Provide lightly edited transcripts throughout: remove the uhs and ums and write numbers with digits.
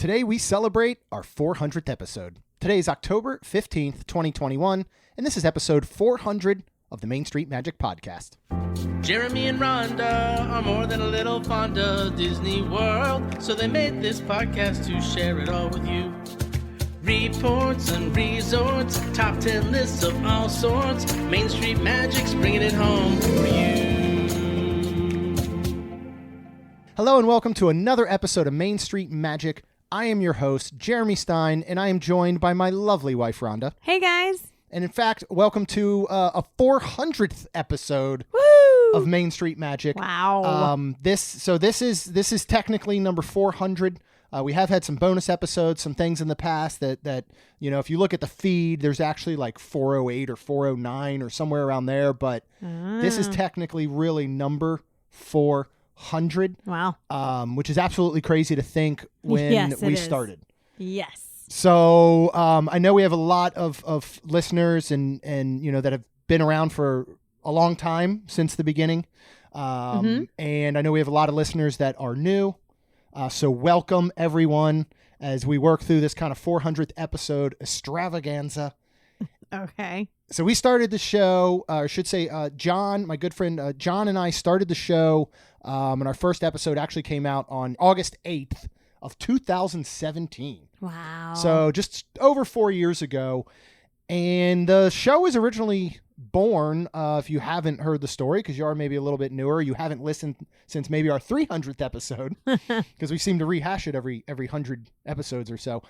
Today we celebrate our 400th episode. Today is October 15th, 2021, and this is episode 400 of the Main Street Magic Podcast. Jeremy and Rhonda are more than a little fond of Disney World, so they made this podcast to share it all with you. Reports and resorts, top 10 lists of all sorts, Main Street Magic's bringing it home for you. Hello and welcome to another episode of Main Street Magic. I am your host, Jeremy Stein, and I am joined by my lovely wife, Rhonda. Hey, guys. And in fact, welcome to a 400th episode of Main Street Magic. Wow. This is technically number 400. We have had some bonus episodes, some things in the past that if you look at the feed, there's actually like 408 or 409 or somewhere around there. But this is technically really number 400. Wow. Which is absolutely crazy to think when we started. Yes. So I know we have a lot of listeners and that have been around for a long time since the beginning. And I know we have a lot of listeners that are new. So welcome everyone as we work through this kind of 400th episode extravaganza. Okay. So we started the show, or I should say John, my good friend John and I started the show. And our first episode actually came out on August 8th of 2017. Wow. So just over 4 years ago. And the show was originally born, if you haven't heard the story, because you are maybe a little bit newer, you haven't listened since maybe our 300th episode, because we seem to rehash it every 100 episodes or so.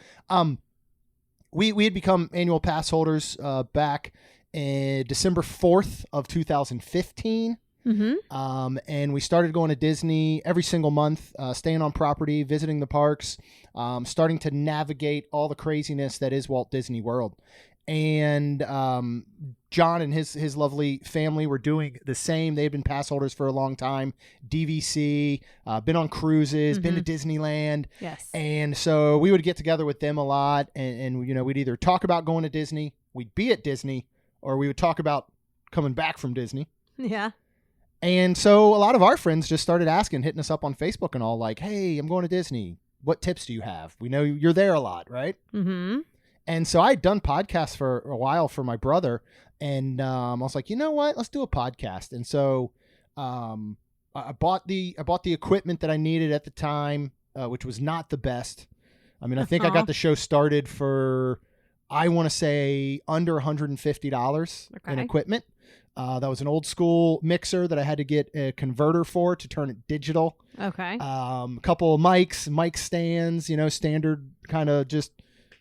We had become annual pass holders back in December 4th of 2015. And we started going to Disney every single month, staying on property, visiting the parks, starting to navigate all the craziness that is Walt Disney World. And John and his lovely family were doing the same. They've been pass holders for a long time. DVC, been on cruises, been to Disneyland. Yes. And so we would get together with them a lot, and we'd either talk about going to Disney, we'd be at Disney, or we would talk about coming back from Disney. Yeah. And so a lot of our friends just started asking, hitting us up on Facebook and all, like, hey, I'm going to Disney. What tips do you have? We know you're there a lot, right? Mm-hmm. And so I had done podcasts for a while for my brother, and I was like, you know what? Let's do a podcast. And so I bought the equipment that I needed at the time, which was not the best. I mean, I think I got the show started for, I want to say, under $150 in equipment. That was an old school mixer that I had to get a converter for to turn it digital. Okay. A couple of mic stands, standard kind of just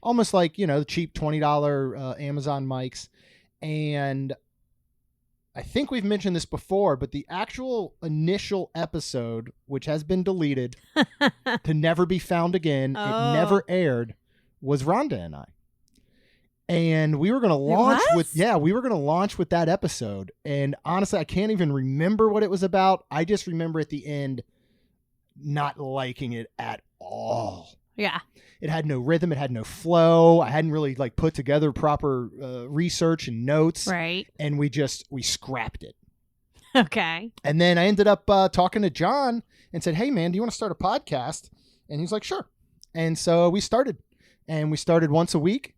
almost like, the cheap $20 Amazon mics. And I think we've mentioned this before, but the actual initial episode, which has been deleted to never be found again, it never aired, was Rhonda and I. And we were going to launch with that episode. And honestly, I can't even remember what it was about. I just remember at the end not liking it at all. Yeah. It had no rhythm. It had no flow. I hadn't really put together proper research and notes. Right. And we scrapped it. Okay. And then I ended up talking to John and said, hey, man, do you want to start a podcast? And he's like, sure. And so we started. And we started once a week.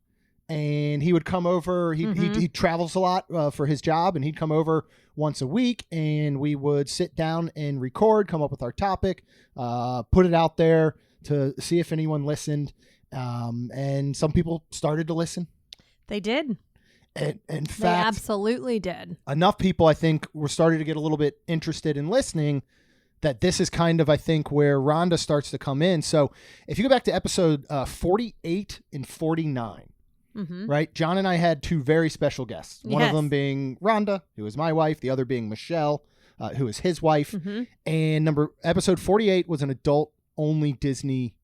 And he would come over. He travels a lot for his job, and he'd come over once a week, and we would sit down and record, come up with our topic, put it out there to see if anyone listened. And some people started to listen. They did. And in fact, they absolutely did. Enough people, I think, were starting to get a little bit interested in listening that this is kind of, I think, where Rhonda starts to come in. So if you go back to episode 48 and 49, right? John and I had two very special guests. One of them being Rhonda, who is my wife. The other being Michelle, who is his wife. And episode 48 was an adult-only Disney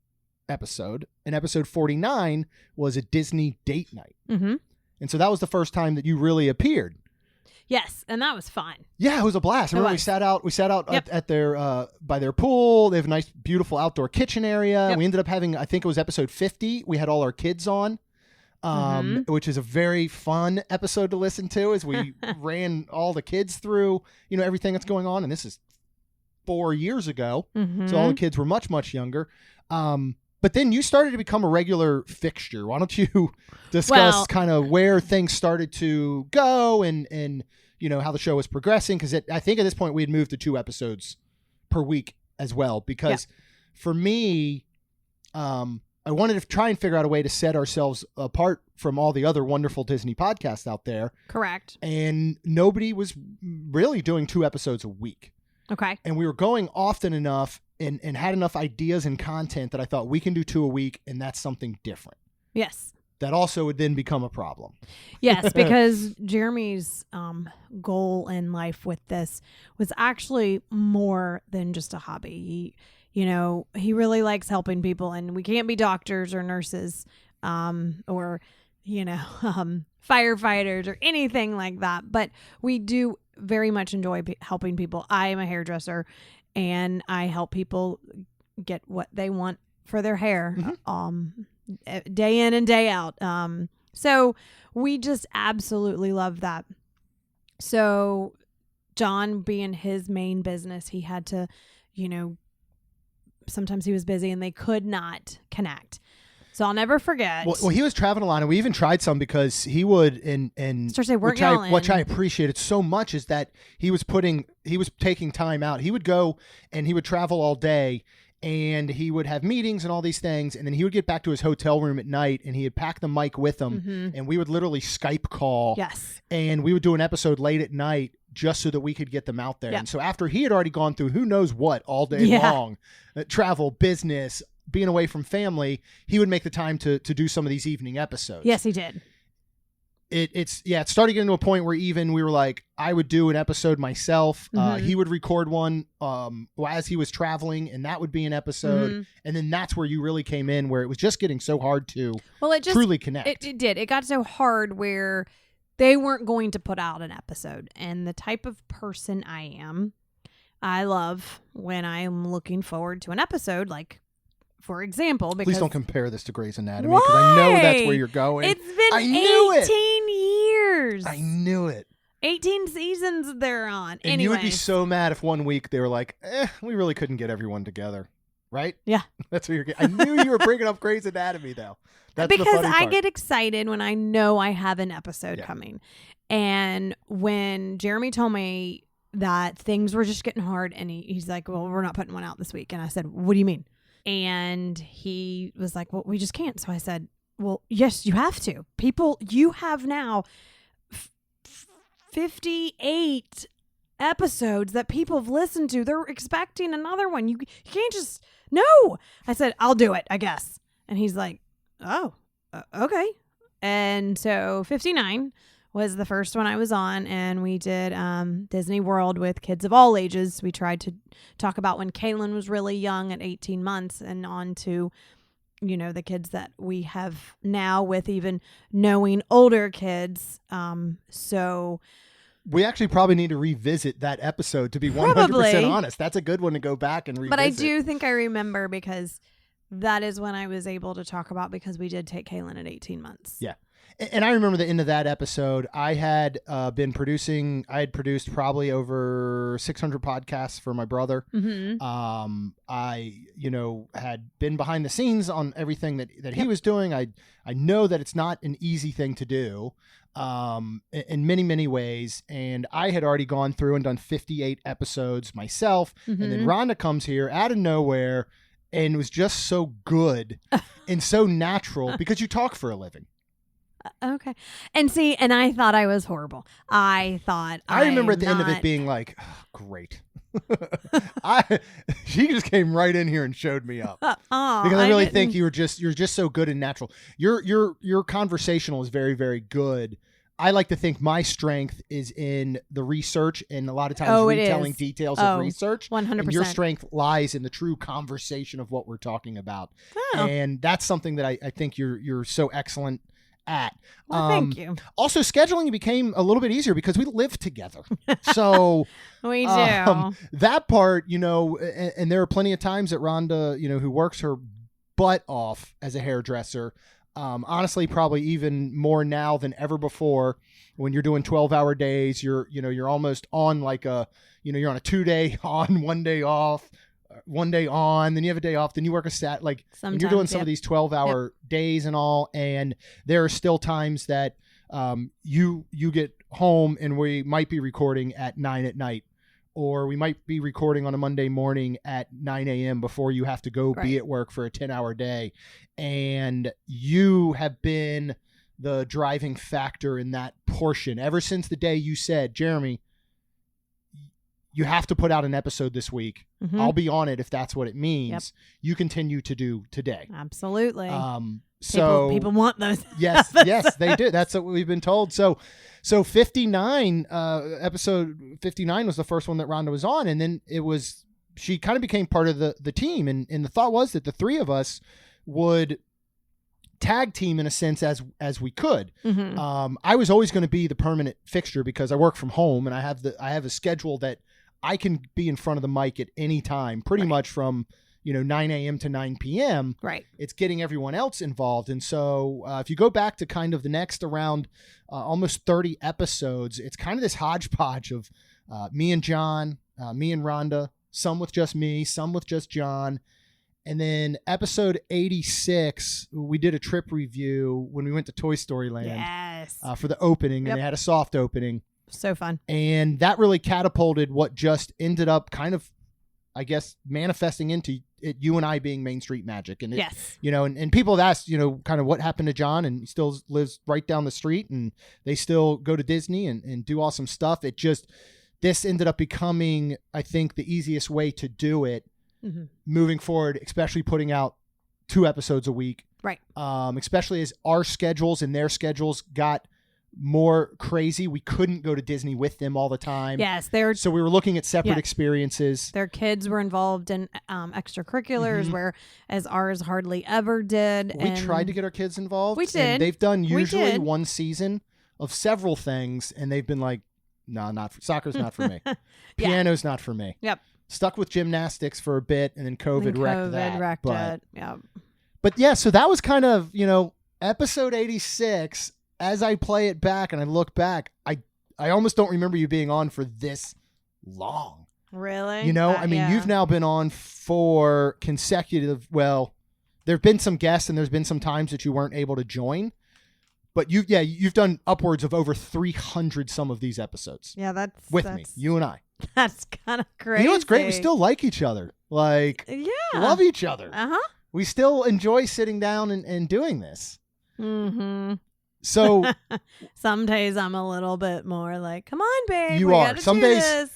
episode. And episode 49 was a Disney date night. And so that was the first time that you really appeared. Yes, and that was fun. Yeah, it was a blast. Remember, we sat out at their by their pool. They have a nice, beautiful outdoor kitchen area. We ended up having, I think it was episode 50. We had all our kids on. Which is a very fun episode to listen to as we ran all the kids through, everything that's going on. And this is 4 years ago. So all the kids were much, much younger. But then you started to become a regular fixture. Why don't you discuss kind of where things started to go and how the show was progressing? Because I think at this point we had moved to 2 episodes per week as well. Because for me, I wanted to try and figure out a way to set ourselves apart from all the other wonderful Disney podcasts out there. Correct. And nobody was really doing 2 episodes a week. Okay. And we were going often enough and had enough ideas and content that I thought we can do 2 a week, and that's something different. Yes. That also would then become a problem. Yes, because Jeremy's goal in life with this was actually more than just a hobby. He really likes helping people, and we can't be doctors or nurses or firefighters or anything like that. But we do very much enjoy helping people. I am a hairdresser, and I help people get what they want for their hair day in and day out. So we just absolutely love that. So John, being his main business, he had to, sometimes he was busy and they could not connect. So I'll never forget. Well, he was traveling a lot, and we even tried some because he would, and which I appreciated so much is that he was taking time out. He would go and he would travel all day, and he would have meetings and all these things, and then he would get back to his hotel room at night, and he had packed the mic with him, and we would literally Skype call. Yes. And we would do an episode late at night just so that we could get them out there. And so after he had already gone through who knows what all day long, travel, business, being away from family, he would make the time to do some of these evening episodes. Yes, he did. It started getting to a point where even we were like, I would do an episode myself. He would record one as he was traveling, and that would be an episode. And then that's where you really came in, where it was just getting so hard to truly connect. It did. It got so hard where they weren't going to put out an episode. And the type of person I am, I love when I'm looking forward to an episode, like, for example, because... Please don't compare this to Grey's Anatomy, because I know that's where you're going. It's been 18 years. I knew it. 18 seasons they're on. And you would be so mad if one week they were like, we really couldn't get everyone together. Right? Yeah. That's what you're getting. I knew you were bringing up Grey's Anatomy, though. That's because the funny I part. get excited when I know I have an episode coming. And when Jeremy told me that things were just getting hard, and he's like, well, we're not putting one out this week. And I said, what do you mean? And he was like, well, we just can't. So I said, well, yes, you have to. People, you have now 58 episodes that people have listened to. They're expecting another one. You can't just, no. I said, I'll do it, I guess. And he's like, oh, okay. And so 59 was the first one I was on, and we did Disney World with kids of all ages. We tried to talk about when Kaylin was really young at 18 months and on to, the kids that we have now with even knowing older kids. So we actually probably need to revisit that episode, to be 100% honest. That's a good one to go back and revisit. But I do think I remember, because that is when I was able to talk about, because we did take Kaylin at 18 months. Yeah. And I remember the end of that episode. I had produced probably over 600 podcasts for my brother. I, had been behind the scenes on everything that he was doing. I know that it's not an easy thing to do in many, many ways. And I had already gone through and done 58 episodes myself. And then Rhonda comes here out of nowhere and was just so good and so natural, because you talk for a living. Okay. And see, and I thought I was horrible. I remember at the end of it being like, oh, great. She just came right in here and showed me up. Because I really think you're just so good and natural. Your conversational is very, very good. I like to think my strength is in the research, and a lot of times retelling details of research. 100%. And your strength lies in the true conversation of what we're talking about. Oh. And that's something that I think you're so excellent at. Well, thank you. Also, scheduling became a little bit easier because we live together. So we do. That part, and there are plenty of times that Rhonda, who works her butt off as a hairdresser, honestly, probably even more now than ever before, when you're doing 12-hour days, you're almost on like you're on a 2-day on, 1 day off, one day on, then you have a day off, then you work a stat, like, and you're doing some of these 12-hour days and all, and there are still times that you get home and we might be recording at 9 at night, or we might be recording on a Monday morning at 9 a.m. before you have to go be at work for a 10-hour day. And you have been the driving factor in that portion ever since the day you said, Jeremy, you have to put out an episode this week. I'll be on it if that's what it means. You continue to do today. Absolutely. So people want those. Yes, they do. That's what we've been told. So 59, episode 59 was the first one that Rhonda was on, and then she kind of became part of the team, and the thought was that the three of us would tag team in a sense as we could. I was always going to be the permanent fixture because I work from home and I have a schedule that I can be in front of the mic at any time, pretty much from 9 a.m. to 9 p.m. Right. It's getting everyone else involved. And so if you go back to kind of the next around almost 30 episodes, it's kind of this hodgepodge of me and John, me and Rhonda, some with just me, some with just John. And then episode 86, we did a trip review when we went to Toy Story Land for the opening, and they had a soft opening. So fun. And that really catapulted what just ended up kind of, I guess, manifesting into it, you and I being Main Street Magic. And and people have asked, kind of what happened to John, and he still lives right down the street, and they still go to Disney and do awesome stuff. This ended up becoming, I think, the easiest way to do it moving forward, especially putting out 2 episodes a week. Right. Especially as our schedules and their schedules got more crazy. We couldn't go to Disney with them all the time. Yes, so we were looking at separate experiences. Their kids were involved in extracurriculars, whereas ours hardly ever did. We tried to get our kids involved. We did. And they've done usually one season of several things, and they've been like, "No, soccer's not for me. Piano's not for me." Yep. Stuck with gymnastics for a bit, and then COVID wrecked that. Yep. But yeah, so that was kind of episode 86. As I play it back and I look back, I almost don't remember you being on for this long. Really? You've now been on for consecutive. Well, there've been some guests and there's been some times that you weren't able to join, but you've done upwards of over 300 some of these episodes. Yeah, that's me, you and I. That's kind of crazy. You know what's great? We still like each other. Love each other. We still enjoy sitting down and doing this. So some days I'm a little bit more like, come on, babe. You we are. Gotta Some do days. This.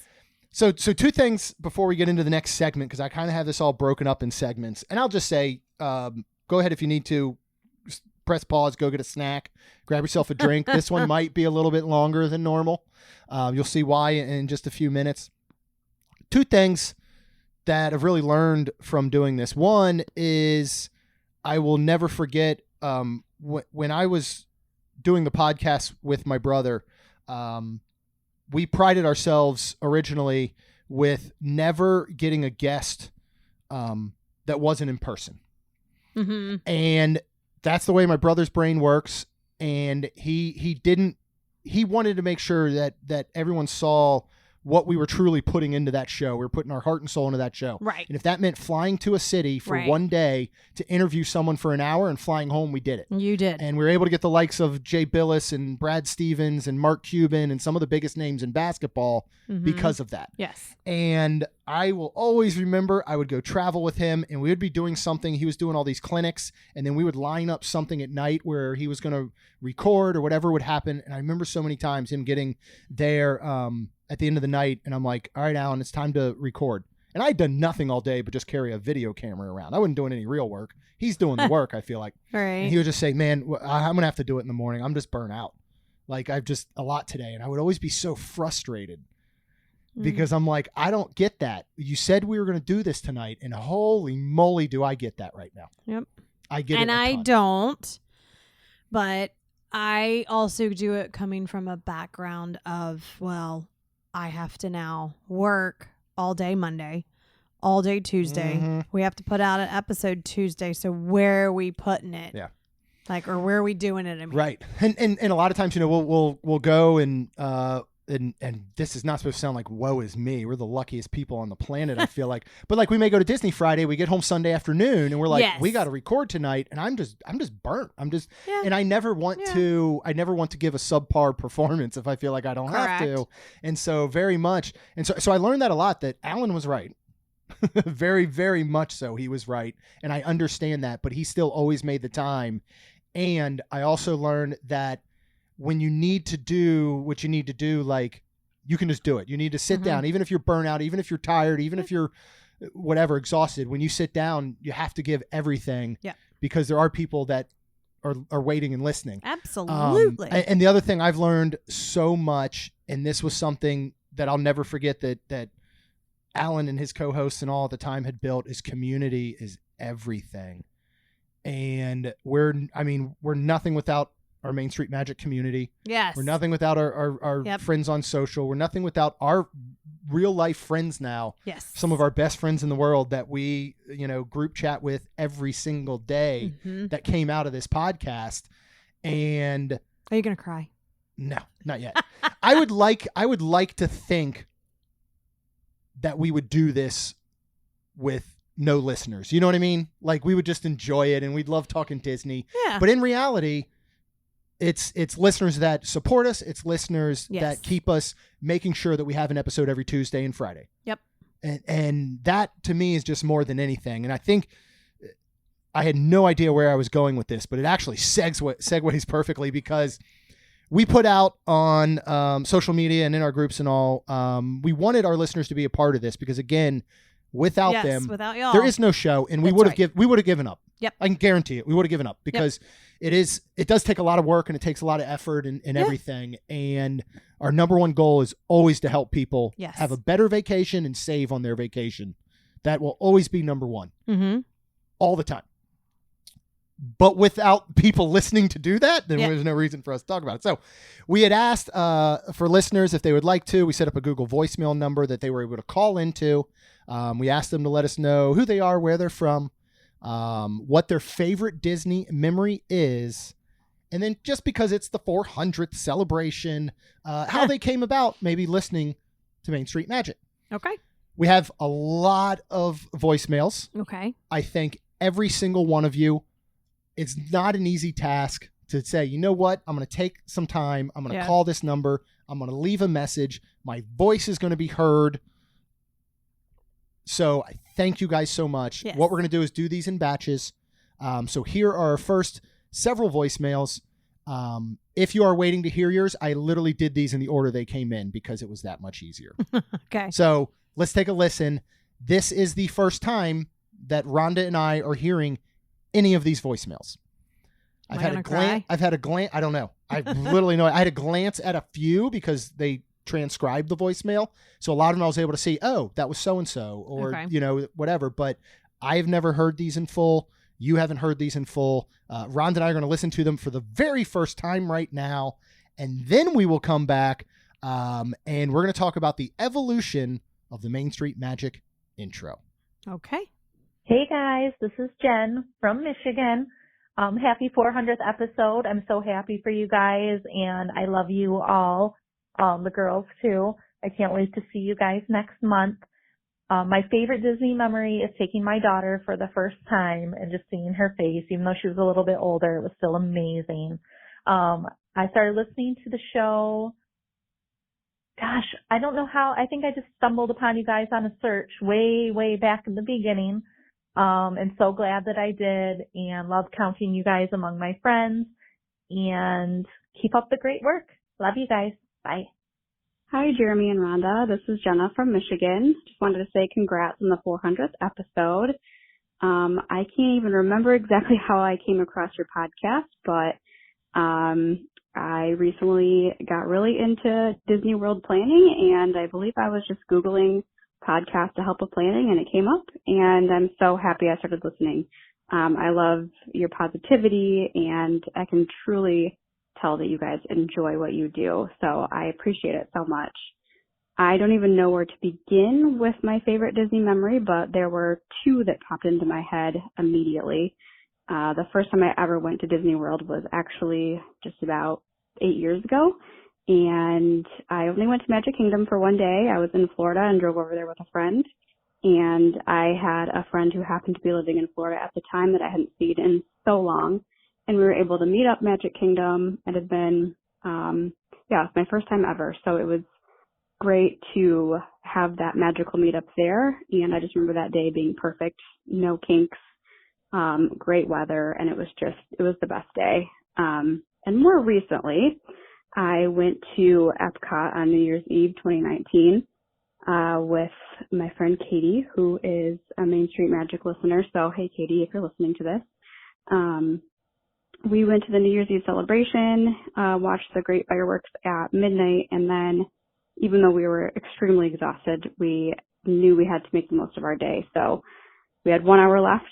So 2 things before we get into the next segment, because I kind of have this all broken up in segments. And I'll just say, go ahead if you need to. Just press pause, go get a snack, grab yourself a drink. This one might be a little bit longer than normal. You'll see why in just a few minutes. 2 things that I've really learned from doing this. One is I will never forget when I was doing the podcast with my brother, we prided ourselves originally with never getting a guest that wasn't in person. And that's the way my brother's brain works. And he wanted to make sure that everyone saw what we were truly putting into that show. We were putting our heart and soul into that show. Right. And if that meant flying to a city for one day to interview someone for an hour and flying home, we did it. You did. And we were able to get the likes of Jay Billis and Brad Stevens and Mark Cuban and some of the biggest names in basketball because of that. Yes. And I will always remember I would go travel with him and we would be doing something. He was doing all these clinics, and then we would line up something at night where he was going to record or whatever would happen. And I remember so many times him getting there at the end of the night, and I'm like, all right, Alan, it's time to record. And I'd done nothing all day but just carry a video camera around. I wasn't doing any real work. He's doing the work, I feel like. Right. And he would just say, man, I'm going to have to do it in the morning. I'm just burnt out. Like, I've just a lot today. And I would always be so frustrated because I'm like, I don't get that. You said we were going to do this tonight, and holy moly, do I get that right now. Yep. I get it. And I don't, but I also do it coming from a background of, well, I have to now work all day Monday, all day Tuesday. We have to put out an episode Tuesday. So where are we putting it? Yeah. Like, or where are we doing it? I mean. Right. And a lot of times, we'll go and and this is not supposed to sound like woe is me. We're the luckiest people on the planet, I feel like. But like we may go to Disney Friday, we get home Sunday afternoon, and we're like, Yes. we got to record tonight, and I'm just burnt. Yeah. And I never want to give a subpar performance if I feel like I don't have Correct. to. And so very much, and so I learned that a lot, that Alan was right. Very, very much so. He was right. And I understand that, but he still always made the time. And I also learned that when you need to do what you need to do, like, you can just do it. You need to sit down, even if you're burnt out, even if you're tired, even if you're whatever, exhausted. When you sit down, you have to give everything, because there are people that are waiting and listening. Absolutely. And the other thing I've learned so much, and this was something that I'll never forget, that Alan and his co-hosts and all at the time had built, is community is everything. And we're nothing without our Main Street Magic community. Yes. We're nothing without our friends on social. We're nothing without our real life friends now. Yes. Some of our best friends in the world that we, group chat with every single day, that came out of this podcast. And are you going to cry? No, not yet. I would like to think that we would do this with no listeners. You know what I mean? Like, we would just enjoy it and we'd love talking Disney. Yeah. But in reality, it's listeners that support us. It's listeners that keep us making sure that we have an episode every Tuesday and Friday. Yep. And that to me is just more than anything. And I think I had no idea where I was going with this, but it actually segues perfectly, because we put out on social media and in our groups and all, we wanted our listeners to be a part of this, because again, without them, without y'all, there is no show, and we would have given up. Yep. I can guarantee it. We would have given up, because it does take a lot of work, and it takes a lot of effort and everything. And our number one goal is always to help people have a better vacation and save on their vacation. That will always be number one, all the time. But without people listening to do that, then there's no reason for us to talk about it. So we had asked for listeners if they would like to. We set up a Google voicemail number that they were able to call into. We asked them to let us know who they are, where they're from, what their favorite Disney memory is, and then just because it's the 400th celebration, how they came about maybe listening to Main Street Magic. Okay. We have a lot of voicemails. Okay. I thank every single one of you. It's not an easy task to say, you know what, I'm going to take some time. I'm going to call this number. I'm going to leave a message. My voice is going to be heard. So I thank you guys so much. Yes. What we're going to do is do these in batches. So here are our first several voicemails. If you are waiting to hear yours, I literally did these in the order they came in, because it was that much easier. Okay. So let's take a listen. This is the first time that Rhonda and I are hearing any of these voicemails. I've had a glance. I don't know. I literally know. I had a glance at a few because they transcribed the voicemail. So a lot of them I was able to see, oh, that was so-and-so, or, whatever. But I've never heard these in full. You haven't heard these in full. Rhonda and I are going to listen to them for the very first time right now. And then we will come back and we're going to talk about the evolution of the Main Street Magic intro. Okay. Hey guys, this is Jen from Michigan. Happy 400th episode. I'm so happy for you guys, and I love you all, the girls too. I can't wait to see you guys next month. My favorite Disney memory is taking my daughter for the first time and just seeing her face. Even though she was a little bit older, it was still amazing. I started listening to the show. Gosh, I don't know how. I think I just stumbled upon you guys on a search way back in the beginning. And so glad that I did, and love counting you guys among my friends, and keep up the great work. Love you guys. Bye. Hi, Jeremy and Rhonda. This is Jenna from Michigan. Just wanted to say congrats on the 400th episode. I can't even remember exactly how I came across your podcast, but I recently got really into Disney World planning, and I believe I was just Googling podcast to help with planning, and it came up, and I'm so happy I started listening. I love your positivity, and I can truly tell that you guys enjoy what you do, so I appreciate it so much. I don't even know where to begin with my favorite Disney memory, but there were two that popped into my head immediately. The first time I ever went to Disney World was actually just about 8 years ago, And I only went to Magic Kingdom for one day. I was in Florida and drove over there with a friend. And I had a friend who happened to be living in Florida at the time that I hadn't seen in so long. And we were able to meet up Magic Kingdom. It had been, it was my first time ever. So it was great to have that magical meetup there. And I just remember that day being perfect. No kinks, great weather. And it was the best day. And more recently, I went to Epcot on New Year's Eve 2019 with my friend Katie, who is a Main Street Magic listener. So, hey, Katie, if you're listening to this. We went to the New Year's Eve celebration, watched the great fireworks at midnight, and then even though we were extremely exhausted, we knew we had to make the most of our day. So we had 1 hour left,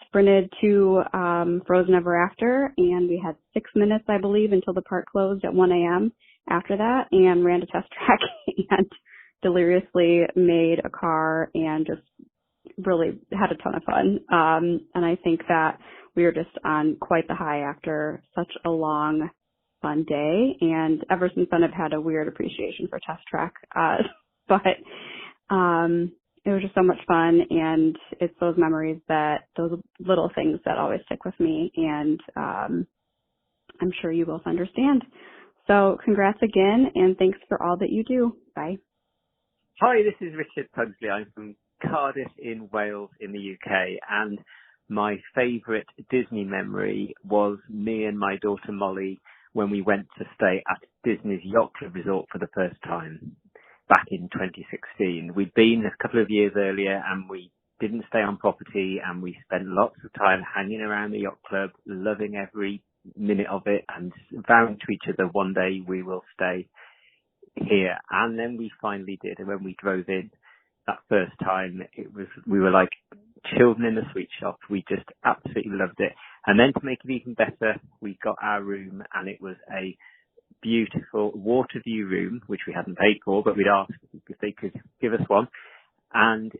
sprinted to Frozen Ever After, and we had 6 minutes, I believe, until the park closed at 1 a.m. after that, and ran to test track and deliriously made a car and just really had a ton of fun. And I think that we were just on quite the high after such a long, fun day. And ever since then, I've had a weird appreciation for test track. But it was just so much fun. And it's those memories those little things that always stick with me. And I'm sure you both understand. So congrats again. And thanks for all that you do. Bye. Hi, this is Richard Pugsley. I'm from Cardiff in Wales in the UK, and my favourite Disney memory was me and my daughter Molly when we went to stay at Disney's Yacht Club Resort for the first time back in 2016. We'd been a couple of years earlier and we didn't stay on property, and we spent lots of time hanging around the yacht club, loving every minute of it, and vowing to each other one day we will stay here. And then we finally did, and when we drove in that first time, we were like children in a sweet shop. We just absolutely loved it. And then to make it even better, we got our room, and it was a beautiful water view room, which we hadn't paid for, but we'd asked if they could give us one. And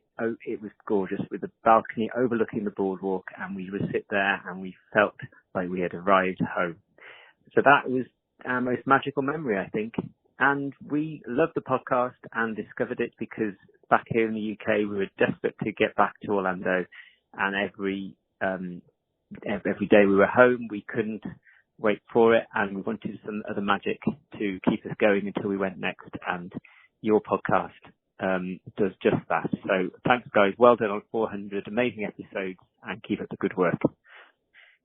it was gorgeous, with a balcony overlooking the boardwalk, and we would sit there and we felt like we had arrived home. So that was our most magical memory, I think. And we loved the podcast and discovered it because back here in the UK, we were desperate to get back to Orlando, and every day we were home, we couldn't wait for it, and we wanted some other magic to keep us going until we went next. And your podcast does just that. So thanks, guys. Well done on 400 amazing episodes, and keep up the good work.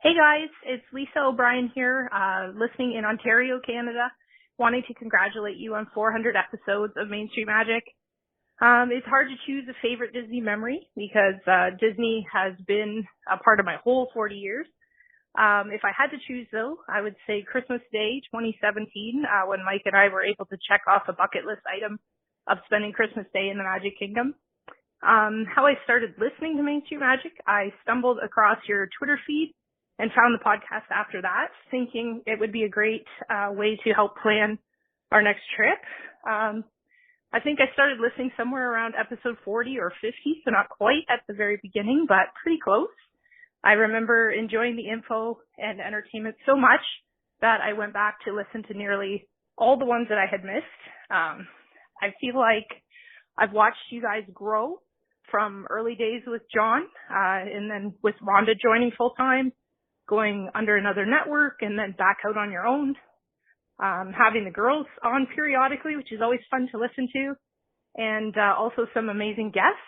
Hey guys, it's Lisa O'Brien here, listening in Ontario, Canada. Wanting to congratulate you on 400 episodes of Main Street Magic. It's hard to choose a favorite Disney memory because Disney has been a part of my whole 40 years. If I had to choose, though, I would say Christmas Day 2017, when Mike and I were able to check off a bucket list item of spending Christmas Day in the Magic Kingdom. How I started listening to Main Street Magic, I stumbled across your Twitter feed and found the podcast after that, thinking it would be a great way to help plan our next trip. I think I started listening somewhere around episode 40 or 50, so not quite at the very beginning, but pretty close. I remember enjoying the info and entertainment so much that I went back to listen to nearly all the ones that I had missed. I feel like I've watched you guys grow from early days with John, and then with Rhonda joining full time, going under another network, and then back out on your own, having the girls on periodically, which is always fun to listen to, and also some amazing guests.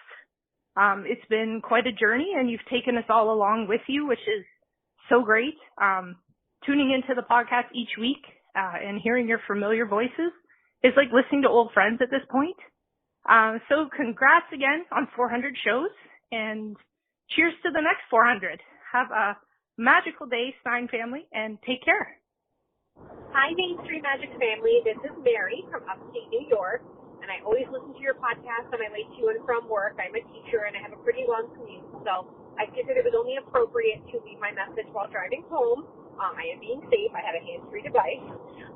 It's been quite a journey, and you've taken us all along with you, which is so great. Tuning into the podcast each week and hearing your familiar voices is like listening to old friends at this point. So congrats again on 400 shows, and cheers to the next 400. Have a magical day, Stein family, and take care. Hi, Main Street Magic family. This is Mary from upstate New York, and I always listen to your podcast on my way to and from work. I'm a teacher, and I have a pretty long commute, so I figured it was only appropriate to leave my message while driving home. I am being safe. I have a hands-free device.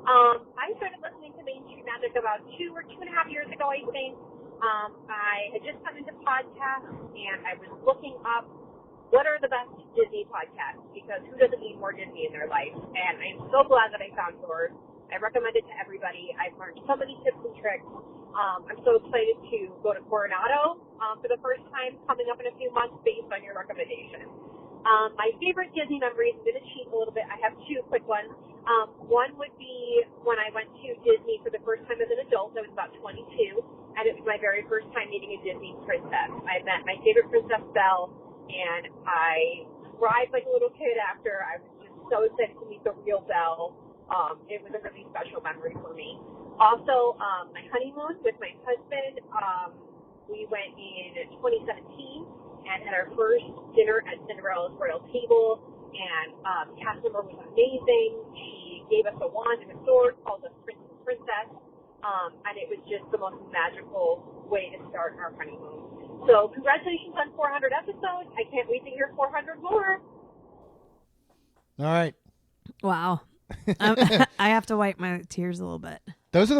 I started listening to Main Street Magic about 2 or 2.5 years ago, I think. I had just come into podcasts, and I was looking up what are the best Disney podcasts, because who doesn't need more Disney in their life? And I'm so glad that I found yours. I recommend it to everybody. I've learned so many tips and tricks. I'm so excited to go to Coronado for the first time coming up in a few months based on your recommendation. My favorite Disney memories, I'm going to cheat a little bit. I have two quick ones. One would be when I went to Disney for the first time as an adult. I was about 22, and it was my very first time meeting a Disney princess. I met my favorite princess, Belle, and I cried like a little kid after. I was just so excited to meet the real Belle. It was a really special memory for me. Also, my honeymoon with my husband, we went in 2017 and had our first dinner at Cinderella's royal table, and cast member was amazing. She gave us a wand and a sword, called us Prince and Princess, and it was just the most magical way to start our honeymoon. So congratulations on 400 episodes. I can't wait to hear 400 more. All right. Wow. I have to wipe my tears a little bit. Those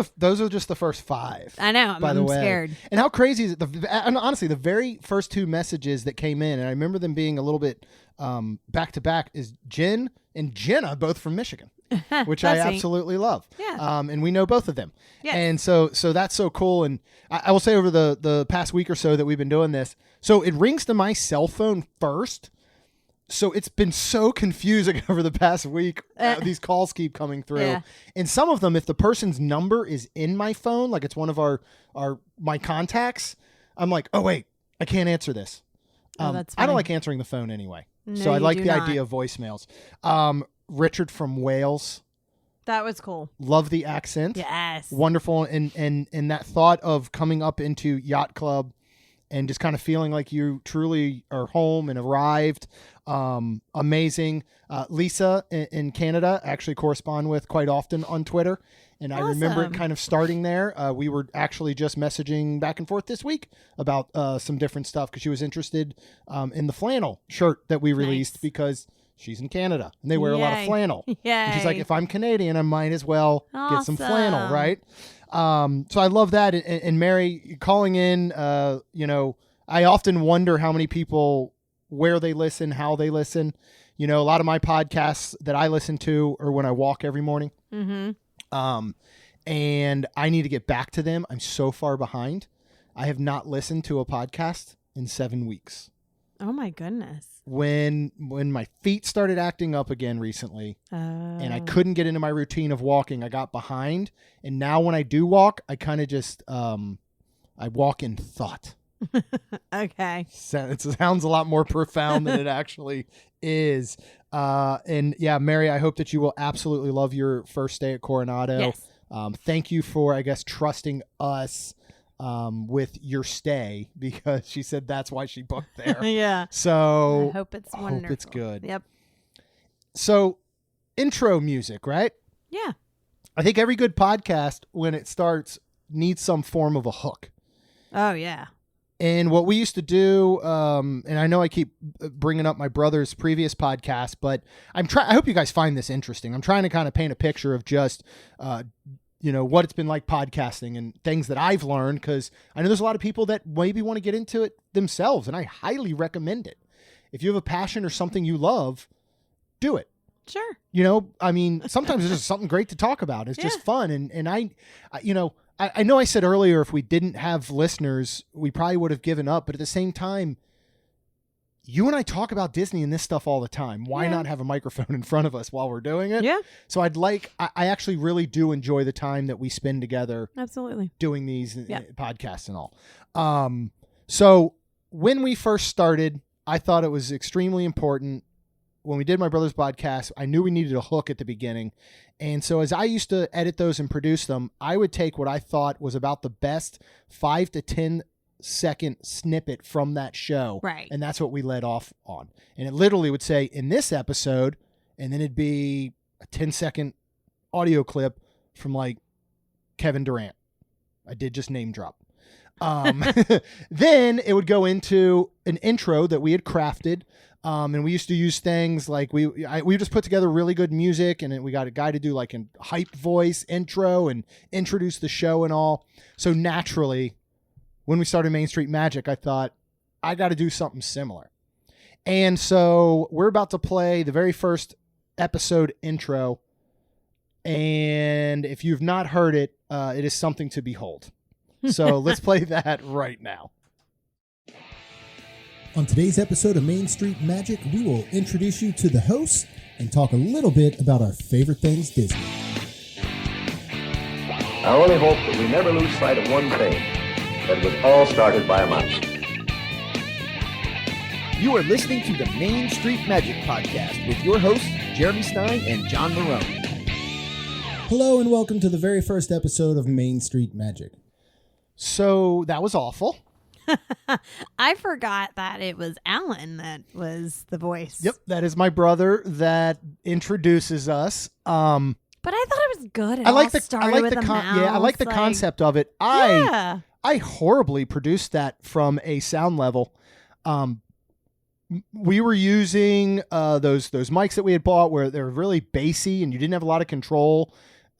are just the first 5. I know. By the I'm way, scared. And how crazy is it? And honestly, the very first 2 messages that came in, and I remember them being a little bit back to back, is Jen and Jenna, both from Michigan, which I absolutely love. Yeah. And we know both of them. Yes. And so that's so cool. And I will say over the past week or so that we've been doing this, so it rings to my cell phone first. So it's been so confusing over the past week. These calls keep coming through. Yeah. And some of them, if the person's number is in my phone, like it's one of my contacts, I'm like, oh, wait, I can't answer this. That's I don't funny. like answering the phone anyway. No, so I you like do the not. idea of voicemails. Richard from Wales. That was cool. Love the accent. Yes. Wonderful. And that thought of coming up into Yacht Club and just kind of feeling like you truly are home and arrived. Amazing. Lisa in Canada, I actually correspond with quite often on Twitter. And I remember it kind of starting there. We were actually just messaging back and forth this week about some different stuff because she was interested in the flannel shirt that we released because she's in Canada and they wear a lot of flannel. And she's like, if I'm Canadian, I might as well get some flannel, right? So I love that. And Mary, calling in, I often wonder how many people, where they listen, how they listen. A lot of my podcasts that I listen to are when I walk every morning. Mm-hmm. And I need to get back to them. I'm so far behind. I have not listened to a podcast in 7 weeks. Oh my goodness. When my feet started acting up again recently and I couldn't get into my routine of walking, I got behind. And now when I do walk, I kind of just, I walk in thought. Okay. It sounds a lot more profound than it actually is. And yeah, Mary, I hope that you will absolutely love your first day at Coronado. Yes. Thank you for, I guess, trusting us with your stay, because she said that's why she booked there. Yeah. So I hope it's wonderful. hope it's good. Yep. So intro music, right? Yeah. I think every good podcast, when it starts, needs some form of a hook. Oh yeah. And what we used to do, and I know I keep bringing up my brother's previous podcast, but I hope you guys find this interesting. I'm trying to kind of paint a picture of just, what it's been like podcasting and things that I've learned, because I know there's a lot of people that maybe want to get into it themselves, and I highly recommend it. If you have a passion or something you love, do it. Sure. Sometimes it's just something great to talk about. It's just fun. And I know I said earlier, if we didn't have listeners, we probably would have given up. But at the same time, you and I talk about Disney and this stuff all the time. Why not have a microphone in front of us while we're doing it? Yeah. So I actually really do enjoy the time that we spend together. Absolutely. Doing these podcasts and all. So when we first started, I thought it was extremely important. When we did my brother's podcast, I knew we needed a hook at the beginning. And so as I used to edit those and produce them, I would take what I thought was about the best 5 to 10 second snippet from that show. Right. And that's what we led off on. And it literally would say, in this episode, and then it'd be a 10-second audio clip from like Kevin Durant. I did just name drop. Then it would go into an intro that we had crafted. And we used to use things like we just put together really good music, and we got a guy to do like a hype voice intro and introduce the show and all. So naturally, when we started Main Street Magic, I thought I got to do something similar. And so we're about to play the very first episode intro. And if you've not heard it, it is something to behold. So let's play that right now. On today's episode of Main Street Magic, we will introduce you to the hosts and talk a little bit about our favorite things Disney. I only hope that we never lose sight of one thing, that it was all started by a mouse. You are listening to the Main Street Magic Podcast with your hosts, Jeremy Stein and John Marone. Hello and welcome to the very first episode of Main Street Magic. So that was awful. I forgot that it was Alan that was the voice. Yep, that is my brother that introduces us. But I thought it was good. I like the concept of it. I horribly produced that from a sound level. We were using those mics that we had bought where they're really bassy and you didn't have a lot of control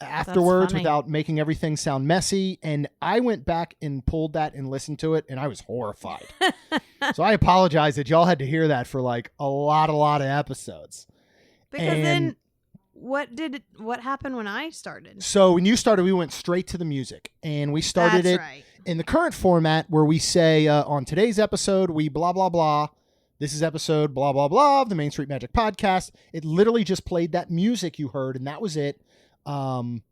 afterwards without making everything sound messy. And I went back and pulled that and listened to it and I was horrified. So I apologize that y'all had to hear that for like a lot of episodes. Because then what happened when I started? So when you started, we went straight to the music and we started in the current format where we say on today's episode, we blah, blah, blah. This is episode blah, blah, blah of the Main Street Magic Podcast. It literally just played that music you heard and that was it.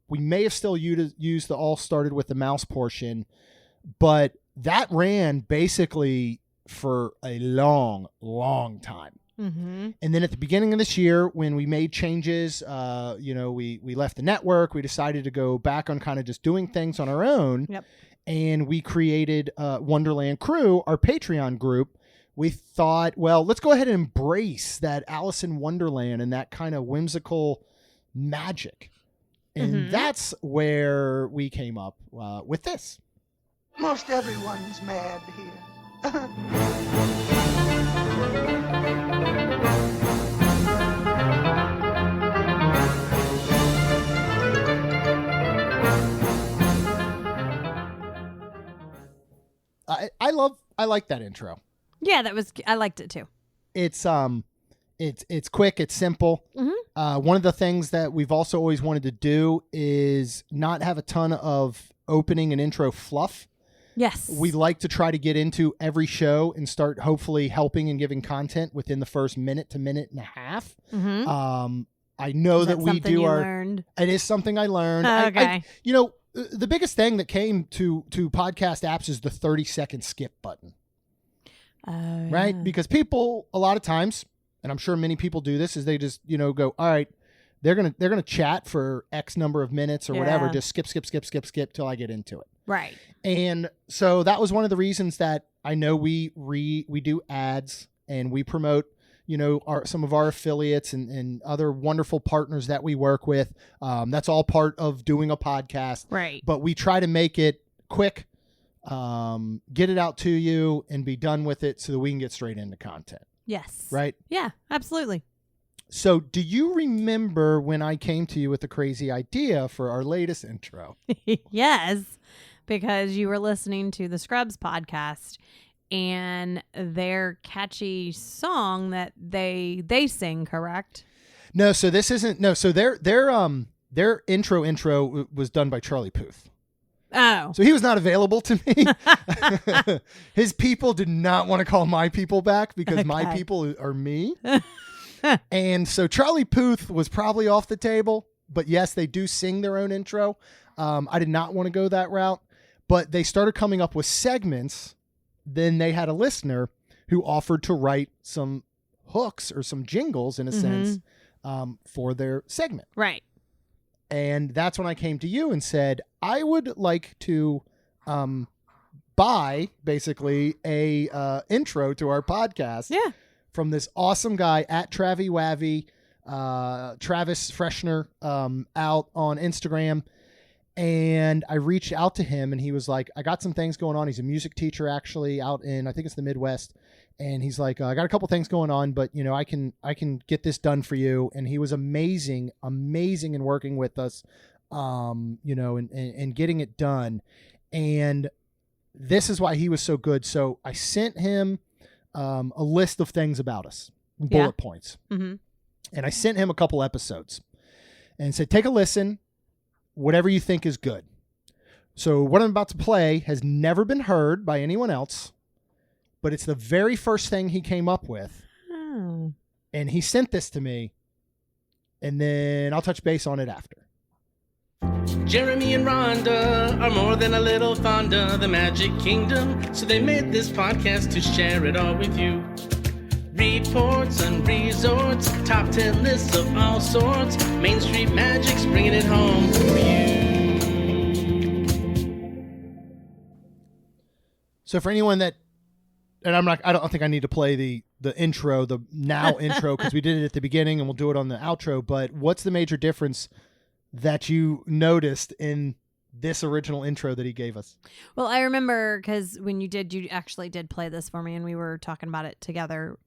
We may have still used the all started with the mouse portion, but that ran basically for a long time. Mm-hmm. And then at the beginning of this year, when we made changes, we left the network, we decided to go back on kind of just doing things on our own. Yep. And we created Wonderland Crew, our Patreon group. We thought, well, let's go ahead and embrace that Alice in Wonderland and that kind of whimsical magic. And that's where we came up with this. Most everyone's mad here. I like that intro. Yeah, I liked it too. It's quick, it's simple. Mm-hmm. One of the things that we've also always wanted to do is not have a ton of opening and intro fluff. Yes. We like to try to get into every show and start hopefully helping and giving content within the first minute to minute and a half. Mm-hmm. I know that we do learned? It is something I learned. Okay. The biggest thing that came to podcast apps is the 30-second skip button. Right? Yeah. Because people, a lot of times, and I'm sure many people do this, is they just, go, all right, they're gonna chat for X number of minutes or whatever, just skip till I get into it. Right. And so that was one of the reasons that I know we do ads and we promote, some of our affiliates and other wonderful partners that we work with. That's all part of doing a podcast. Right. But we try to make it quick, get it out to you and be done with it so that we can get straight into content. Yes. Right? Yeah, absolutely. So do you remember when I came to you with the crazy idea for our latest intro? Yes, because you were listening to the Scrubs podcast and their catchy song that they sing, correct? No, so this isn't. No, so their intro was done by Charlie Puth. Oh. So he was not available to me. His people did not want to call my people back because my people are me. And so Charlie Puth was probably off the table, but yes, they do sing their own intro. I did not want to go that route, but they started coming up with segments. Then they had a listener who offered to write some hooks or some jingles in a sense for their segment. Right. And that's when I came to you and said, I would like to buy basically a intro to our podcast from this awesome guy at Travis Freshner out on Instagram. And I reached out to him and he was like, I got some things going on. He's a music teacher actually out in, I think it's the Midwest. And he's like, I got a couple things going on, but I can get this done for you. And he was amazing in working with us, and getting it done. And this is why he was so good. So I sent him a list of things about us, bullet points. Mm-hmm. And I sent him a couple episodes and said, take a listen whatever you think is good. So what I'm about to play has never been heard by anyone else, but it's the very first thing he came up with. Oh. And he sent this to me, and then I'll touch base on it after. Jeremy and Rhonda are more than a little fond of the Magic Kingdom, so they made this podcast to share it all with you. Reports and resorts, top 10 lists of all sorts. Main Street Magic's bringing it home for you. So for anyone that, and I don't think I need to play the intro, the now intro, because we did it at the beginning and we'll do it on the outro, but what's the major difference that you noticed in this original intro that he gave us? Well, I remember because when you actually did play this for me and we were talking about it together.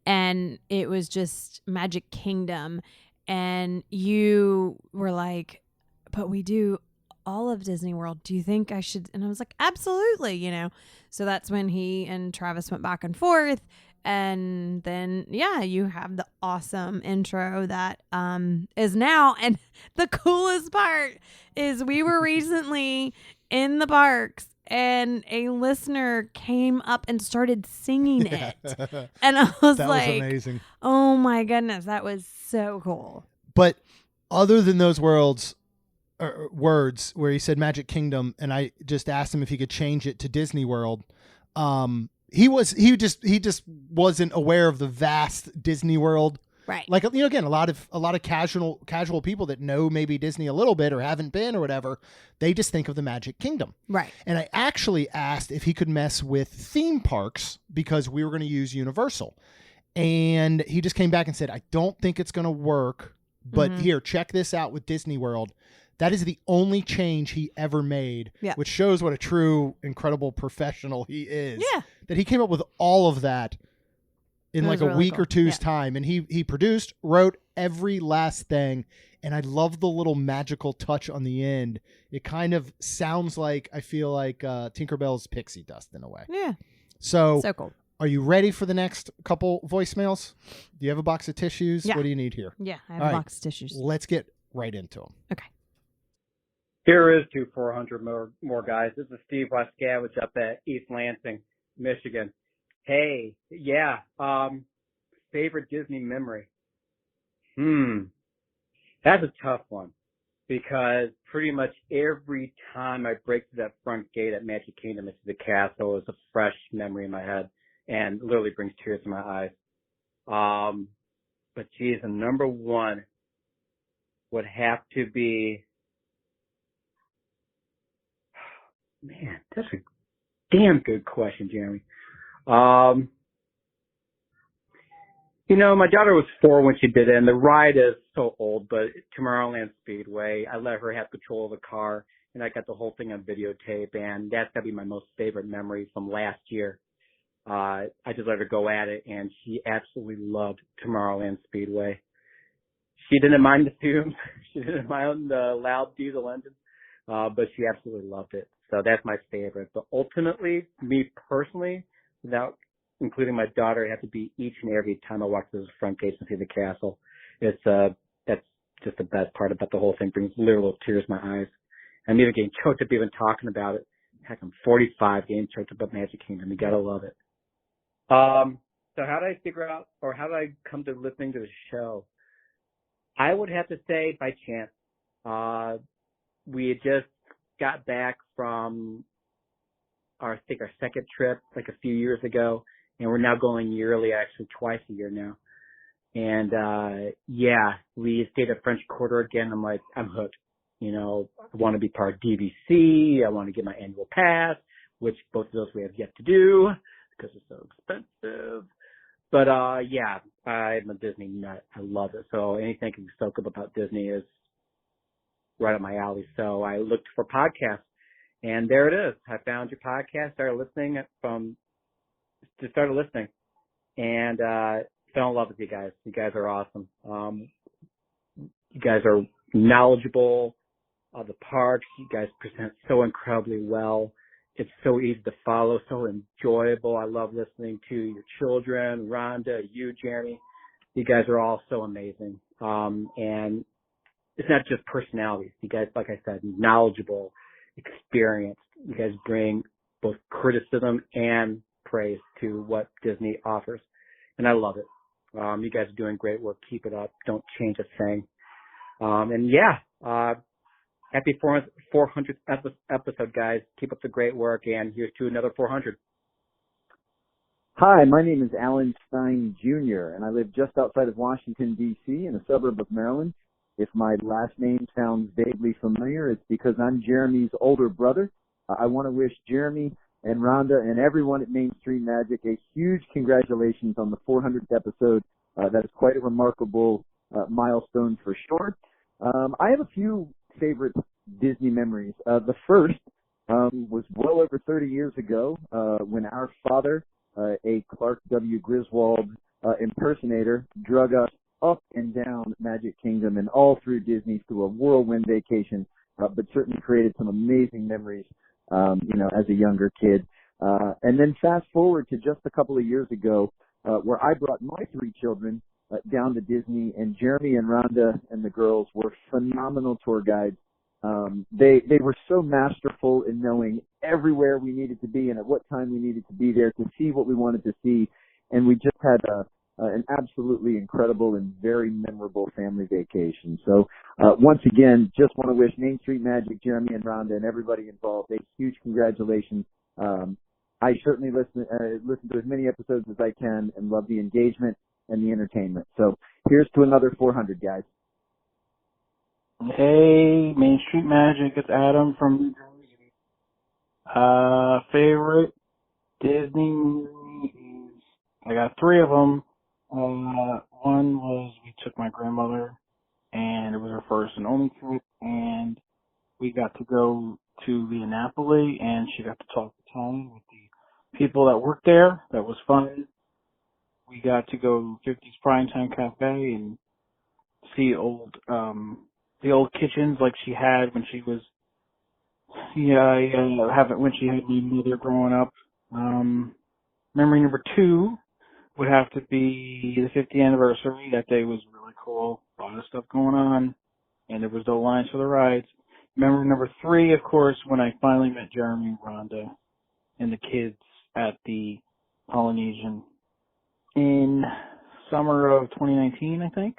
And it was just Magic Kingdom. And you were like, but we do all of Disney World. Do you think I should? And I was like, absolutely, So that's when he and Travis went back and forth. And then, you have the awesome intro that is now. And the coolest part is we were recently in the parks and a listener came up and started singing it. And I was that like, was amazing. Oh my goodness, that was so cool. But other than those words where he said Magic Kingdom, and I just asked him if he could change it to Disney World, he just wasn't aware of the vast Disney World. Right. Like, again, a lot of casual people that know maybe Disney a little bit or haven't been or whatever, they just think of the Magic Kingdom. Right. And I actually asked if he could mess with theme parks because we were going to use Universal. And he just came back and said, I don't think it's going to work, but here, check this out with Disney World. That is the only change he ever made, which shows what a true, incredible professional he is. Yeah. That he came up with all of that in like a really week cool. or two's time. And he produced, wrote every last thing. And I love the little magical touch on the end. It kind of sounds like, I feel like Tinkerbell's pixie dust in a way. Yeah. So cool. Are you ready for the next couple voicemails? Do you have a box of tissues? Yeah. What do you need here? Yeah, I have All a right. box of tissues. Let's get right into them. Okay. Here is to 400 more guys. This is Steve Waskavich up at East Lansing, Michigan. Hey, favorite Disney memory. That's a tough one because pretty much every time I break through that front gate at Magic Kingdom into the castle is a fresh memory in my head and literally brings tears to my eyes. But geez, the number one would have to be, man, that's a damn good question, Jeremy. My daughter was 4 when she did it, and the ride is so old, but Tomorrowland Speedway, I let her have control of the car, and I got the whole thing on videotape, and that's got to be my most favorite memory from last year. I just let her go at it, and she absolutely loved Tomorrowland Speedway. She didn't mind the fumes. She didn't mind the loud diesel engine, but she absolutely loved it. So that's my favorite. But ultimately, me personally, without including my daughter, it had to be each and every time I walk through the front gates and see the castle. That's just the best part about the whole thing. Brings literal tears to my eyes. I'm even getting choked up even talking about it. Heck, I'm 45 getting choked up about Magic Kingdom. You gotta love it. So how did I figure out, or how did I come to listening to the show? I would have to say by chance. We had just got back from our second trip like a few years ago, and we're now going yearly, actually twice a year now. And we stayed at French Quarter again. I'm like, I'm hooked. I want to be part of DVC. I want to get my annual pass, which both of those we have yet to do because it's so expensive. But I'm a Disney nut. I love it. So anything I can soak up about Disney is right up my alley. So I looked for podcasts, and there it is. I found your podcast, started listening, and fell in love with you guys. You guys are awesome. You guys are knowledgeable of the parks. You guys present so incredibly well. It's so easy to follow, so enjoyable. I love listening to your children, Rhonda, you, Jeremy. You guys are all so amazing. And it's not just personalities. You guys, like I said, knowledgeable, experienced. You guys bring both criticism and praise to what Disney offers, and I love it. You guys are doing great work. Keep it up. Don't change a thing. Happy 400th episode, guys. Keep up the great work, and here's to another 400. Hi, my name is Alan Stein Jr., and I live just outside of Washington, D.C., in a suburb of Maryland. If my last name sounds vaguely familiar, it's because I'm Jeremy's older brother. I want to wish Jeremy and Rhonda and everyone at Main Street Magic a huge congratulations on the 400th episode. That is quite a remarkable milestone for sure. I have a few favorite Disney memories. The first was well over 30 years ago when our father, a Clark W. Griswold impersonator, drug us up and down Magic Kingdom and all through Disney through a whirlwind vacation, but certainly created some amazing memories, as a younger kid. And then fast forward to just a couple of years ago, where I brought my 3 children down to Disney, and Jeremy and Rhonda and the girls were phenomenal tour guides. They were so masterful in knowing everywhere we needed to be and at what time we needed to be there to see what we wanted to see. And we just had an absolutely incredible and very memorable family vacation. So once again, just want to wish Main Street Magic, Jeremy and Rhonda, and everybody involved a huge congratulations. I certainly listen to as many episodes as I can and love the engagement and the entertainment. So here's to another 400, guys. Hey, Main Street Magic, it's Adam from New Jersey. Favorite Disney movies? I got 3 of them. One was we took my grandmother, and it was her first and only trip, and we got to go to Via Napoli, and she got to talk to Tony with the people that worked there. That was fun. We got to go to 50's Primetime Cafe and see the old kitchens like she had when she was, when she had my mother growing up. Memory number 2 would have to be the 50th anniversary. That day was really cool. A lot of stuff going on, and there was no lines for the rides. Memory number 3, of course, when I finally met Jeremy and Rhonda and the kids at the Polynesian in summer of 2019, I think.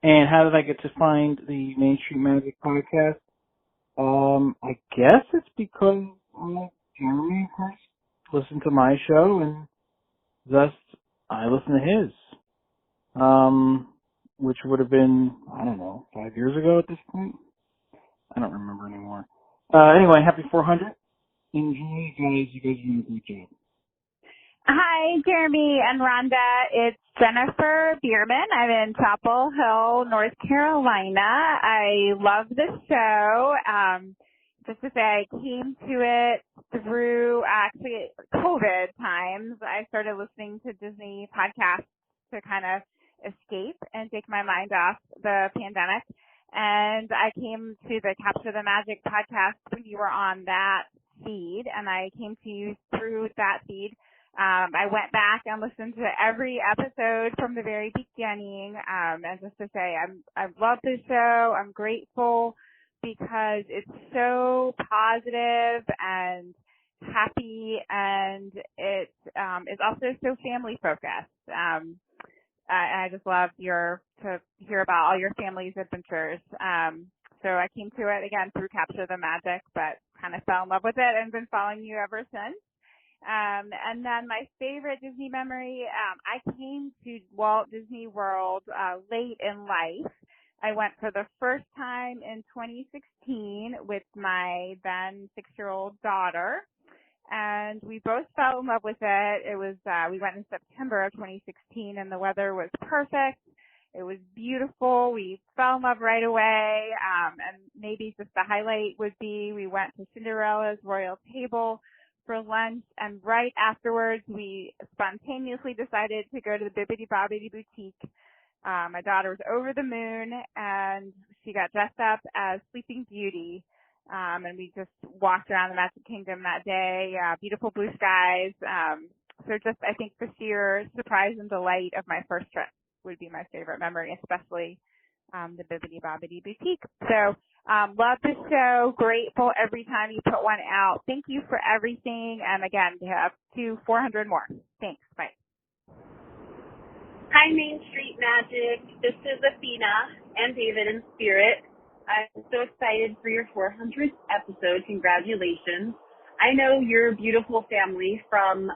And how did I get to find the Main Street Magic podcast? I guess it's because Jeremy, of course, listened to my show, and thus I listened to his. Which would have been, 5 years ago at this point? I don't remember anymore. Anyway, happy 400. Enjoy, guys. You guys are doing a great job. Hi, Jeremy and Rhonda. It's Jennifer Bierman. I'm in Chapel Hill, North Carolina. I love this show. Just to say, I came to it through actually COVID times. I started listening to Disney podcasts to kind of escape and take my mind off the pandemic. And I came to the Capture the Magic podcast when you were on that feed, and I came to you through that feed. I went back and listened to every episode from the very beginning, and just to say I love this show. I'm grateful because it's so positive and happy, and it is also so family focused. I just love to hear about all your family's adventures. So I came to it again through Capture the Magic, but kind of fell in love with it and been following you ever since. And then my favorite Disney memory, I came to Walt Disney World late in life. I went for the first time in 2016 with my then 6-year-old daughter, and we both fell in love with it. It was we went in September of 2016, and the weather was perfect. It was beautiful. We fell in love right away. And maybe just the highlight would be we went to Cinderella's Royal Table for lunch, and right afterwards we spontaneously decided to go to the Bibbidi Bobbidi Boutique. My daughter was over the moon, and she got dressed up as Sleeping Beauty. And we just walked around the Magic Kingdom that day. Beautiful blue skies. So just, I think the sheer surprise and delight of my first trip would be my favorite memory, especially the Bibbidi Bobbidi Boutique. So, love the show. Grateful every time you put one out. Thank you for everything. And again, up to 400 more. Thanks. Bye. Hi, Main Street Magic. This is Athena and David in spirit. I'm so excited for your 400th episode. Congratulations. I know your beautiful family from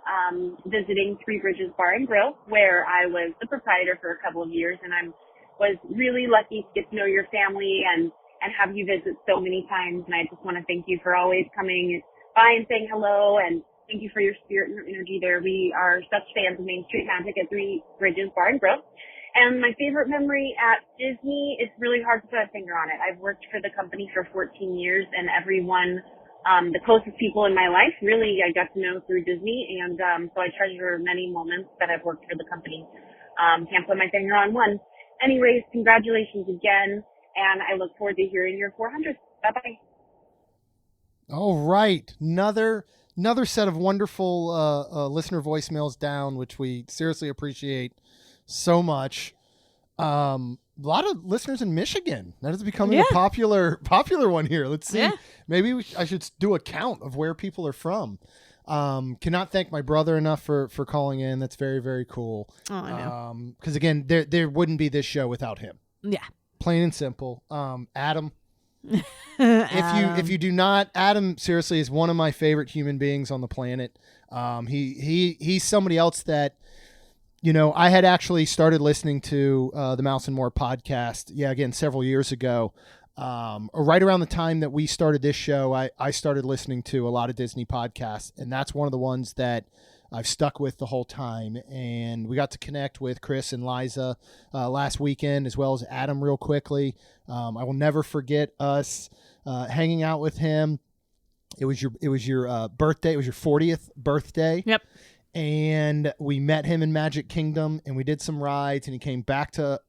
visiting Three Bridges Bar and Grill, where I was the proprietor for a couple of years, and I was really lucky to get to know your family and have you visit so many times. And I just want to thank you for always coming by and saying hello, and thank you for your spirit and your energy there. We are such fans of Main Street Magic at Three Bridges Bar and Grill. And my favorite memory at Disney, it's really hard to put a finger on it. I've worked for the company for 14 years, and everyone, the closest people in my life, really I got to know through Disney, and so I treasure many moments that I've worked for the company. Can't put my finger on one. Anyways, congratulations again, and I look forward to hearing your 400th. Bye-bye. All right. Another set of wonderful listener voicemails down, which we seriously appreciate so much. A lot of listeners in Michigan. That is becoming a popular one here. Let's see. Yeah. Maybe I should do a count of where people are from. Cannot thank my brother enough for calling in. That's very, very cool. Oh, I know. Because again, there wouldn't be this show without him. Yeah. Plain and simple. Adam. If you do not, Adam seriously is one of my favorite human beings on the planet. He's somebody else that, I had actually started listening to the Mouse and More podcast. Yeah, again, several years ago. Right around the time that we started this show, I started listening to a lot of Disney podcasts, and that's one of the ones that I've stuck with the whole time. And we got to connect with Chris and Liza last weekend, as well as Adam real quickly. I will never forget us hanging out with him. It was your birthday. It was your 40th birthday. Yep. And we met him in Magic Kingdom, and we did some rides, and he came back to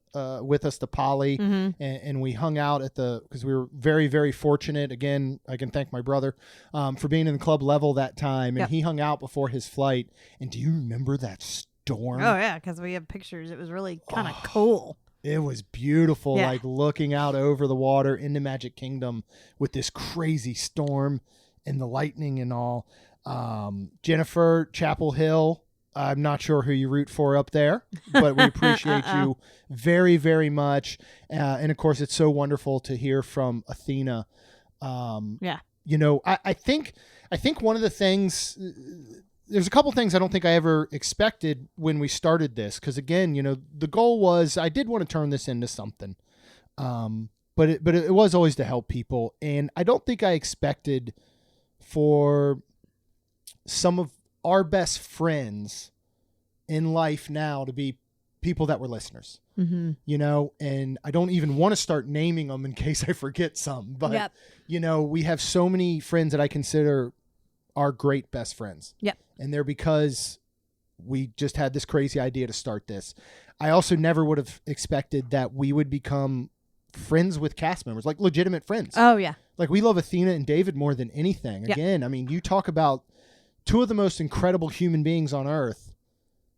with us to Poly, and we hung out at because we were very, very fortunate. Again, I can thank my brother for being in the club level that time, and he hung out before his flight. And do you remember that storm? Oh, yeah, because we have pictures. It was really kind of cool. It was beautiful, like looking out over the water into Magic Kingdom with this crazy storm and the lightning and all. Jennifer, Chapel Hill, I'm not sure who you root for up there, but we appreciate you very, very much. And of course, it's so wonderful to hear from Athena. I think one of the things, there's a couple things I don't think I ever expected when we started this. Cause again, the goal was, I did want to turn this into something. But it was always to help people. And I don't think I expected for some of our best friends in life now to be people that were listeners, and I don't even want to start naming them in case I forget some, but we have so many friends that I consider our great best friends. Yep. And they're because we just had this crazy idea to start this. I also never would have expected that we would become friends with cast members, like legitimate friends. Oh yeah. Like we love Athena and David more than anything. Again, I mean, you talk about two of the most incredible human beings on earth.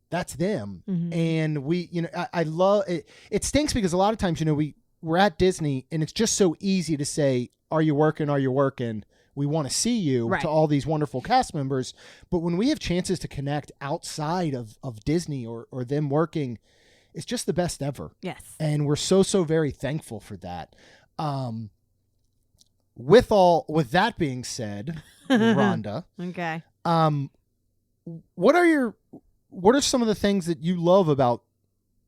That's them. And we, I love it. It stinks because a lot of times, we're at Disney and it's just so easy to say, are you working? Are you working? We want to see you to all these wonderful cast members. But when we have chances to connect outside of Disney or them working, it's just the best ever. Yes. And we're so very thankful for that. With that being said, Rhonda. Okay. What are some of the things that you love about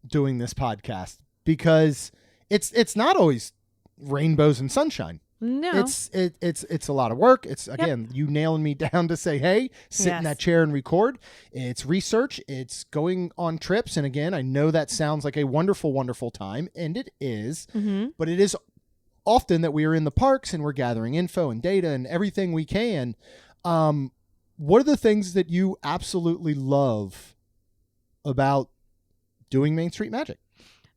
doing this podcast? Because it's not always rainbows and sunshine. No. It's a lot of work. It's again, you nailing me down to say, hey, sit in that chair and record. It's research. It's going on trips. And again, I know that sounds like a wonderful, wonderful time, and it is, but it is often that we are in the parks and we're gathering info and data and everything we can. What are the things that you absolutely love about doing Main Street Magic?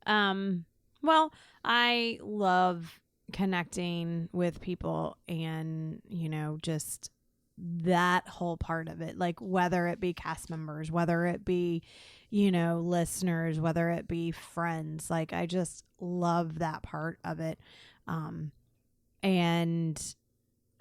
Well, I love connecting with people and, just that whole part of it, like whether it be cast members, whether it be, listeners, whether it be friends. Like, I just love that part of it. And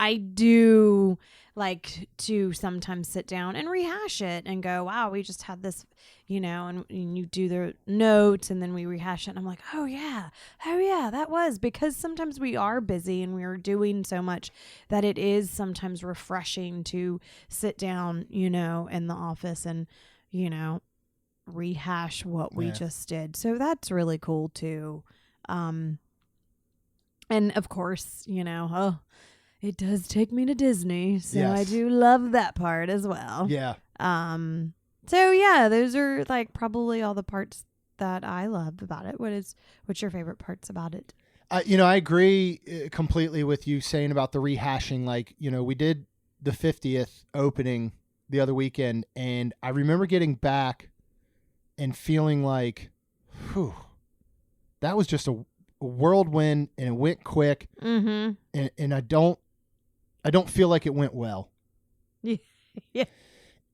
I do like to sometimes sit down and rehash it and go, wow, we just had this, and you do the notes and then we rehash it. And I'm like, oh yeah, that was, because sometimes we are busy and we are doing so much that it is sometimes refreshing to sit down, in the office and, rehash what we just did. So that's really cool too. And of course, it does take me to Disney, so Yes. I do love that part as well. Yeah. So yeah, those are like probably all the parts that I love about it. What's your favorite parts about it? I agree completely with you saying about the rehashing. Like, we did the 50th opening the other weekend, and I remember getting back and feeling like, whew, that was just a whirlwind, and it went quick. Mm-hmm. And I don't feel like it went well. Yeah.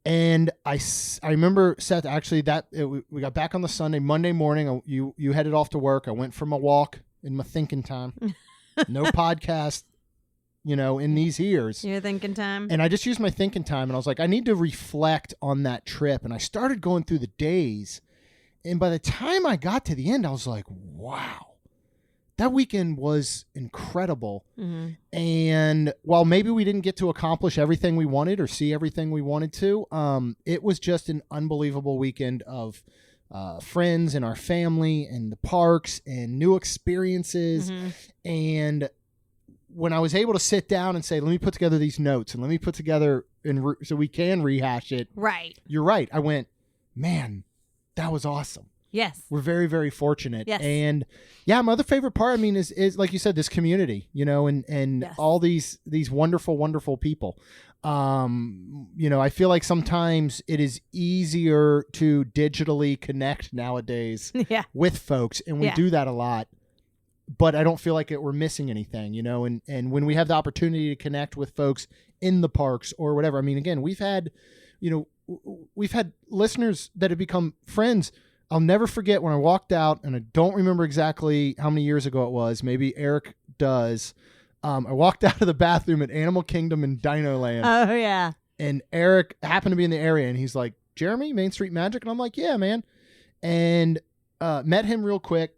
And I remember, Seth, actually we got back on the Sunday. Monday morning, you headed off to work. I went for my walk in my thinking time. No podcast, in these ears. Your thinking time. And I just used my thinking time, and I was like, I need to reflect on that trip. And I started going through the days. And by the time I got to the end, I was like, wow. That weekend was incredible. Mm-hmm. And while maybe we didn't get to accomplish everything we wanted or see everything we wanted to, it was just an unbelievable weekend of friends and our family and the parks and new experiences. Mm-hmm. And when I was able to sit down and say, let me put together these notes and let me put together so we can rehash it. Right. You're right. I went, man, that was awesome. Yes. We're very, very fortunate. Yes. And yeah, my other favorite part, is like you said, this community, and yes. all these wonderful, wonderful people. I feel like sometimes it is easier to digitally connect nowadays Yeah. with folks, and we do that a lot. But I don't feel like we're missing anything, and when we have the opportunity to connect with folks in the parks or whatever, again, we've had listeners that have become friends. I'll never forget when I walked out, and I don't remember exactly how many years ago it was. Maybe Eric does. I walked out of the bathroom at Animal Kingdom in Dino Land. Oh, yeah. And Eric happened to be in the area, and he's like, Jeremy, Main Street Magic? And I'm like, yeah, man. And met him real quick.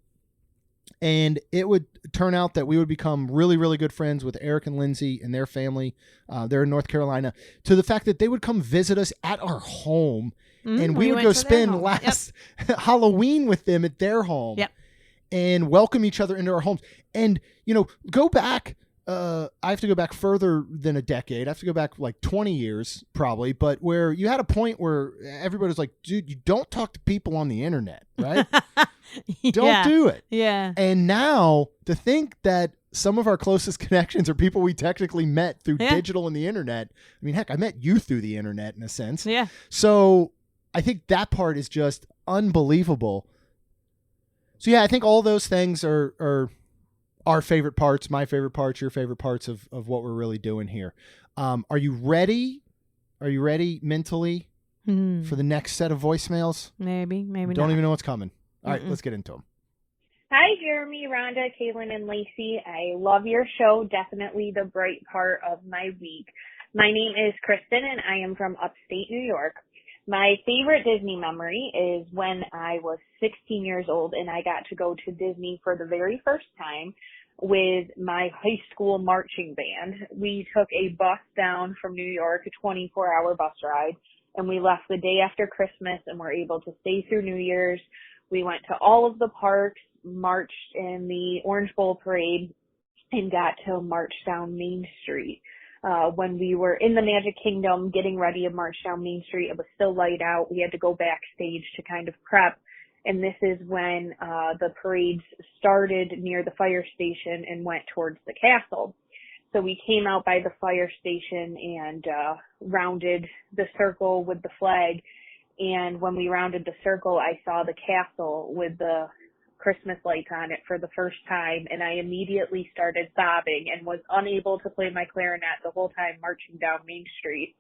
And it would turn out that we would become really, really good friends with Eric and Lindsay and their family. They're in North Carolina, to the fact that they would come visit us at our home. And we would go spend last Halloween with them at their home. Yep. And welcome each other into our homes. And, go back. I have to go back further than a decade. I have to go back like 20 years probably. But where you had a point where everybody was like, dude, you don't talk to people on the internet, right? Don't do it. Yeah. And now to think that some of our closest connections are people we technically met through digital and the internet. Heck, I met you through the internet in a sense. Yeah. So I think that part is just unbelievable. So yeah, I think all those things are our favorite parts, my favorite parts, your favorite parts of what we're really doing here. Are you ready? Are you ready mentally for the next set of voicemails? Maybe Don't not. even know what's coming. All right, let's get into them. Hi, Jeremy, Rhonda, Kaylin, and Lacey. I love your show. Definitely the bright part of my week. My name is Kristen, and I am from upstate New York. My favorite Disney memory is when I was 16 years old and I got to go to Disney for the very first time with my high school marching band. We took a bus down from New York, a 24-hour bus ride, and we left the day after Christmas and were able to stay through New Year's. We went to all of the parks, marched in the Orange Bowl parade, and got to march down Main Street. When we were in the Magic Kingdom getting ready to march down Main Street, it was still light out. We had to go backstage to kind of prep. And this is when the parades started near the fire station and went towards the castle. So we came out by the fire station and rounded the circle with the flag. And when we rounded the circle, I saw the castle with the Christmas lights on it for the first time, and I immediately started sobbing and was unable to play my clarinet the whole time marching down Main Street.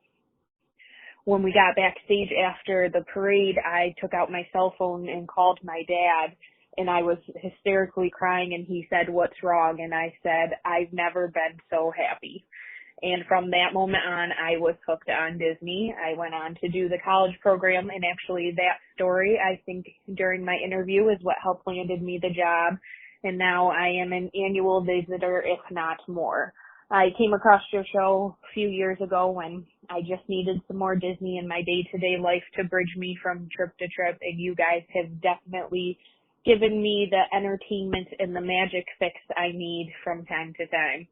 when we got backstage after the parade, I took out my cell phone and called my dad, and I was hysterically crying, and he said, "What's wrong?" And I said, "I've never been so happy." And from that moment on, I was hooked on Disney. I went on to do the college program, and actually that story, I think, during my interview is what helped landed me the job. And now I am an annual visitor, if not more. I came across your show a few years ago when I just needed some more Disney in my day-to-day life to bridge me from trip to trip, and you guys have definitely given me the entertainment and the magic fix I need from time to time.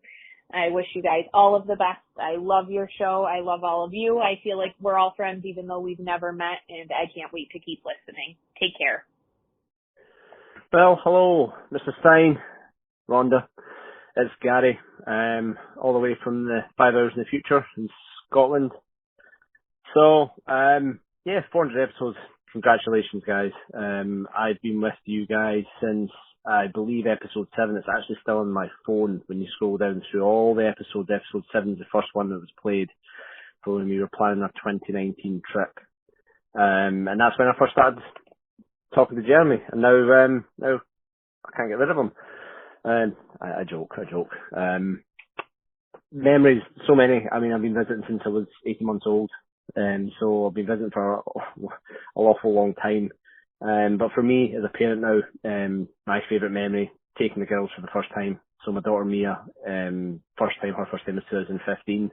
I wish you guys all of the best. I love your show. I love all of you. I feel like we're all friends even though we've never met, and I can't wait to keep listening. Take care. Well, hello, Mr. Stein, Rhonda. It's Gary, all the way from the 5 hours in the future in Scotland. So, 400 episodes. Congratulations, guys. I've been with you guys since, I believe, episode 7. It's actually still on my phone when you scroll down through all the episodes. Episode 7 is the first one that was played for when we were planning our 2019 trip. And that's when I first started talking to Jeremy. And now I can't get rid of him. I joke. Memories, so many. I mean, I've been visiting since I was 18 months old. So I've been visiting for an awful long time. But for me, as a parent now, my favourite memory, taking the girls for the first time. So my daughter Mia, her first time was 2015.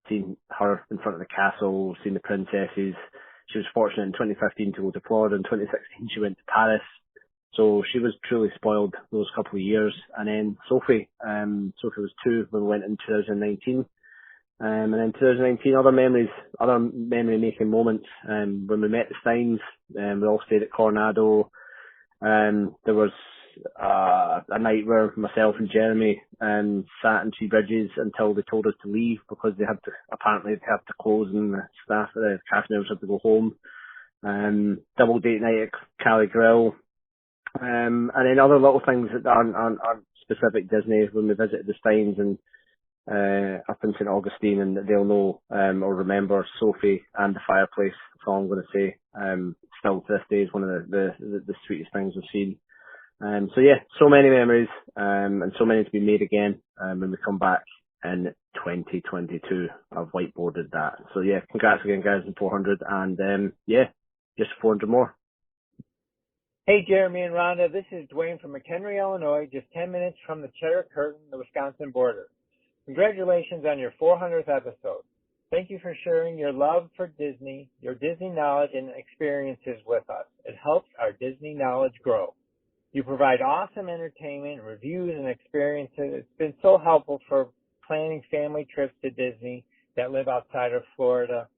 Seeing her in front of the castle, seeing the princesses. She was fortunate in 2015 to go to Florida. In 2016, she went to Paris. So she was truly spoiled those couple of years. And then Sophie was 2 when we went in 2019. And then 2019, other memory-making moments. When we met the Steins, we all stayed at Coronado. There was a night where myself and Jeremy sat in Two Bridges until they told us to leave because they had to close and the staff at the cast members had to go home. Double date night at Cali Grill. And then other little things that aren't specific Disney when we visited the Steins and up in St. Augustine, and they'll know or remember Sophie and the fireplace. That's all I'm going to say. Still to this day is one of the sweetest things I've seen. So many memories and so many to be made again when we come back in 2022. I've whiteboarded that. So yeah, congrats again, guys, on 400, and just 400 more. Hey, Jeremy and Rhonda, this is Dwayne from McHenry, Illinois, just 10 minutes from the Cheddar Curtain, the Wisconsin border. Congratulations on your 400th episode. Thank you for sharing your love for Disney, your Disney knowledge and experiences with us. It helps our Disney knowledge grow. You provide awesome entertainment, reviews, and experiences. It's been so helpful for planning family trips to Disney that live outside of Florida.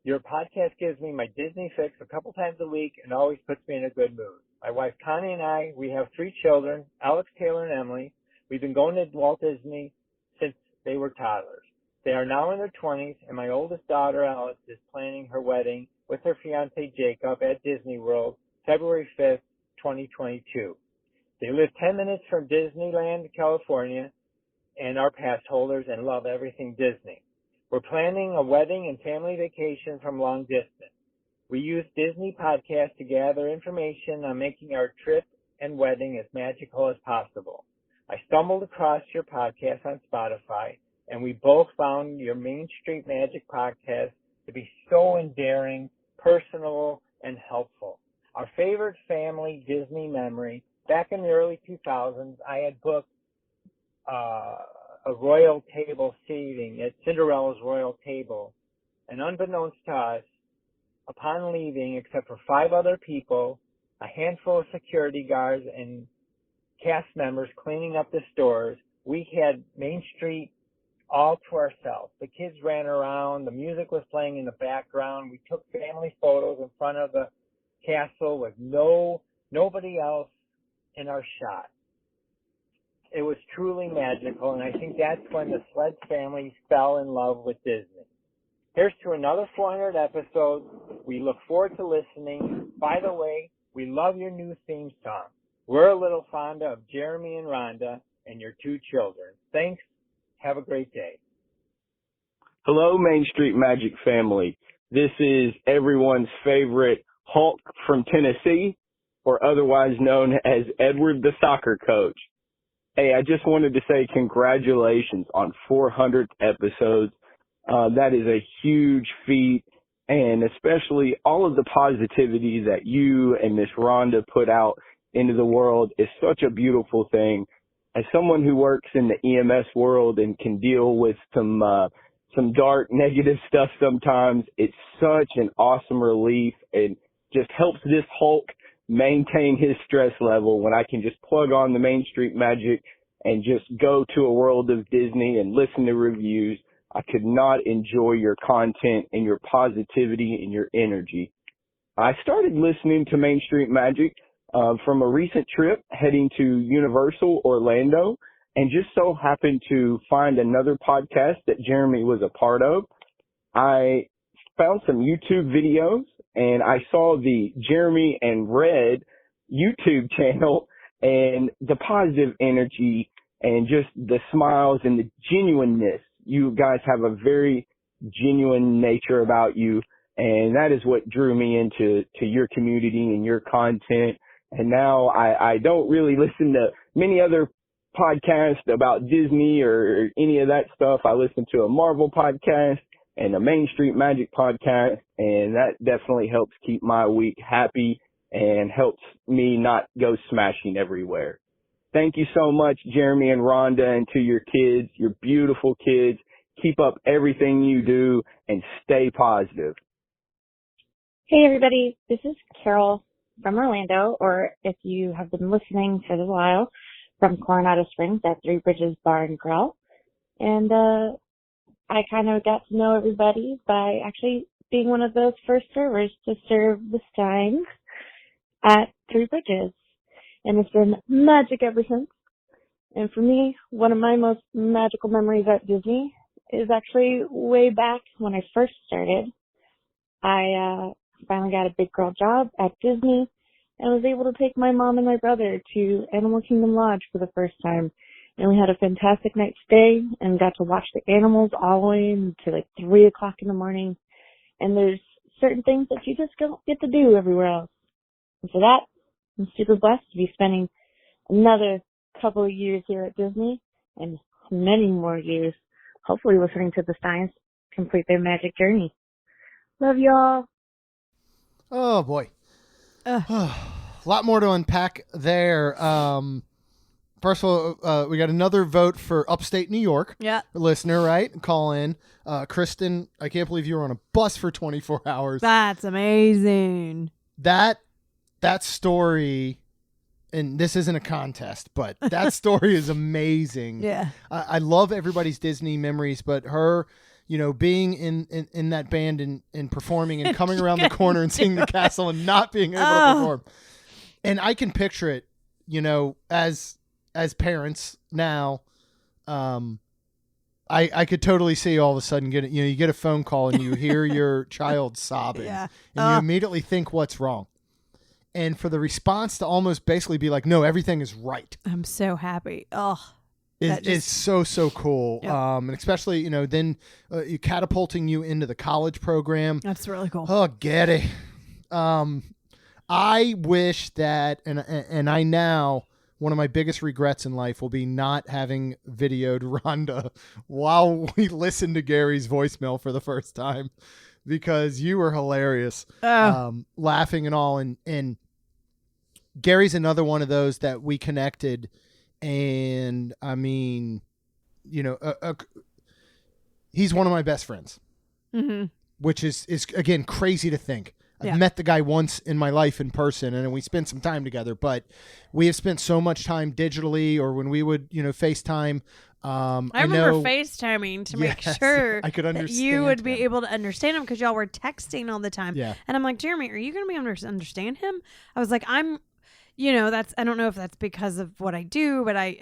Your podcast gives me my Disney fix a couple times a week and always puts me in a good mood. My wife Connie and I, we have 3 children, Alex, Taylor, and Emily. We've been going to Walt Disney since they were toddlers. They are now in their 20s, and my oldest daughter, Alex, is planning her wedding with her fiancé, Jacob, at Disney World, February 5th, 2022. They live 10 minutes from Disneyland, California, and are pass holders and love everything Disney. We're planning a wedding and family vacation from long distance. We use Disney podcasts to gather information on making our trip and wedding as magical as possible. I stumbled across your podcast on Spotify, and we both found your Main Street Magic podcast to be so endearing, personal, and helpful. Our favorite family Disney memory, back in the early 2000s, I had booked a royal table seating at Cinderella's royal table, and unbeknownst to us, upon leaving, except for 5 other people, a handful of security guards, and cast members cleaning up the stores, we had Main Street all to ourselves. The kids ran around, the music was playing in the background, we took family photos in front of the castle with nobody else in our shot. It was truly magical, and I think that's when the Sledge family fell in love with Disney. Here's to another 400 episodes. We look forward to listening. By the way, we love your new theme song. We're a little fond of Jeremy and Rhonda and your 2 children. Thanks. Have a great day. Hello, Main Street Magic family. This is everyone's favorite Hulk from Tennessee, or otherwise known as Edward the soccer coach. Hey, I just wanted to say congratulations on 400 episodes. That is a huge feat, and especially all of the positivity that you and Miss Rhonda put out into the world is such a beautiful thing. As someone who works in the EMS world and can deal with some dark, negative stuff sometimes, it's such an awesome relief and just helps this Hulk maintain his stress level when I can just plug on the Main Street Magic and just go to a world of Disney and listen to reviews. I could not enjoy your content and your positivity and your energy. I started listening to Main Street Magic from a recent trip heading to Universal Orlando, and just so happened to find another podcast that Jeremy was a part of. I found some YouTube videos, and I saw the Jeremy and Red YouTube channel, and the positive energy and just the smiles and the genuineness. You guys have a very genuine nature about you, and that is what drew me into your community and your content. And now I don't really listen to many other podcasts about Disney or any of that stuff. I listen to a Marvel podcast and a Main Street Magic podcast, and that definitely helps keep my week happy and helps me not go smashing everywhere. Thank you so much, Jeremy and Rhonda, and to your kids, your beautiful kids. Keep up everything you do and stay positive. Hey everybody, this is Carol from Orlando, or if you have been listening for a while, from Coronado Springs at Three Bridges Bar and Grill. And I kind of got to know everybody by actually being one of those first servers to serve the Steins at Three Bridges. And it's been magic ever since. And for me, one of my most magical memories at Disney is actually way back when I first started. I finally got a big girl job at Disney and was able to take my mom and my brother to Animal Kingdom Lodge for the first time. And we had a fantastic night stay and got to watch the animals all the way until like 3 o'clock in the morning. And there's certain things that you just don't get to do everywhere else. And for that, I'm super blessed to be spending another couple of years here at Disney and many more years, hopefully listening to the Steins complete their magic journey. Love y'all. Oh, boy. A lot more to unpack there. First of all, we got another vote for Upstate New York. Yeah. Listener, right? Call in. Kristen, I can't believe you were on a bus for 24 hours. That's amazing. That story, and this isn't a contest, but that story is amazing. Yeah. I love everybody's Disney memories, but her, being in that band and performing and coming around the corner and seeing the castle and not being able to perform. And I can picture it, as parents now, I could totally see all of a sudden you get a phone call and you hear your child sobbing, Yeah. and you immediately think what's wrong. And for the response to almost basically be like, no, everything is right. I'm so happy. Oh, Is so cool. Yep. And especially, then you catapulting you into the college program. That's really cool. Oh, get it. I wish that, and I now, one of my biggest regrets in life will be not having videoed Rhonda while we listened to Gary's voicemail for the first time, because you were hilarious, laughing and all. And Gary's another one of those that we connected. And I mean, he's one of my best friends, which is again, crazy to think. I've met the guy once in my life in person, and we spent some time together, but we have spent so much time digitally, or when we would, FaceTime. I remember FaceTiming to make sure I could that understand you would be able to understand him, because y'all were texting all the time. Yeah. And I'm like, Jeremy, are you going to be able to understand him? I was like, I don't know if that's because of what I do, but I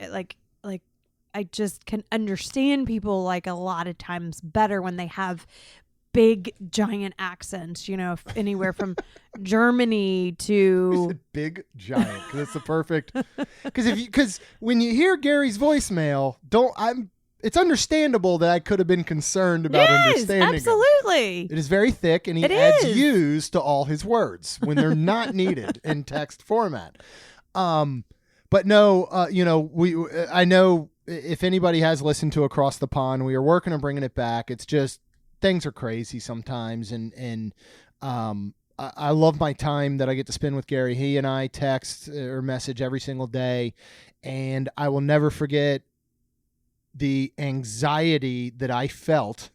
just can understand people like a lot of times better when they have big giant accents, anywhere from Germany to big giant. That's the perfect, because when you hear Gary's voicemail, it's understandable that I could have been concerned about understanding him. Absolutely. It is very thick, and he adds "use" to all his words when they're not needed in text format. But no, I know if anybody has listened to Across the Pond, we are working on bringing it back. It's just things are crazy sometimes, and I love my time that I get to spend with Gary. He and I text or message every single day, and I will never forget the anxiety that I felt.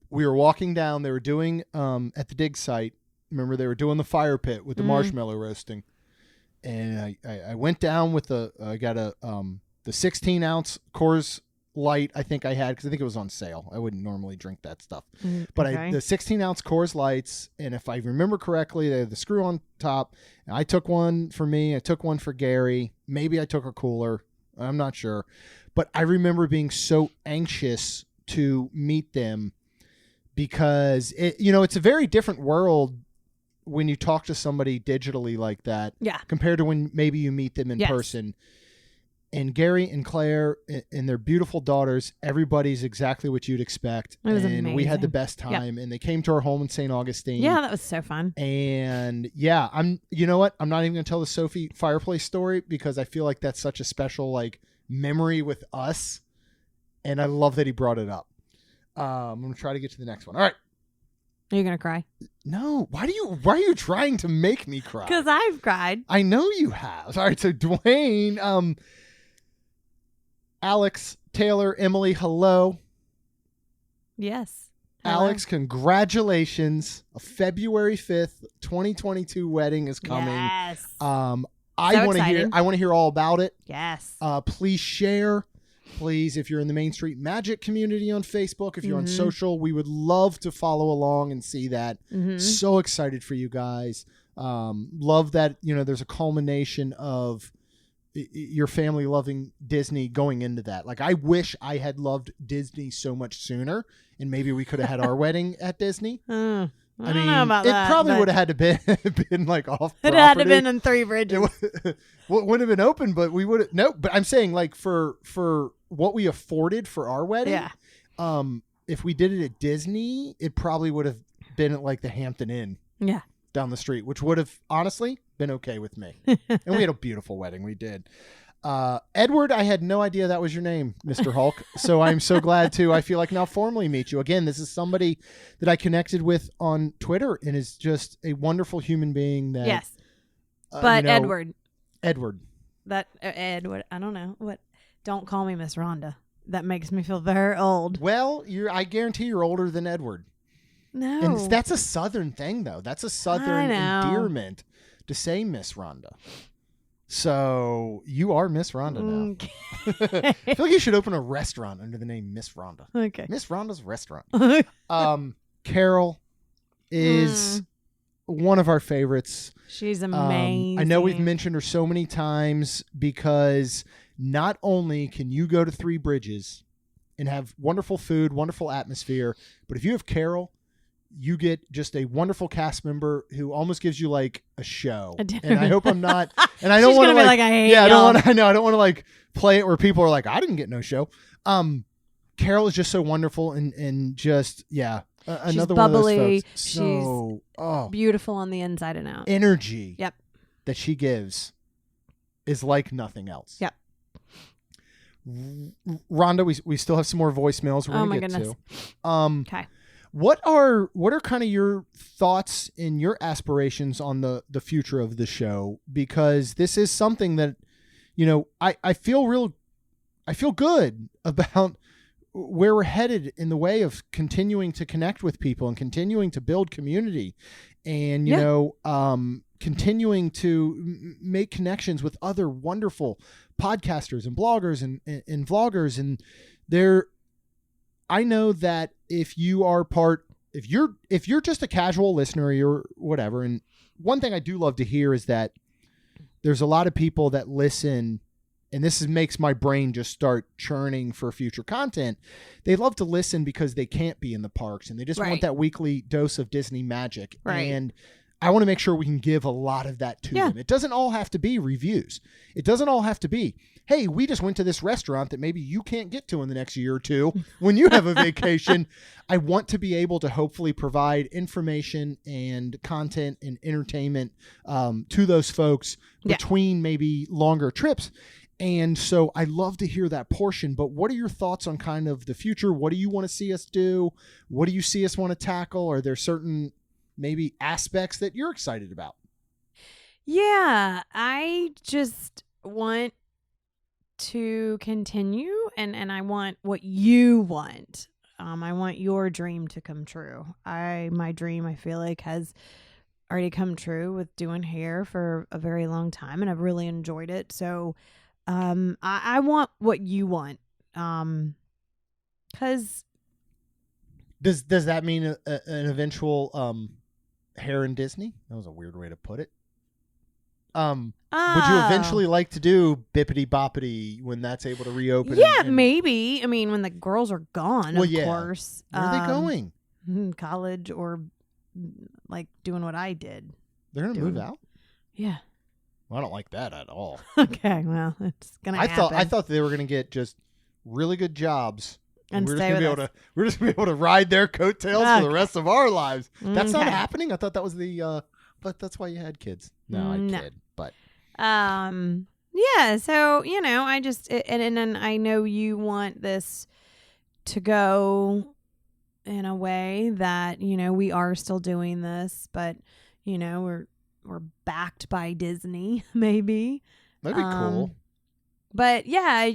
We were walking down. They were doing at the dig site. Remember, they were doing the fire pit with the marshmallow roasting, and I went down with I got the 16-ounce Coors Light. I think I had because I think it was on sale. I wouldn't normally drink that stuff, but the 16-ounce Coors Lights, and if I remember correctly, they had the screw on top. And I took one for me. I took one for Gary. Maybe I took a cooler. I'm not sure. But I remember being so anxious to meet them because it's a very different world when you talk to somebody digitally like that compared to when maybe you meet them in person. And Gary and Claire and their beautiful daughters, everybody's exactly what you'd expect. It was and amazing. We had the best time. And they came to our home in St. Augustine. Yeah, that was so fun. And you know what? I'm not even going to tell the Sophie fireplace story because I feel like that's such a special memory with us. And I love that he brought it up. I'm going to try to get to the next one. All right. Are you going to cry? No. Why are you trying to make me cry? Because I've cried. I know you have. All right. So Dwayne, Alex, Taylor, Emily, hello. Yes. Hello. Alex, congratulations. A February 5th, 2022 wedding is coming. Yes. I want to hear all about it. Yes. Please share. Please, if you're in the Main Street Magic community on Facebook, if you're on social, we would love to follow along and see that. So excited for you guys. Love that, there's a culmination of your family loving Disney going into that. I wish I had loved Disney so much sooner, and maybe we could have had our wedding at Disney. I don't know about that. It probably would have had to been off. It had to have been in Three Bridges. It wouldn't have been open, but we would have. No, but I'm saying for what we afforded for our wedding. Yeah. If we did it at Disney, it probably would have been at the Hampton Inn. Yeah. Down the street, which would have honestly been okay with me. And we had a beautiful wedding. We did. Edward, I had no idea that was your name, Mr. Hulk. So I'm so glad to, I feel like now formally meet you. Again, this is somebody that I connected with on Twitter and is just a wonderful human being that. Yes. But Edward. That Edward, I don't know. What? Don't call me Miss Rhonda. That makes me feel very old. Well, I guarantee you're older than Edward. No. And that's a Southern thing, though. That's a Southern endearment to say Miss Rhonda. So you are Miss Rhonda now. I feel like you should open a restaurant under the name Miss Rhonda. Okay. Miss Rhonda's restaurant. Carol is one of our favorites. She's amazing. I know we've mentioned her so many times because not only can you go to Three Bridges and have wonderful food, wonderful atmosphere, but if you have Carol, you get just a wonderful cast member who almost gives you a show. And I hope I'm not. And I don't want to I hate I y'all. don't want to play it where people are like, I didn't get no show. Carol is just so wonderful and just another bubbly. one of those folks. She's beautiful on the inside and out. Energy. Yep. That she gives is like nothing else. Yep. Rhonda, we still have some more voicemails we're gonna get to. Okay. What are kind of your thoughts and your aspirations on the future of the show? Because this is something that, I feel good about where we're headed in the way of continuing to connect with people and continuing to build community and, continuing to make connections with other wonderful podcasters and bloggers and vloggers. And I know that if you're just a casual listener or whatever, and one thing I do love to hear is that there's a lot of people that listen, and this makes my brain just start churning for future content. They love to listen because they can't be in the parks and they just want that weekly dose of Disney magic. Right. And I want to make sure we can give a lot of that to them. It doesn't all have to be reviews. It doesn't all have to be, hey, we just went to this restaurant that maybe you can't get to in the next year or two when you have a vacation. I want to be able to hopefully provide information and content and entertainment to those folks between maybe longer trips. And so I love to hear that portion, but what are your thoughts on kind of the future? What do you want to see us do? What do you see us want to tackle? Are there certain maybe aspects that you're excited about? Yeah, I just want to continue and I want what you want. I want your dream to come true. My dream, I feel like, has already come true with doing hair for a very long time, and I've really enjoyed it. So I want what you want. 'Cause does that mean an eventual hair in Disney? That was a weird way to put it. Would you eventually like to do Bippity Boppity when that's able to reopen? Yeah, maybe. I mean, when the girls are gone, of course. Where are they going? College or like doing what I did. They're going to move out? Yeah. Well, I don't like that at all. Okay, well, it's going to happen. I thought they were going to get just really good jobs. And we're stay just with gonna us. we're just gonna be able to ride their coattails for the rest of our lives. That's not Okay. happening. I thought that was the but that's why you had kids. No, I kid. But yeah, so I just and I know you want this to go in a way that we are still doing this, but we're backed by Disney maybe. That'd be cool. But yeah,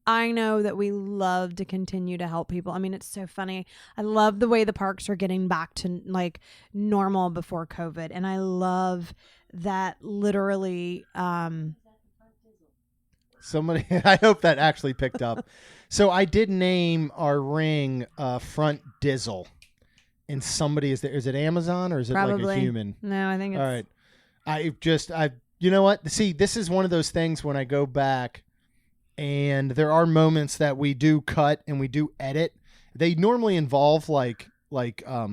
I know that we love to continue to help people. I mean, it's so funny. I love the way the parks are getting back to like normal before COVID. And I love that literally. Somebody, I hope that actually picked up. So I did name our ring Front Dizzle. And somebody, is it Amazon or is it Probably. like a human? No, I think it's. All right. You know what? See, this is one of those things when I go back. And there are moments that we do cut and we do edit. They normally involve like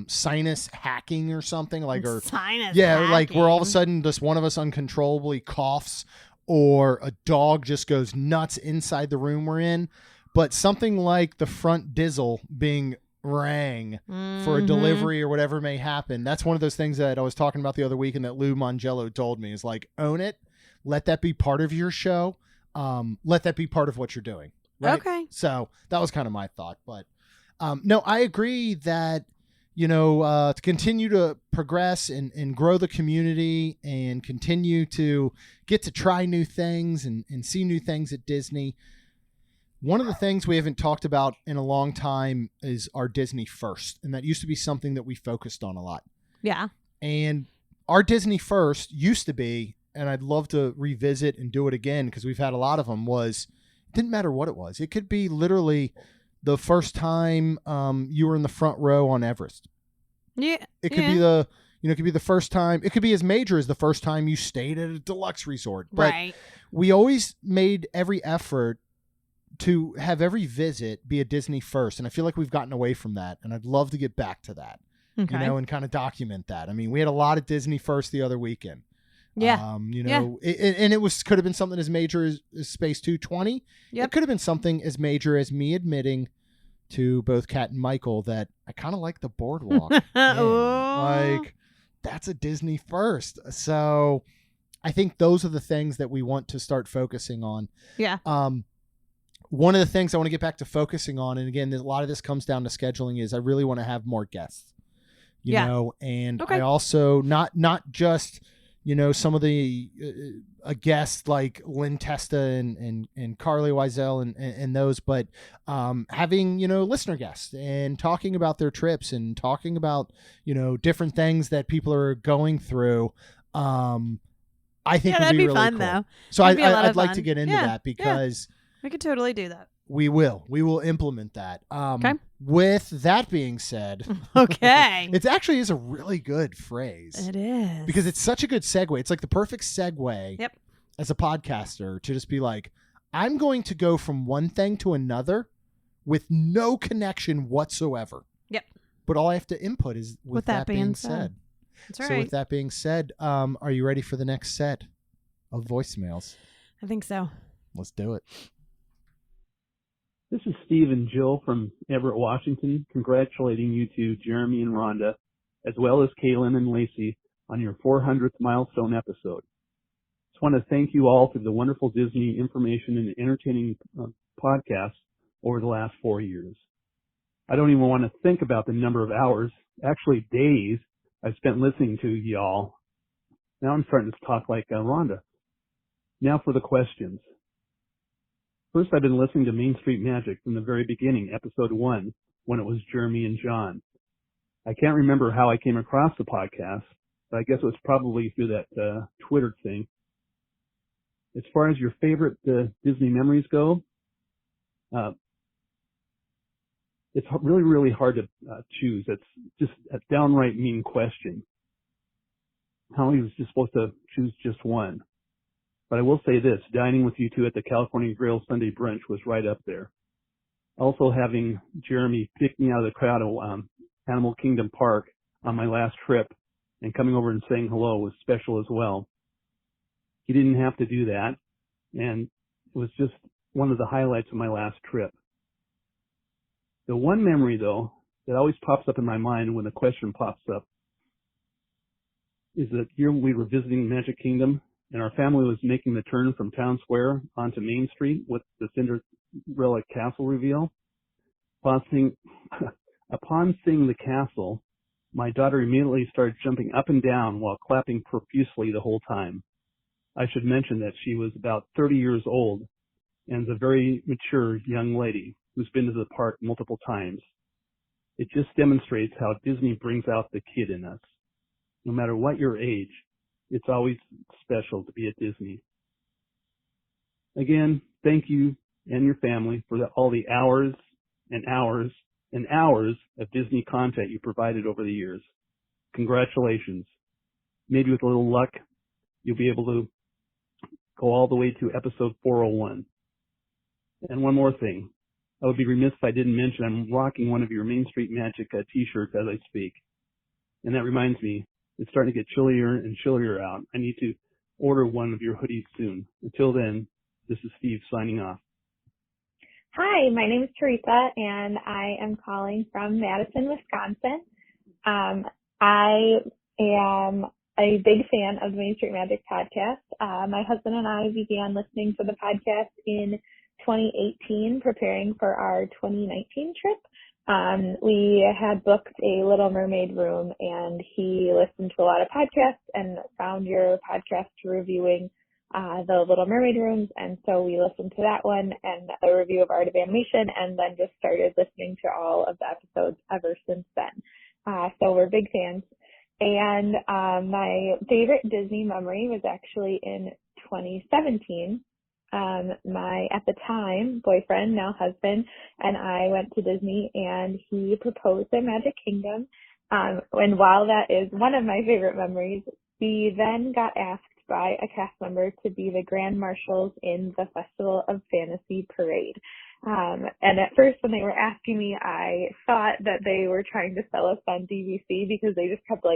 sinus hacking or something or sinus hacking. Like where all of a hacking. sudden just one of us uncontrollably coughs or a dog just goes nuts inside the room we're in. But something like the Front Dizzle being rang for a delivery or whatever may happen. That's one of those things that I was talking about the other week and that Lou Mangello told me is like, own it. Let that be part of your show. Let that be part of what you're doing. Right? Okay. So that was kind of my thought, but no, I agree that, to continue to progress and grow the community and continue to get to try new things and see new things at Disney. One of the things we haven't talked about in a long time is our Disney First. And that used to be something that we focused on a lot. Yeah. And our Disney First used to be, and I'd love to revisit and do it again because we've had a lot of them, it didn't matter what it was. It could be literally the first time you were in the front row on Everest. Yeah. It could be it could be the first time. It could be as major as the first time you stayed at a deluxe resort. But Right. we always made every effort to have every visit be a Disney First. And I feel like we've gotten away from that. And I'd love to get back to that, Okay. and kind of document that. I mean, we had a lot of Disney First the other weekend. Yeah. It could have been something as major as Space 220. Yep. It could have been something as major as me admitting to both Kat and Michael that I kind of like the boardwalk. Like that's a Disney First. So I think those are the things that we want to start focusing on. Yeah. One of the things I want to get back to focusing on, and again, a lot of this comes down to scheduling, is I really want to have more guests. And Okay. I also not just some of the guests like Lynn Testa and Carly Wiesel and those, but having listener guests and talking about their trips and talking about different things that people are going through. I think would that'd be really fun cool. though. So That'd be a lot I'd of like fun. to get into Yeah, that because we could totally do that. we will implement that. Okay. With that being said, Okay. it actually is a really good phrase. It is. Because it's such a good segue. It's like the perfect segue Yep. as a podcaster to just be like, I'm going to go from one thing to another with no connection whatsoever. Yep. But all I have to input is with that being said. That's all So right. with that being said, are you ready for the next set of voicemails? I think so. Let's do it. This is Steve and Jill from Everett, Washington, congratulating you two, Jeremy and Rhonda, as well as Kaylin and Lacey, on your 400th milestone episode. Just want to thank you all for the wonderful Disney information and entertaining podcasts over the last 4 years. I don't even want to think about the number of hours, actually days, I've spent listening to y'all. Now I'm starting to talk like Rhonda. Now for the questions. First, I've been listening to Main Street Magic from the very beginning, episode 1, when it was Jeremy and John. I can't remember how I came across the podcast, but I guess it was probably through that Twitter thing. As far as your favorite Disney memories go, it's really, really hard to choose. It's just a downright mean question. How he was just supposed to choose just one. But I will say this, dining with you two at the California Grill Sunday brunch was right up there. Also having Jeremy pick me out of the crowd at Animal Kingdom Park on my last trip and coming over and saying hello was special as well. He didn't have to do that, and it was just one of the highlights of my last trip. The one memory, though, that always pops up in my mind when the question pops up is that year we were visiting Magic Kingdom and our family was making the turn from Town Square onto Main Street with the Cinderella Castle reveal. Upon seeing the castle, my daughter immediately started jumping up and down while clapping profusely the whole time. I should mention that she was about 30 years old and is a very mature young lady who's been to the park multiple times. It just demonstrates how Disney brings out the kid in us. No matter what your age, it's always special to be at Disney. Again, thank you and your family for all the hours and hours and hours of Disney content you provided over the years. Congratulations. Maybe with a little luck, you'll be able to go all the way to episode 401. And one more thing. I would be remiss if I didn't mention I'm rocking one of your Main Street Magic t-shirts as I speak. And that reminds me, it's starting to get chillier and chillier out. I need to order one of your hoodies soon. Until then, this is Steve signing off. Hi, my name is Teresa, and I am calling from Madison, Wisconsin. I am a big fan of the Main Street Magic podcast. My husband and I began listening to the podcast in 2018, preparing for our 2019 trip. We had booked a Little Mermaid room, and he listened to a lot of podcasts and found your podcast reviewing the Little Mermaid rooms, and so we listened to that one and a review of Art of Animation, and then just started listening to all of the episodes ever since then. So we're big fans. And my favorite Disney memory was actually in 2017. My, at the time, boyfriend, now husband, and I went to Disney, and he proposed at Magic Kingdom. And while that is one of my favorite memories, we then got asked by a cast member to be the Grand Marshals in the Festival of Fantasy Parade. And at first when they were asking me, I thought that they were trying to sell us on DVC because they just kept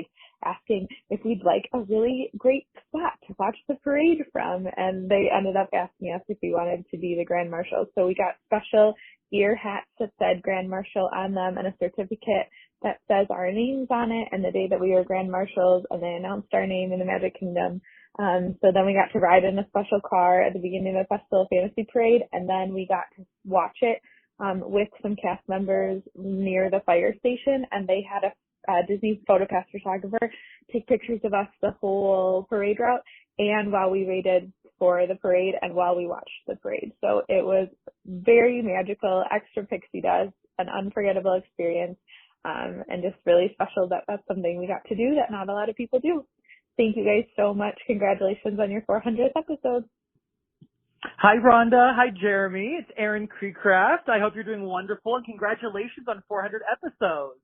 asking if we'd like a really great spot to watch the parade from. And they ended up asking us if we wanted to be the Grand Marshals. So we got special ear hats that said Grand Marshal on them and a certificate that says our names on it and the day that we were Grand Marshals, and they announced our name in the Magic Kingdom. So then we got to ride in a special car at the beginning of the Festival of Fantasy Parade, and then we got to watch it with some cast members near the fire station, and they had a Disney PhotoPass photographer take pictures of us the whole parade route, and while we waited for the parade and while we watched the parade. So it was very magical, extra pixie dust, an unforgettable experience, and just really special that that's something we got to do that not a lot of people do. Thank you guys so much. Congratulations on your 400th episode. Hi, Rhonda. Hi, Jeremy. It's Aaron Creecraft. I hope you're doing wonderful, and congratulations on 400 episodes.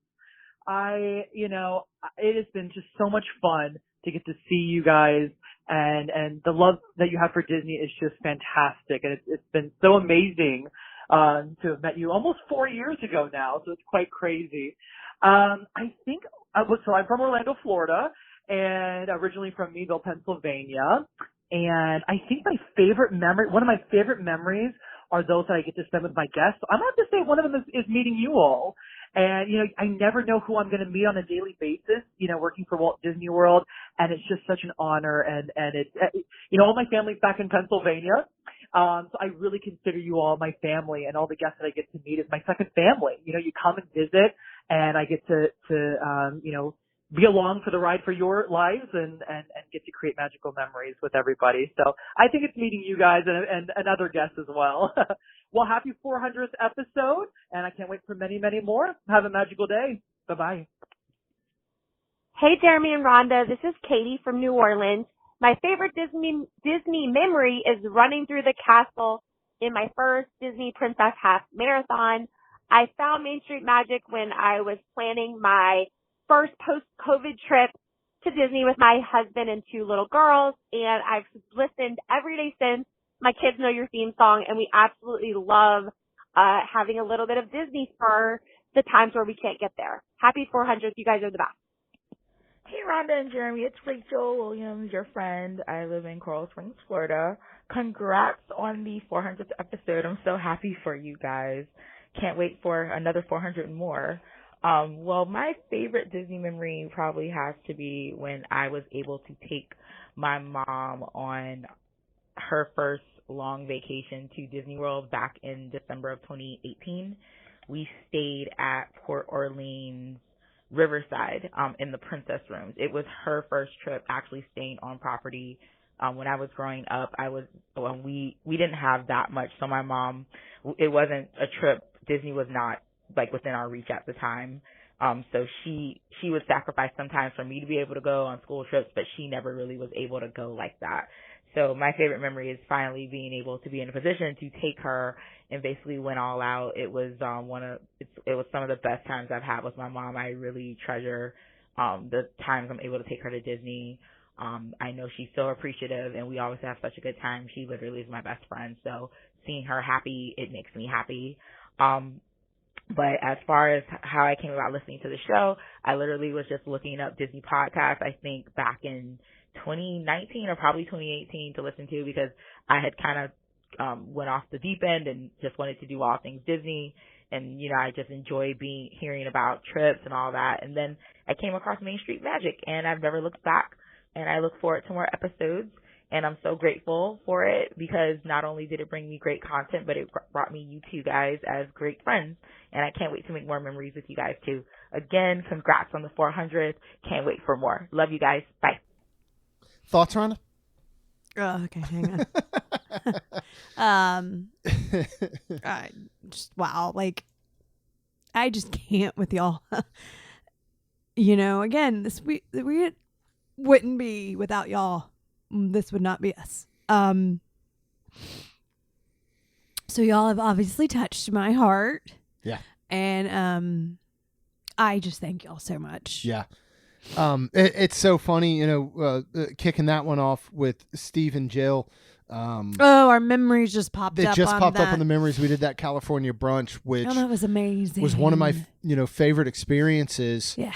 It has been just so much fun to get to see you guys, and the love that you have for Disney is just fantastic, and it's been so amazing to have met you almost 4 years ago now, so it's quite crazy. I think So I'm from Orlando, Florida, and originally from Meadville, Pennsylvania. And I think one of my favorite memories are those that I get to spend with my guests. So I'm going to have to say one of them is meeting you all. And, I never know who I'm going to meet on a daily basis, working for Walt Disney World. And it's just such an honor. And it's, all my family's back in Pennsylvania. So I really consider you all my family, and all the guests that I get to meet is my second family. You come and visit, and I get to be along for the ride for your lives and get to create magical memories with everybody. So I think it's meeting you guys and other guests as well. Well, happy 400th episode, and I can't wait for many, many more. Have a magical day. Bye-bye. Hey, Jeremy and Rhonda. This is Katie from New Orleans. My favorite Disney memory is running through the castle in my first Disney Princess Half Marathon. I found Main Street Magic when I was planning my first post-COVID trip to Disney with my husband and 2 little girls, and I've listened every day since. My kids know your theme song, and we absolutely love having a little bit of Disney for the times where we can't get there. Happy 400th. You guys are the best. Hey, Rhonda and Jeremy. It's Rachel Williams, your friend. I live in Coral Springs, Florida. Congrats on the 400th episode. I'm so happy for you guys. Can't wait for another 400 and more. Well, my favorite Disney memory probably has to be when I was able to take my mom on her first long vacation to Disney World back in December of 2018. We stayed at Port Orleans Riverside in the Princess Rooms. It was her first trip actually staying on property. When I was growing up, we didn't have that much, so my mom, it wasn't a trip. Disney was not within our reach at the time. So she would sacrifice sometimes for me to be able to go on school trips, but she never really was able to go like that. So my favorite memory is finally being able to be in a position to take her and basically went all out. It was it was some of the best times I've had with my mom. I really treasure the times I'm able to take her to Disney. I know she's so appreciative, and we always have such a good time. She literally is my best friend. So seeing her happy, it makes me happy. But as far as how I came about listening to the show, I literally was just looking up Disney podcasts, I think back in 2019 or probably 2018 to listen to, because I had kind of went off the deep end and just wanted to do all things Disney. And, I just enjoy hearing about trips and all that. And then I came across Main Street Magic, and I've never looked back. And I look forward to more episodes. And I'm so grateful for it, because not only did it bring me great content, but it brought me you two guys as great friends. And I can't wait to make more memories with you guys too. Again, congrats on the 400th. Can't wait for more. Love you guys. Bye. Thoughts, Rhonda? Oh, okay, hang on. Wow, I just can't with y'all. Again, we wouldn't be without y'all. This would not be us. So y'all have obviously touched my heart. Yeah. And I just thank y'all so much. Yeah. It's so funny, kicking that one off with Steve and Jill. Our memories just popped up. It just popped up that. on the memories. We did that California brunch, which that was amazing. Was one of my favorite experiences. Yeah.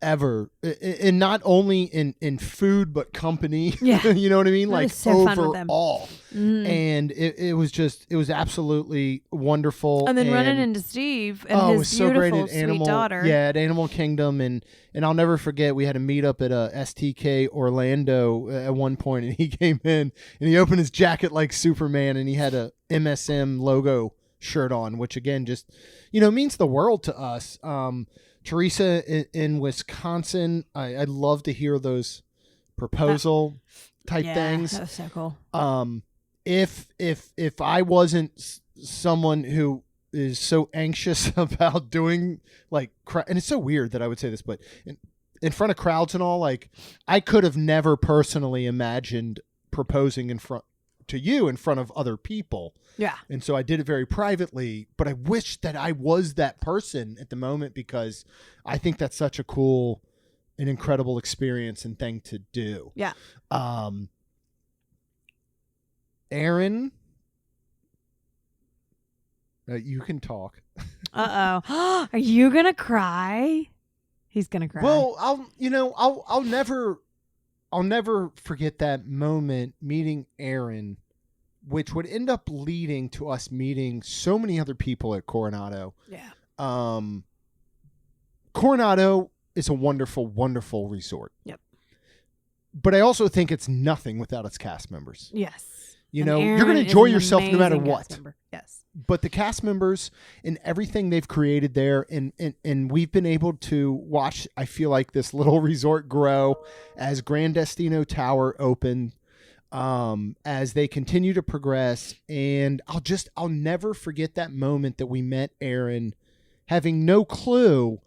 Ever, and not only in food but company. Yeah. You know what I mean? That Like was so fun with overall. them. And it was absolutely wonderful. And then running into Steve and it his was so beautiful great at Animal, sweet daughter. Yeah, at Animal Kingdom, and I'll never forget, we had a meetup at STK Orlando at one point, and he came in and he opened his jacket like Superman, and he had a MSM logo shirt on, which again just means the world to us. Teresa in Wisconsin, I'd love to hear those proposal type things. That was so cool. If I wasn't someone who is so anxious about doing and it's so weird that I would say this, but in front of crowds and all, I could have never personally imagined proposing in front of other people. Yeah. And so I did it very privately, but I wish that I was that person at the moment, because I think that's such a cool and incredible experience and thing to do. Yeah. Aaron, you can talk. Uh-oh. Are you going to cry? He's gonna cry. Well, I'll never forget that moment meeting Aaron, which would end up leading to us meeting so many other people at Coronado. Yeah. Coronado is a wonderful, wonderful resort. Yep. But I also think it's nothing without its cast members. Yes. You And know, Aaron you're going to is enjoy an yourself no matter amazing what. cast member. Yes. But the cast members and everything they've created there, and we've been able to watch, I feel like, this little resort grow as Grand Destino Tower opened, as they continue to progress. And I'll never forget that moment that we met Aaron, having no clue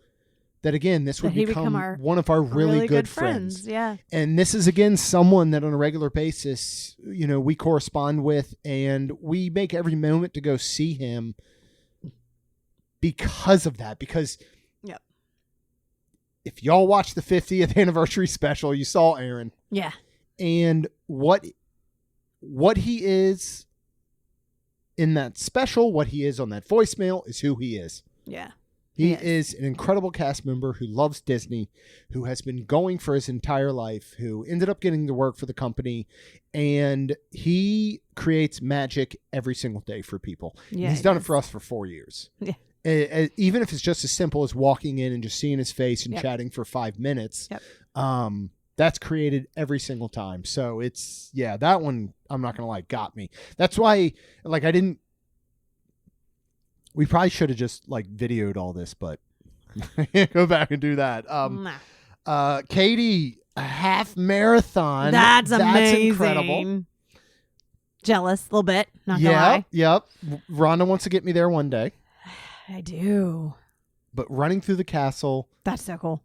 that, again, this would become one of our really good friends. Yeah. And this is, again, someone that on a regular basis, we correspond with, and we make every moment to go see him because of that. Because yep. If y'all watched the 50th anniversary special, you saw Aaron. Yeah. And what he is in that special, what he is on that voicemail is who he is. Yeah. He is an incredible cast member who loves Disney, who has been going for his entire life, who ended up getting to work for the company, and he creates magic every single day for people. Yeah, He's done it for us for 4 years. Yeah. Even if it's just as simple as walking in and just seeing his face and Yep. chatting for 5 minutes, Yep. That's created every single time. So that one, I'm not going to lie, got me. That's why, we probably should have just videoed all this, but go back and do that. Katie, a half marathon. That's amazing. Incredible. Jealous a little bit. Not gonna lie. Yep. Rhonda wants to get me there one day. I do. But running through the castle. That's so cool.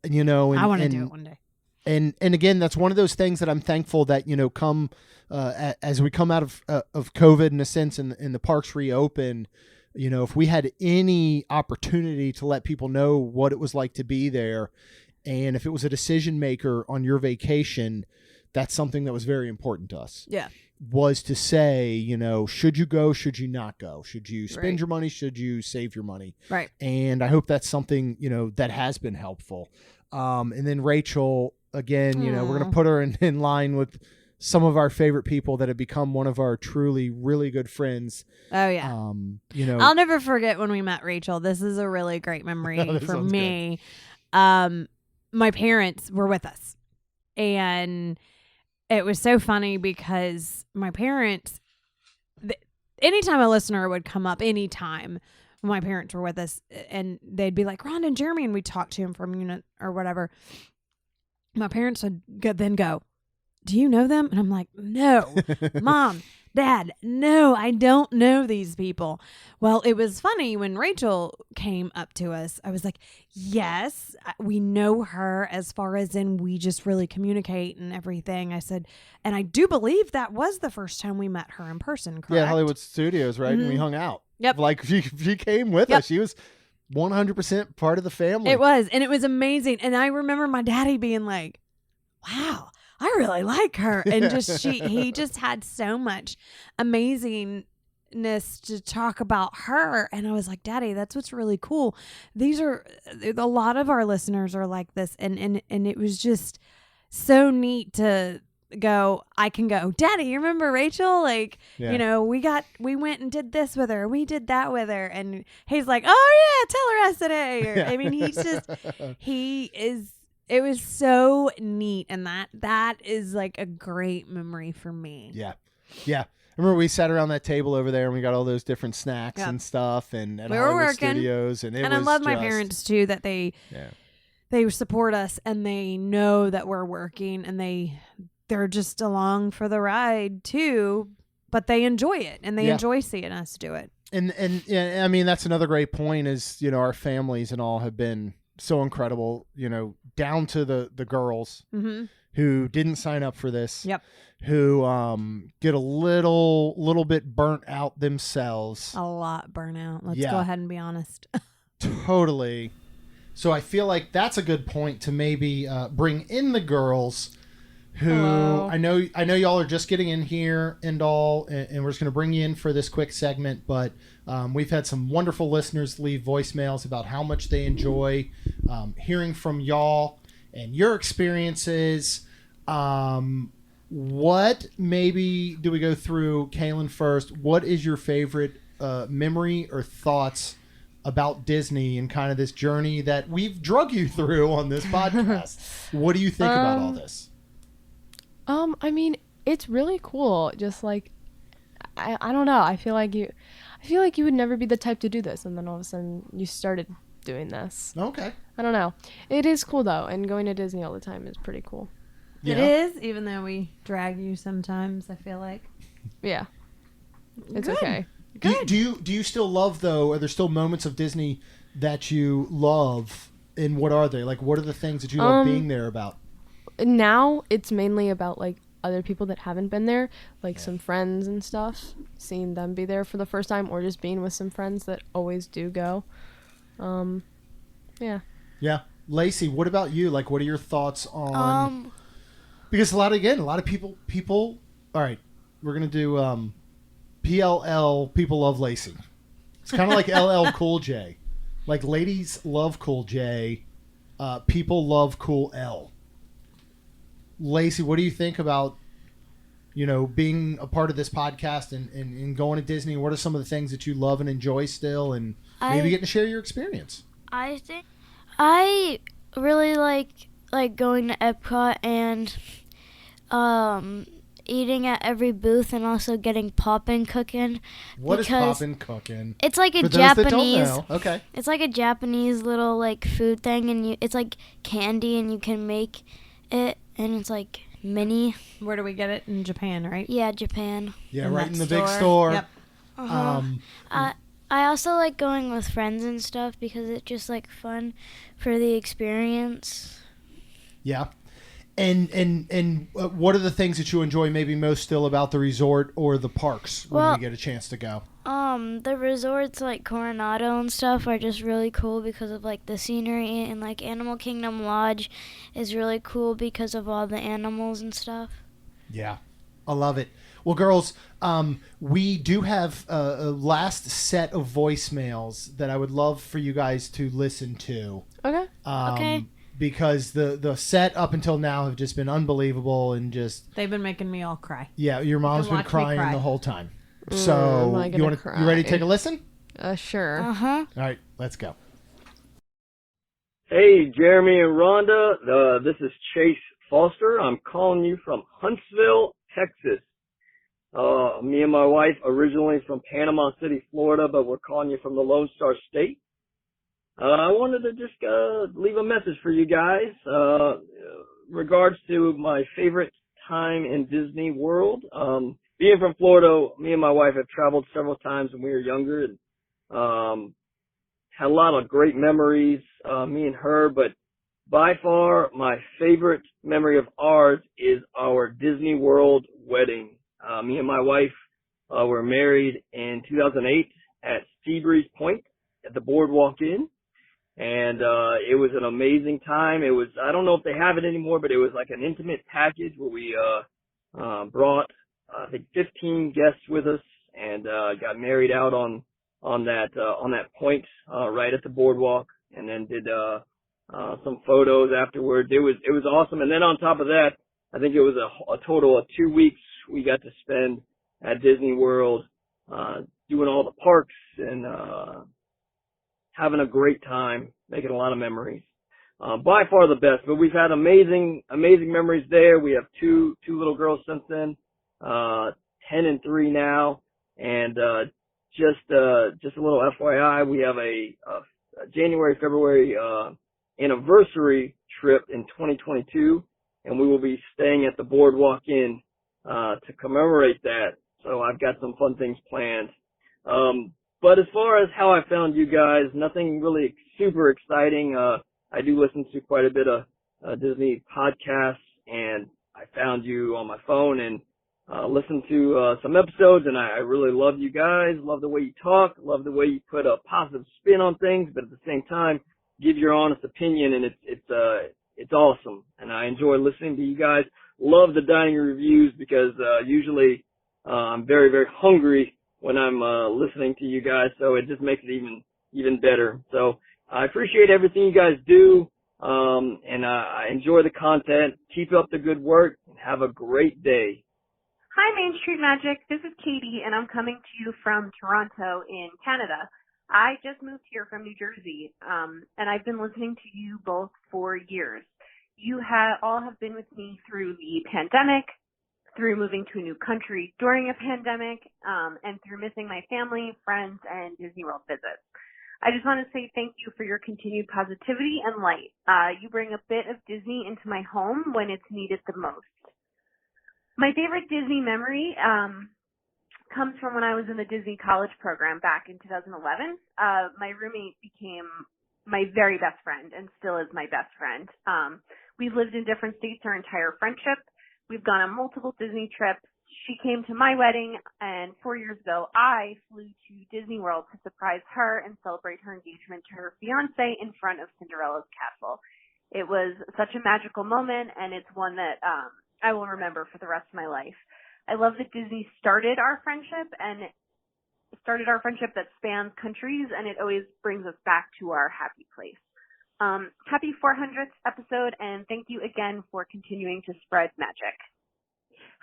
And, I want to do it one day. And again, that's one of those things that I'm thankful that, come as we come out of COVID in a sense and the parks reopen, if we had any opportunity to let people know what it was like to be there, and if it was a decision maker on your vacation, that's something that was very important to us. Yeah. Was to say, should you go? Should you not go? Should you spend Right. your money? Should you save your money? Right. And I hope that's something, that has been helpful. And then Rachel, again, we're going to put her in line with some of our favorite people that have become one of our truly, really good friends. Oh, yeah. I'll never forget when we met Rachel. This is a really great memory for me. My parents were with us, and it was so funny because my parents, anytime a listener would come up, anytime my parents were with us, and they'd be like, Rhonda and Jeremy, and we'd talk to him from unit or whatever. My parents would then go, do you know them? And I'm like, no, Mom, Dad, no, I don't know these people. Well, it was funny when Rachel came up to us. I was like, yes, we know her as far as in we just really communicate and everything. I said, and I do believe that was the first time we met her in person, correct? Yeah, Hollywood Studios, right? And we hung out. Yep. She came with us. She was 100% part of the family. It was. And it was amazing. And I remember my daddy being like, wow, I really like her. And he just had so much amazingness to talk about her. And I was like, Daddy, that's what's really cool. A lot of our listeners are like this. And it was just so neat to go, I can go, Daddy, you remember Rachel? We went and did this with her. We did that with her. And he's like, oh yeah, tell her I said hey. I mean, it was so neat, and that is like a great memory for me. Yeah. Yeah. Remember we sat around that table over there and we got all those different snacks and stuff and at Hollywood Studios. And I love my parents too, that they support us and they know that we're working and they're just along for the ride too, but they enjoy it and they enjoy seeing us do it. And I mean, that's another great point is, our families and all have been so incredible, down to the girls who didn't sign up for this, who get a little bit burnt out themselves. A lot burnout. Let's go ahead and be honest. Totally. So I feel like that's a good point to maybe bring in the girls who Hello. I know y'all are just getting in here and all, and we're just going to bring you in for this quick segment, but we've had some wonderful listeners leave voicemails about how much they enjoy hearing from y'all and your experiences. What maybe do we go through, Kaylin, first? What is your favorite memory or thoughts about Disney and kind of this journey that we've drug you through on this podcast? What do you think about all this? I mean, it's really cool. Just like, I don't know. I feel like you would never be the type to do this, and then all of a sudden you started doing this. Okay. I don't know. It is cool though, and going to Disney all the time is pretty cool. It is, even though we drag you sometimes, I feel like. Yeah. It's Good. okay. Do you still love, though? Are there still moments of Disney that you love? And what are they? Like, what are the things that you love being there about? Now it's mainly about like other people that haven't been there, like some friends and stuff, seeing them be there for the first time, or just being with some friends that always do go. Yeah. Yeah. Lacey, what about you? Like, what are your thoughts on... Because a lot of people, all right, we're going to do PLL, people love Lacey. It's kind of like LL Cool J. Like, ladies love Cool J, people love Cool L. Lacey, what do you think about, being a part of this podcast and going to Disney? What are some of the things that you love and enjoy still, and maybe getting to share your experience? I think I really like going to Epcot and eating at every booth and also getting poppin' cooking. What is poppin' cooking? It's like a For Japanese. those that don't know. Okay. It's like a Japanese little like food thing, and it's like candy, and you can make it, and it's like mini. Where do we get it? In Japan, right? Yeah, Japan. Yeah, right in the big store. Yep. I also like going with friends and stuff because it's just like fun for the experience. Yeah. And what are the things that you enjoy maybe most still about the resort or the parks when we get a chance to go? The resorts like Coronado and stuff are just really cool because of like the scenery, and like Animal Kingdom Lodge is really cool because of all the animals and stuff. Yeah, I love it. Well, girls, we do have a last set of voicemails that I would love for you guys to listen to. Okay. Okay. Because the set up until now have just been unbelievable and just... They've been making me all cry. Yeah, your mom's been crying the whole time. So, you ready to take a listen? Sure. Uh-huh. All right, let's go. Hey, Jeremy and Rhonda. This is Chase Foster. I'm calling you from Huntsville, Texas. Me and my wife originally from Panama City, Florida, but we're calling you from the Lone Star State. I wanted to just leave a message for you guys regards to my favorite time in Disney World. Being from Florida, me and my wife have traveled several times when we were younger, and had a lot of great memories, me and her, but by far my favorite memory of ours is our Disney World wedding. Me and my wife were married in 2008 at Seabreeze Point at the Boardwalk Inn. And it was an amazing time. It was, I don't know if they have it anymore, but it was like an intimate package where we brought I think 15 guests with us and got married out on that point right at the boardwalk, and then did some photos afterwards. It was awesome. And then on top of that, I think it was a total of 2 weeks we got to spend at Disney World doing all the parks and having a great time, making a lot of memories. By far the best, but we've had amazing memories there. We have two little girls since then, 10 and 3 now. And, just a little FYI, we have a January, February, anniversary trip in 2022, and we will be staying at the Boardwalk Inn, to commemorate that. So I've got some fun things planned. But as far as how I found you guys, nothing really super exciting. I do listen to quite a bit of Disney podcasts, and I found you on my phone and listened to some episodes, and I really love you guys. Love the way you talk. Love the way you put a positive spin on things, but at the same time, give your honest opinion, and it's awesome. And I enjoy listening to you guys. love the dining reviews because usually I'm very, very hungry when I'm listening to you guys, so it just makes it even better. So I appreciate everything you guys do, and I enjoy the content. Keep up the good work, and have a great day. Hi, Main Street Magic. This is Katie, and I'm coming to you from Toronto in Canada. I just moved here from New Jersey, and I've been listening to you both for years. You all have been with me through the pandemic, through moving to a new country during a pandemic, and through missing my family, friends, and Disney World visits. I just want to say thank you for your continued positivity and light. You bring a bit of Disney into my home when it's needed the most. My favorite Disney memory comes from when I was in the Disney College program back in 2011. My roommate became my very best friend and still is my best friend. We've lived in different states our entire friendship. We've gone on multiple Disney trips. She came to my wedding, and 4 years ago, I flew to Disney World to surprise her and celebrate her engagement to her fiancé in front of Cinderella's castle. It was such a magical moment, and it's one that I will remember for the rest of my life. I love that Disney started our friendship that spans countries, and it always brings us back to our happy place. Happy 400th episode, and thank you again for continuing to spread magic.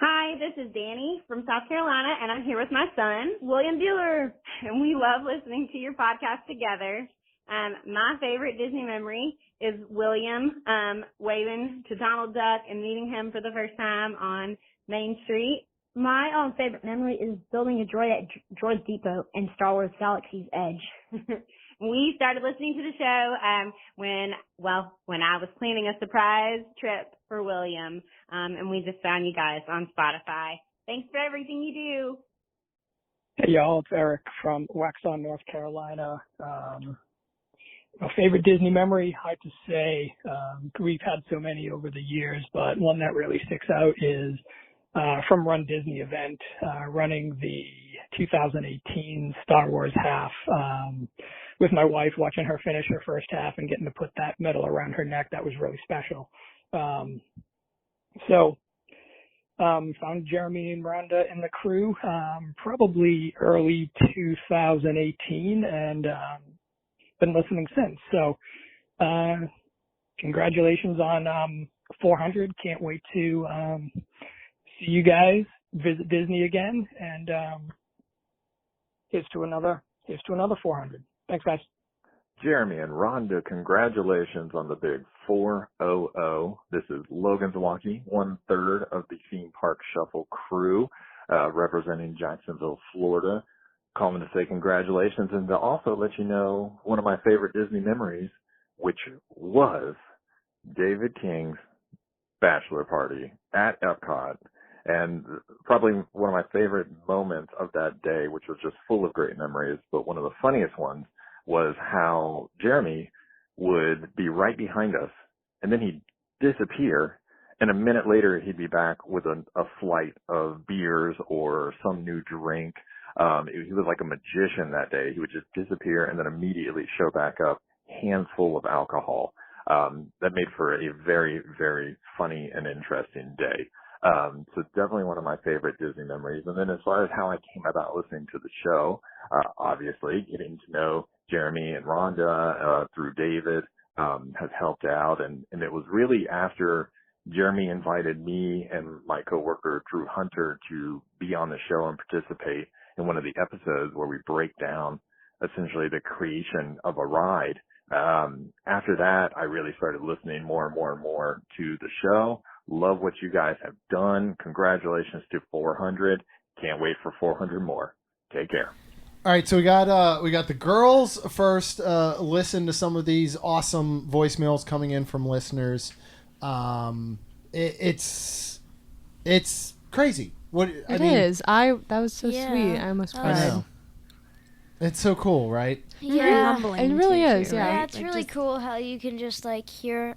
Hi, this is Danny from South Carolina, and I'm here with my son, William Bueller, and we love listening to your podcast together. My favorite Disney memory is William waving to Donald Duck and meeting him for the first time on Main Street. My own favorite memory is building a droid at Droid Depot in Star Wars Galaxy's Edge. We started listening to the show when I was planning a surprise trip for William, and we just found you guys on Spotify. Thanks for everything you do. Hey y'all, it's Eric from Waxhaw, North Carolina. My favorite Disney memory, hard to say. We've had so many over the years, but one that really sticks out is from Run Disney event, running the 2018 Star Wars half with my wife, watching her finish her first half and getting to put that medal around her neck. That was really special. Found Jeremy and Rhonda and the crew probably early 2018 and been listening since. So congratulations on 400. Can't wait to see you guys visit Disney again, and here's to another 400. Thanks, guys. Jeremy and Rhonda, congratulations on the big 400. This is Logan Zawacki, 1/3 of the Theme Park Shuffle crew, representing Jacksonville, Florida. Calling to say congratulations and to also let you know one of my favorite Disney memories, which was David King's bachelor party at Epcot. And probably one of my favorite moments of that day, which was just full of great memories, but one of the funniest ones was how Jeremy would be right behind us, and then he'd disappear, and a minute later he'd be back with a flight of beers or some new drink. He was like a magician that day. He would just disappear and then immediately show back up, hands full of alcohol. That made for a very, very funny and interesting day. So definitely one of my favorite Disney memories. And then as far as how I came about listening to the show, obviously getting to know Jeremy and Rhonda through David has helped out. And it was really after Jeremy invited me and my coworker Drew Hunter to be on the show and participate in one of the episodes where we break down essentially the creation of a ride. After that, I really started listening more and more and more to the show. Love what you guys have done. Congratulations to 400. Can't wait for 400 more. Take care. All right, so we got the girls first. Listen to some of these awesome voicemails coming in from listeners. It's crazy. I mean, that was so sweet. I almost cried. I know. It's so cool, right? Yeah, it really is. Yeah, yeah, it's really cool how you can just hear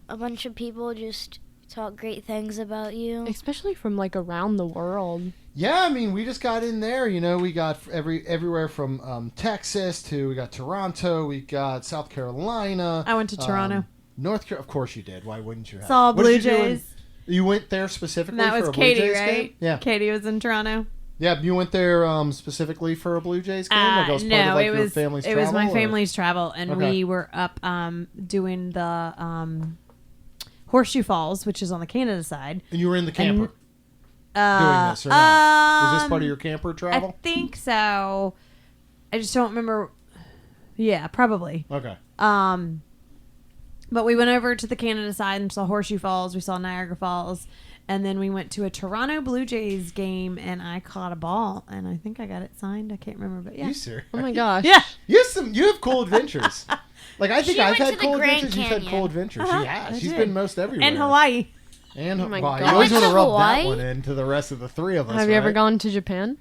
a bunch of people just talk great things about you, especially from around the world. Yeah, I mean, we just got in there. We got everywhere from Texas to we got Toronto, we got South Carolina. I went to Toronto. North Carolina, of course you did. Why wouldn't you have? Saw Blue Jays. You went there specifically And that for was a Blue Katie, Jays right? game? Yeah. Katie was in Toronto. Yeah, you went there specifically for a Blue Jays game? Like it was part No, of like it your was family's it travel? was my or- family's travel, and Okay. we were up doing the Horseshoe Falls, which is on the Canada side. And you were in the camper And, doing this or not? Was this part of your camper travel? I think so. I just don't remember. Yeah, probably. Okay. But we went over to the Canada side and saw Horseshoe Falls. We saw Niagara Falls. And then we went to a Toronto Blue Jays game, and I caught a ball, and I think I got it signed. I can't remember, but yeah. You serious? Oh my gosh. Yeah. You have cool adventures. Like I think She I've went had to the cool Grand adventures. You've had Canyon. cool adventures. Uh-huh, She has. I She's did. been most everywhere. And Hawaii. And Oh my Hawaii. God. You always I want went to to rub that Hawaii. one into the rest of the three of us. Have you ever right? gone to Japan?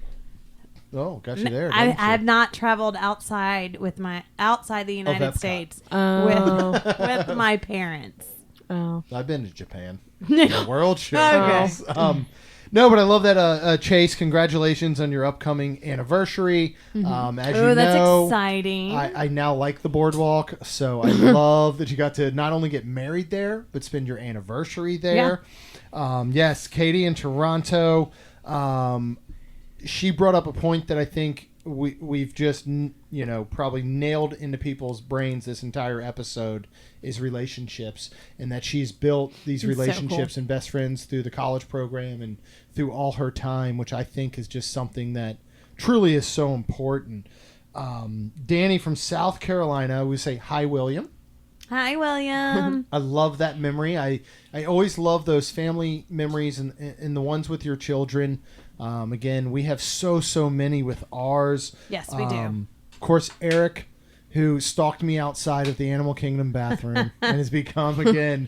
Oh, got you there. I didn't you? have not traveled outside the United Epcot. States Oh. with my parents. Oh. I've been to Japan. The world show. Okay. No, but I love that, Chase. Congratulations on your upcoming anniversary. As Oh, you that's know, exciting. I now like the boardwalk, so I love that you got to not only get married there, but spend your anniversary there. Yes, Katie in Toronto. She brought up a point that I think we've just probably nailed into people's brains this entire episode is relationships, and that she's built these It's so relationships cool. and best friends through the college program and through all her time, which I think is just something that truly is so important. Danny from South Carolina, we say hi, William. Hi, William. I love that memory. I always love those family memories and the ones with your children. Again, we have so many with ours. Yes, we do. Of course, Eric, who stalked me outside of the Animal Kingdom bathroom and has become, again,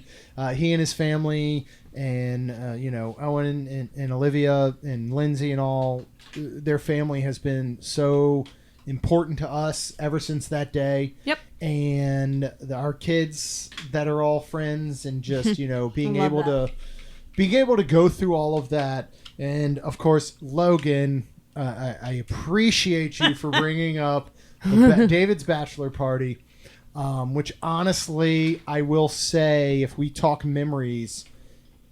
he and his family and, Owen and Olivia and Lindsay and all, their family has been so important to us ever since that day. Yep. And our kids that are all friends and just, being Love able to go through all of that. And of course, Logan, I appreciate you for bringing up David's bachelor party, which honestly, I will say, if we talk memories,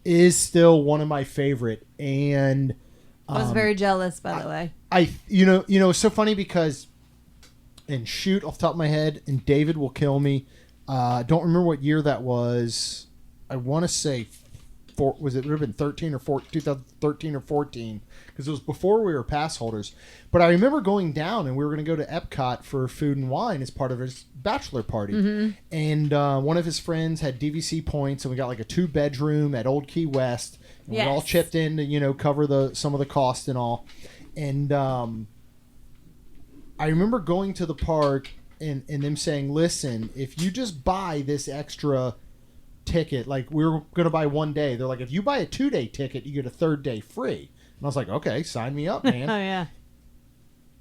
is still one of my favorite. And I was very jealous, by the way. It's so funny because, and shoot off the top of my head, and David will kill me. Don't remember what year that was. I want to say, it would have been 2013 or 14, because it was before we were pass holders. But I remember going down, and we were going to go to Epcot for food and wine as part of his bachelor party. Mm-hmm. And one of his friends had DVC points, and we got like a 2-bedroom at Old Key West. And we all Yes. chipped in to cover some of the cost and all. And I remember going to the park and them saying, listen, if you just buy this extra ticket, like we were going to buy one day, they're like, if you buy a 2-day ticket, you get a 3rd day free. And I was like, okay, sign me up, man. Oh, yeah.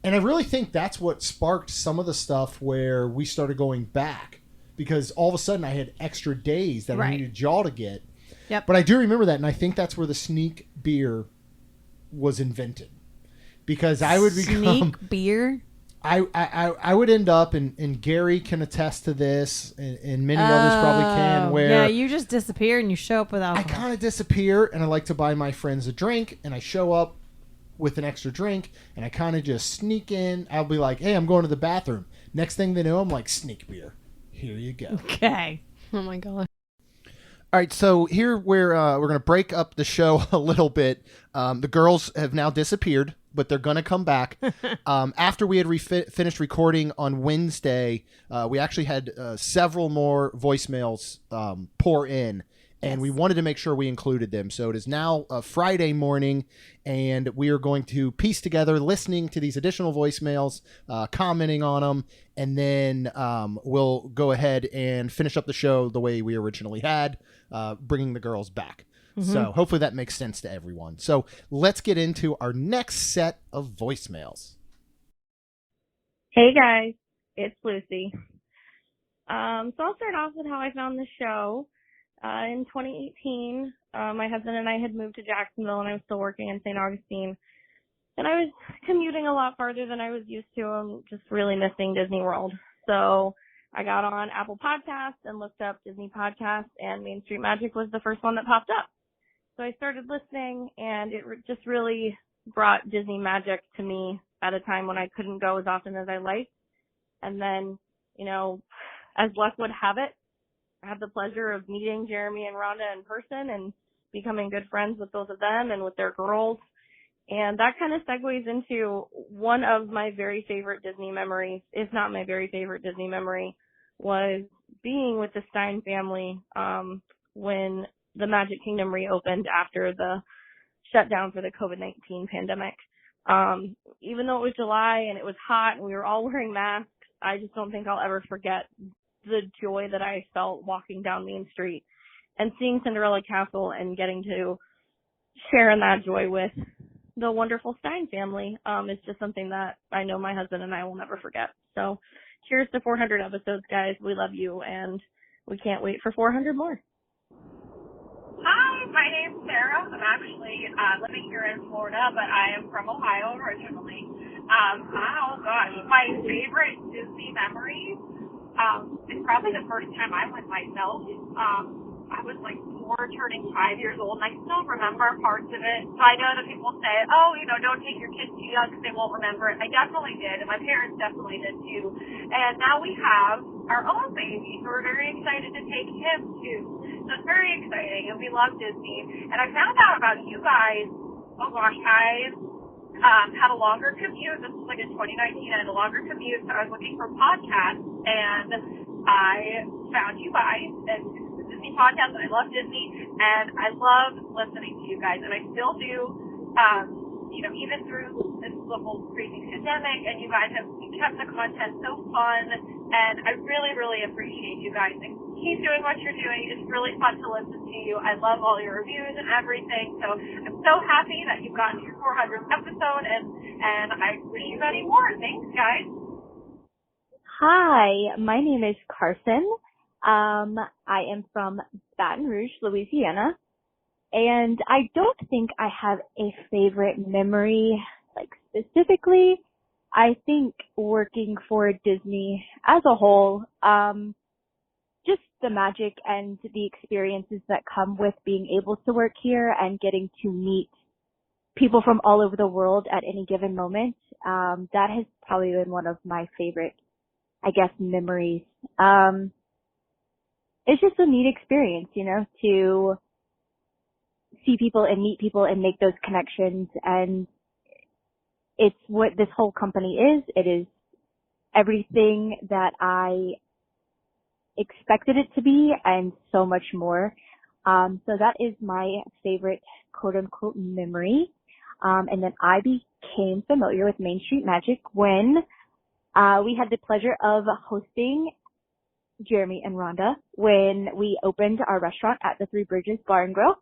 And I really think that's what sparked some of the stuff where we started going back, because all of a sudden I had extra days that I Right. needed y'all to get. Yep. But I do remember that, and I think that's where the sneak beer was invented, because I would become Sneak beer? I would end up, and Gary can attest to this, and many others probably can, where yeah, you just disappear and you show up with I alcohol. kind of disappear, and I like to buy my friends a drink, and I show up with an extra drink, and I kind of just sneak in. I'll be like, hey, I'm going to the bathroom. Next thing they know, I'm like, sneak beer. Here you go. Okay. Oh my god. All right, so here we're going to break up the show a little bit. The girls have now disappeared, but they're going to come back. After we had finished recording on Wednesday, we actually had several more voicemails pour in, and we wanted to make sure we included them. So it is now Friday morning, and we are going to piece together listening to these additional voicemails, commenting on them, and then we'll go ahead and finish up the show the way we originally had, bringing the girls back. Mm-hmm. So hopefully that makes sense to everyone. So let's get into our next set of voicemails. Hey guys, it's Lucy. So I'll start off with how I found the show. In 2018, my husband and I had moved to Jacksonville, and I was still working in St. Augustine. And I was commuting a lot farther than I was used to. I'm just really missing Disney World. So I got on Apple Podcasts and looked up Disney Podcasts, and Main Street Magic was the first one that popped up. So I started listening, and it just really brought Disney magic to me at a time when I couldn't go as often as I liked. And then, you know, as luck would have it, I had the pleasure of meeting Jeremy and Rhonda in person and becoming good friends with both of them and with their girls. And that kind of segues into one of my very favorite Disney memories, if not my very favorite Disney memory, was being with the Stein family when the Magic Kingdom reopened after the shutdown for the COVID-19 pandemic. Even though it was July and it was hot and we were all wearing masks, I just don't think I'll ever forget the joy that I felt walking down Main Street and seeing Cinderella Castle and getting to share in that joy with the wonderful Stein family. It's just something that I know my husband and I will never forget. So cheers to 400 episodes, guys. We love you, and we can't wait for 400 more. Hi, my name's Sarah. I'm actually living here in Florida, but I am from Ohio originally. Oh gosh, my favorite Disney memory is probably the first time I went myself. I was like 4, turning 5 years old, and I still remember parts of it. So I know that people say, oh, you know, don't take your kids too young because they won't remember it. I definitely did, and my parents definitely did too. And now we have our own baby, so we're very excited to take him too. So it's very exciting, and we love Disney. And I found out about you guys, oh gosh, I had a longer commute. This was like in 2019. I had a longer commute, so I was looking for podcasts, and I found you guys, and Disney podcast, and I love Disney, and I love listening to you guys, and I still do, you know, even through this whole crazy pandemic, and you guys have kept the content so fun, and I really, really appreciate you guys, and keep doing what you're doing. It's really fun to listen to you. I love all your reviews and everything, so I'm so happy that you've gotten to your 400th episode, and I wish you many more. Thanks, guys. Hi, my name is Carson. I am from Baton Rouge, Louisiana, and I don't think I have a favorite memory, like specifically. I think working for Disney as a whole, just the magic and the experiences that come with being able to work here and getting to meet people from all over the world at any given moment, that has probably been one of my favorite, I guess, memories. It's just a neat experience, you know, to see people and meet people and make those connections. And it's what this whole company is. It is everything that I expected it to be and so much more. So that is my favorite quote unquote memory. And then I became familiar with Main Street Magic when we had the pleasure of hosting Jeremy and Rhonda when we opened our restaurant at the Three Bridges Bar and Grill.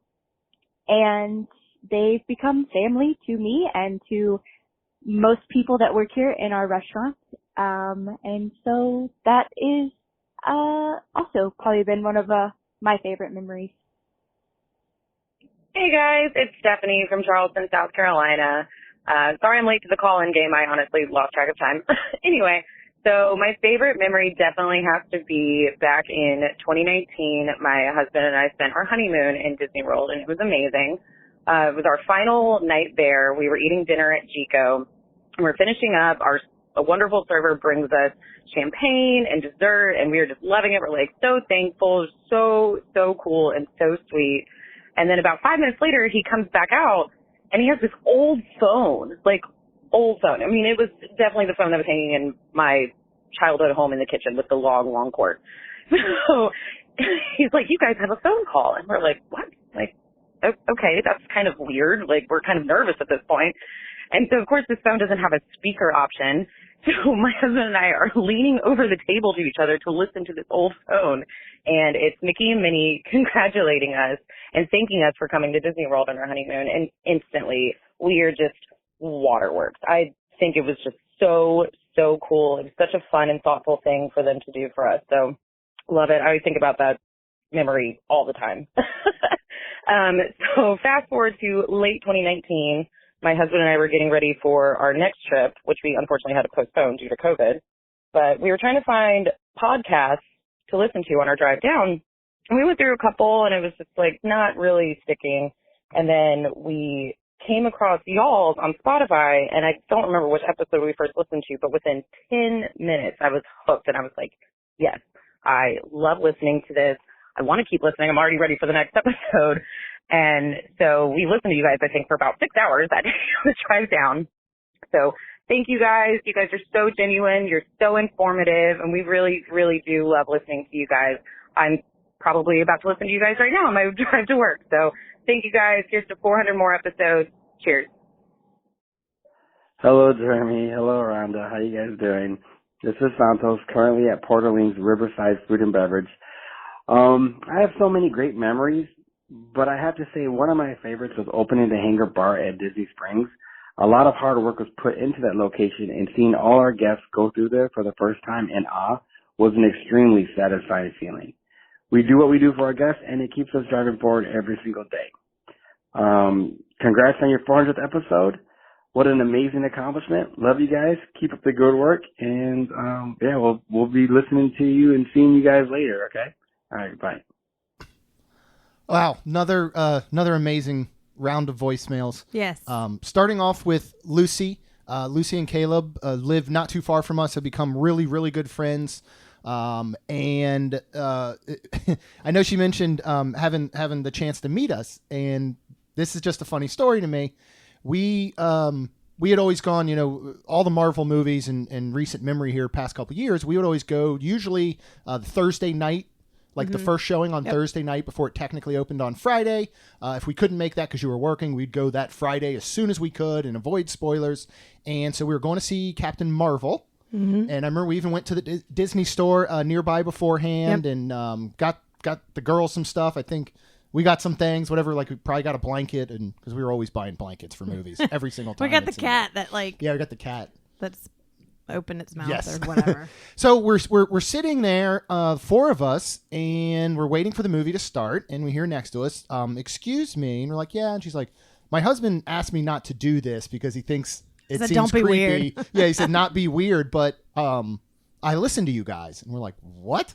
And they've become family to me and to most people that work here in our restaurant. And so that is also probably been one of my favorite memories. Hey guys, it's Stephanie from Charleston, South Carolina. Sorry I'm late to the call-in game. I honestly lost track of time. Anyway, so my favorite memory definitely has to be back in 2019. My husband and I spent our honeymoon in Disney World, and it was amazing. It was our final night there. We were eating dinner at Chico. We're finishing up. A wonderful server brings us champagne and dessert, and we were just loving it. We're like so thankful, so cool and so sweet. And then about 5 minutes later, he comes back out, and he has this old phone, like old phone. I mean, it was definitely the phone that was hanging in my childhood home in the kitchen with the long cord. So he's like, you guys have a phone call. And we're like, what? Like, okay, that's kind of weird. Like, we're kind of nervous at this point. And so, of course, this phone doesn't have a speaker option. So my husband and I are leaning over the table to each other to listen to this old phone. And it's Mickey and Minnie congratulating us and thanking us for coming to Disney World on our honeymoon. And instantly, we are just waterworks. I think it was just so cool. It was such a fun and thoughtful thing for them to do for us. So love it. I always think about that memory all the time. So fast forward to late 2019. My husband and I were getting ready for our next trip, which we unfortunately had to postpone due to COVID. But we were trying to find podcasts to listen to on our drive down. And we went through a couple, and it was just like not really sticking. And then we came across y'all's on Spotify, and I don't remember which episode we first listened to, but within 10 minutes I was hooked, and I was like, yes, I love listening to this. I want to keep listening. I'm already ready for the next episode. And so we listened to you guys, I think, for about 6 hours that day on the drive down. So thank you guys. You guys are so genuine. You're so informative, and we really, really do love listening to you guys. I'm probably about to listen to you guys right now on my drive to work. So thank you guys. Here's to 400 more episodes. Cheers. Hello, Jeremy. Hello, Rhonda. How you guys doing? This is Santos, currently at Port Orleans Riverside Food and Beverage. I have so many great memories, but I have to say one of my favorites was opening the Hangar Bar at Disney Springs. A lot of hard work was put into that location, and seeing all our guests go through there for the first time in awe was an extremely satisfying feeling. We do what we do for our guests, and it keeps us driving forward every single day. Congrats on your 400th episode. What an amazing accomplishment. Love you guys. Keep up the good work, and yeah, we'll be listening to you and seeing you guys later, okay? All right, bye. Wow, another amazing round of voicemails. Yes. Starting off with Lucy. Lucy and Caleb live not too far from us, have become really, really good friends. And I know she mentioned having the chance to meet us, and this is just a funny story to me. We had always gone, all the Marvel movies in recent memory here, past couple of years, we would always go usually the Thursday night, like the first showing on Thursday night before it technically opened on Friday. If we couldn't make that because you were working, we'd go that Friday as soon as we could and avoid spoilers. And so we were going to see Captain Marvel. Mm-hmm. And I remember we even went to the Disney store nearby beforehand and got the girls some stuff. I think we got some things, whatever. Like we probably got a blanket, and because we were always buying blankets for movies every single time. We got the cat that we got the cat that's open its mouth or whatever. So we're sitting there, four of us, and we're waiting for the movie to start. And we hear next to us, "Excuse me," and we're like, "Yeah," and she's like, "My husband asked me not to do this because he thinks." It seems don't be creepy. weird. Yeah, he said not be weird, but I listened to you guys, and we're like, what?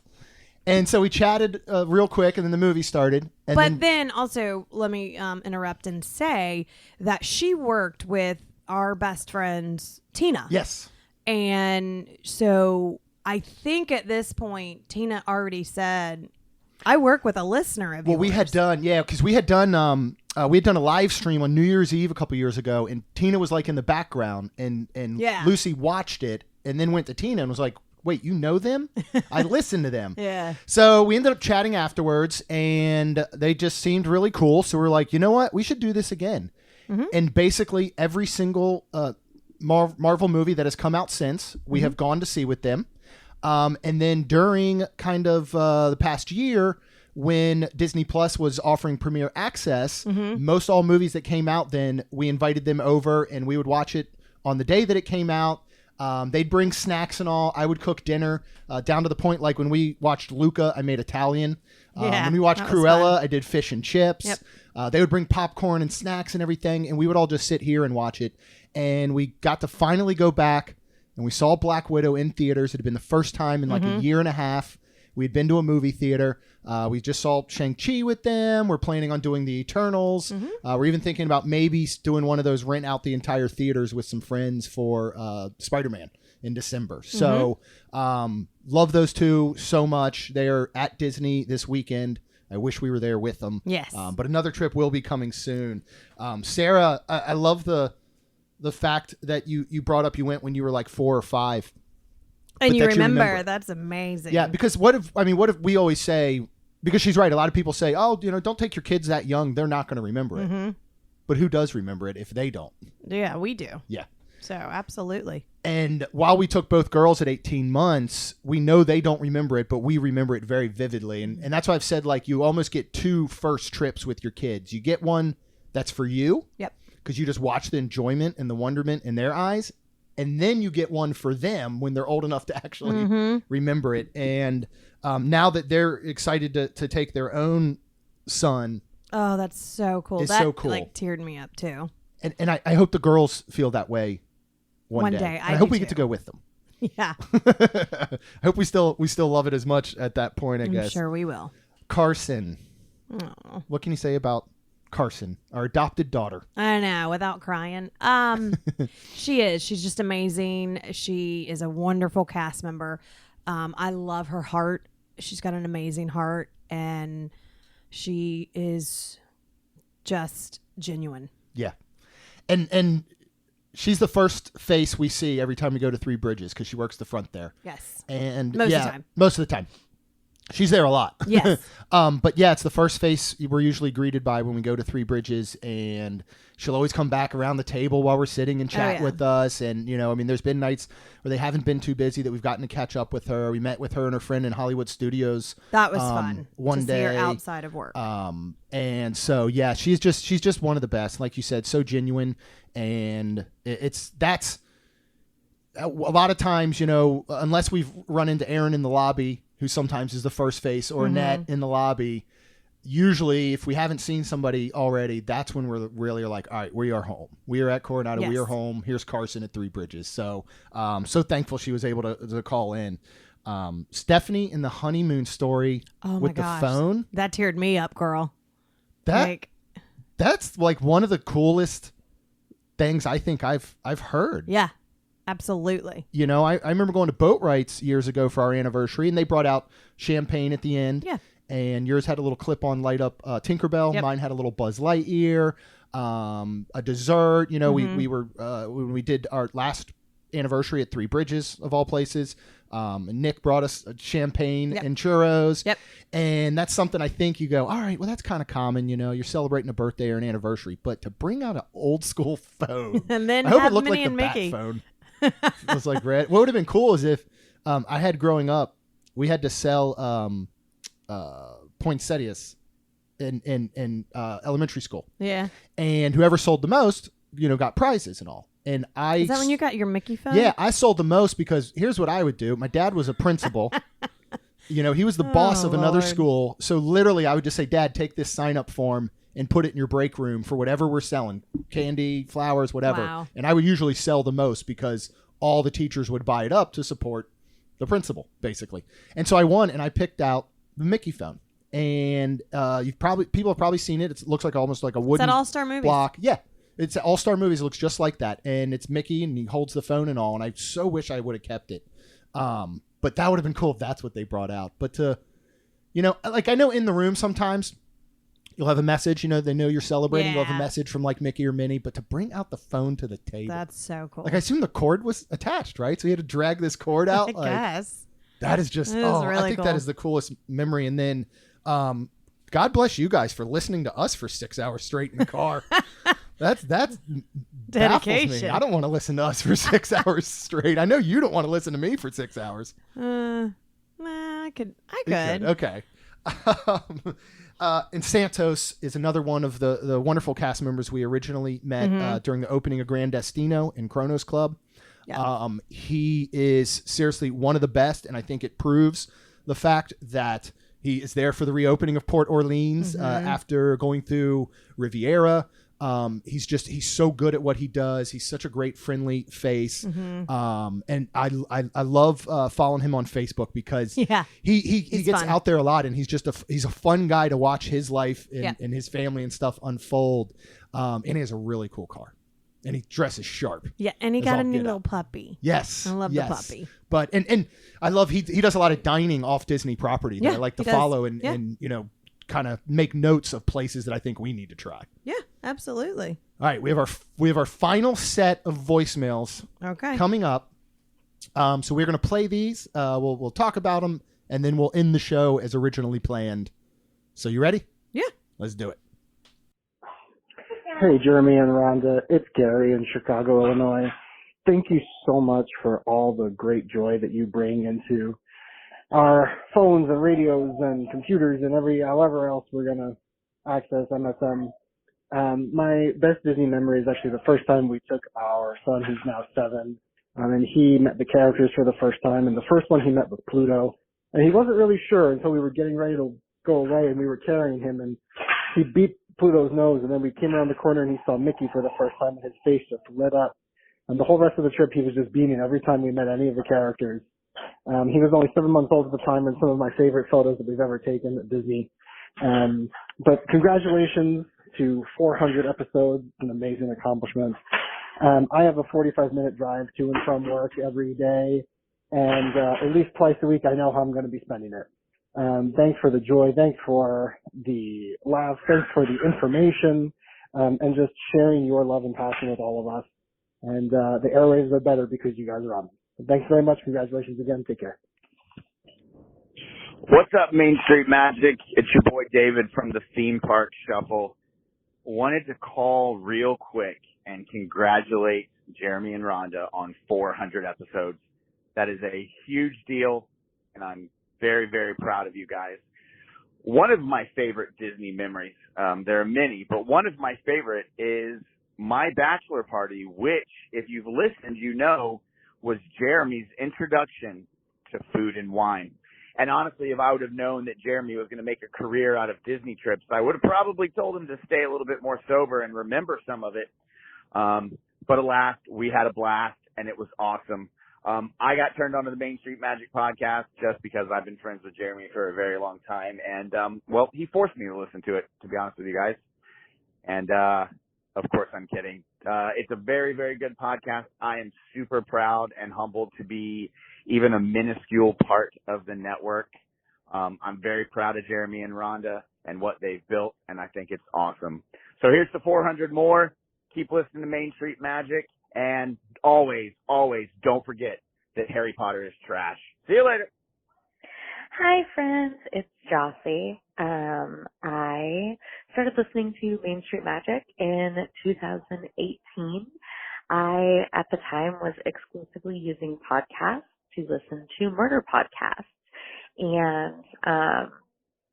And so we chatted real quick, and then the movie started. And but then also, let me interrupt and say that she worked with our best friend Tina. Yes, and so I think at this point, Tina already said, "I work with a listener of yours." Well, we had done, because we had done a live stream on New Year's Eve a couple years ago, and Tina was like in the background, and Lucy watched it and then went to Tina and was like, "Wait, you know them?" I listened to them. Yeah. So we ended up chatting afterwards, and they just seemed really cool. So we're like, you know what? We should do this again. Mm-hmm. And basically every single Marvel movie that has come out since, we have gone to see with them. And then during kind of the past year, when Disney Plus was offering premiere access, most all movies that came out then, we invited them over, and we would watch it on the day that it came out. They'd bring snacks and all. I would cook dinner, down to the point like when we watched Luca, I made Italian. When we watched Cruella, I did fish and chips. Yep. They would bring popcorn and snacks and everything, and we would all just sit here and watch it. And we got to finally go back, and we saw Black Widow in theaters. It had been the first time in like a year and a half we'd been to a movie theater. We just saw Shang-Chi with them. We're planning on doing the Eternals. We're even thinking about maybe doing one of those rent out the entire theaters with some friends for Spider-Man in December. So love those two so much. They are at Disney this weekend. I wish we were there with them. Yes. But another trip will be coming soon. Sarah, I love the fact that you brought up you went when you were like 4 or 5. And you remember. That's amazing. Yeah, because what if we always say, because she's right, a lot of people say, oh, don't take your kids that young. They're not going to remember it. But who does remember it if they don't? Yeah, we do. Yeah. So, absolutely. And while we took both girls at 18 months, we know they don't remember it, but we remember it very vividly. And that's why I've said, like, you almost get 2 first trips with your kids. You get one that's for you. Yep. Because you just watch the enjoyment and the wonderment in their eyes. And then you get one for them when they're old enough to actually remember it. And now that they're excited to take their own son. Oh, that's so cool. It's that so cool. Like teared me up too. And I hope the girls feel that way one day. And I hope we get to go with them. Yeah. I hope we still love it as much at that point, I guess. I'm sure we will. Carson. Oh. What can you say about Carson, our adopted daughter. I know, without crying. She is. She's just amazing. She is a wonderful cast member. I love her heart. She's got an amazing heart, and she is just genuine. Yeah. And she's the first face we see every time we go to Three Bridges because she works the front there. Yes. And Most of the time. Most of the time. She's there a lot. Yes. But yeah, it's the first face we're usually greeted by when we go to Three Bridges, and she'll always come back around the table while we're sitting and chat with us. And, you know, I mean, there's been nights where they haven't been too busy that we've gotten to catch up with her. We met with her and her friend in Hollywood Studios. That was fun. One to day. See her outside of work. And so, yeah, she's just one of the best. Like you said, so genuine. And that's a lot of times, you know, unless we've run into Aaron in the lobby, who sometimes is the first face, or Annette in the lobby, usually if we haven't seen somebody already, that's when we're really like, all right, we are home. We are at Coronado. Yes. We are home. Here's Carson at Three Bridges. So so thankful she was able to call in. Stephanie in the honeymoon story with the phone. That teared me up, girl. That's like one of the coolest things I think I've heard. Yeah. Absolutely. You know, I remember going to Boat Rights years ago for our anniversary, and they brought out champagne at the end. Yeah. And yours had a little clip-on light-up Tinkerbell. Yep. Mine had a little Buzz Lightyear, a dessert. You know, we were when we did our last anniversary at Three Bridges, of all places. Nick brought us champagne and churros. Yep. And that's something I think you go, all right, well, that's kind of common. You know, you're celebrating a birthday or an anniversary. But to bring out an old-school phone. And then I hope have it looked Minnie like and the Mickey. Bat phone. It was like red. What would have been cool is if I had growing up, we had to sell poinsettias in elementary school. Yeah. And whoever sold the most, you know, got prizes and all. And Is that when you got your Mickey phone? Yeah, I sold the most because here's what I would do. My dad was a principal. You know, he was the boss of another Lord. school. So literally I would just say, Dad, take this sign-up form and put it in your break room for whatever we're selling. Candy, flowers, whatever. Wow. And I would usually sell the most because all the teachers would buy it up to support the principal, basically. And so I won, and I picked out the Mickey phone. And people have probably seen it. It looks like almost like a wooden It's at All-Star Movies. block. Yeah. It's at All-Star Movies. It looks just like that. And it's Mickey, and he holds the phone and all. And I so wish I would have kept it. But that would have been cool if that's what they brought out. But to, you know, like I know in the room sometimes you'll have a message, you know, they know you're celebrating. You'll have a message from like Mickey or Minnie, but to bring out the phone to the table. That's so cool. Like I assume the cord was attached, right? So you had to drag this cord out. I guess. That is just, It is really I think cool. that is the coolest memory. And then God bless you guys for listening to us for 6 hours straight in the car. That's baffles me. Dedication. I don't want to listen to us for 6 hours straight. I know you don't want to listen to me for 6 hours. Nah, I could. You could. Okay. And Santos is another one of the wonderful cast members we originally met during the opening of Grand Destino in Kronos Club. Yeah. He is seriously one of the best, and I think it proves the fact that he is there for the reopening of Port Orleans after going through Riviera. He's so good at what he does. He's such a great friendly face. And I love following him on Facebook because he gets fun. out there a lot, and he's a fun guy to watch his life and his family and stuff unfold. And he has a really cool car, and he dresses sharp. Yeah, and he as got all a new get little out. puppy. Yes, I love yes. the puppy. But and I love he does a lot of dining off Disney property that I like to he does. follow and Yeah. and you know kind of make notes of places that I think we need to try. Yeah, absolutely. All right, we have our final set of voicemails Okay. coming up. So we're going to play these. We'll talk about them, and then we'll end the show as originally planned. So you ready? Yeah. Let's do it. Hey, Jeremy and Rhonda. It's Gary in Chicago, Illinois. Thank you so much for all the great joy that you bring into our phones and radios and computers and however else we're going to access MSM. My best Disney memory is actually the first time we took our son, who's now 7, and he met the characters for the first time. And the first one he met was Pluto. And he wasn't really sure until we were getting ready to go away, and we were carrying him, and he beat Pluto's nose, and then we came around the corner and he saw Mickey for the first time, and his face just lit up. And the whole rest of the trip, he was just beaming every time we met any of the characters. He was only 7 months old at the time, and some of my favorite photos that we've ever taken at Disney. But congratulations to 400 episodes, an amazing accomplishment. I have a 45-minute drive to and from work every day, and at least twice a week I know how I'm going to be spending it. Thanks for the joy, thanks for the laughs, thanks for the information, and just sharing your love and passion with all of us. And the airwaves are better because you guys are on them. Thanks very much. Congratulations again. Take care. What's up, Main Street Magic? It's your boy David from the Theme Park Shuffle. Wanted to call real quick and congratulate Jeremy and Rhonda on 400 episodes. That is a huge deal, and I'm very, very proud of you guys. One of my favorite Disney memories, there are many, but one of my favorite is my bachelor party, which, if you've listened, you know, was Jeremy's introduction to food and wine. And honestly, if I would have known that Jeremy was going to make a career out of Disney trips, I would have probably told him to stay a little bit more sober and remember some of it. But alas, we had a blast, and it was awesome. I got turned on to the Main Street Magic podcast just because I've been friends with Jeremy for a very long time. And, well, he forced me to listen to it, to be honest with you guys. And, of course, I'm kidding. It's a very, very good podcast. I am super proud and humbled to be even a minuscule part of the network. I'm very proud of Jeremy and Rhonda and what they've built, and I think it's awesome. So here's to 400 more. Keep listening to Main Street Magic, and always, always don't forget that Harry Potter is trash. See you later. Hi, friends. It's Jossie. I started listening to Main Street Magic in 2018. I, at the time, was exclusively using podcasts to listen to murder podcasts. And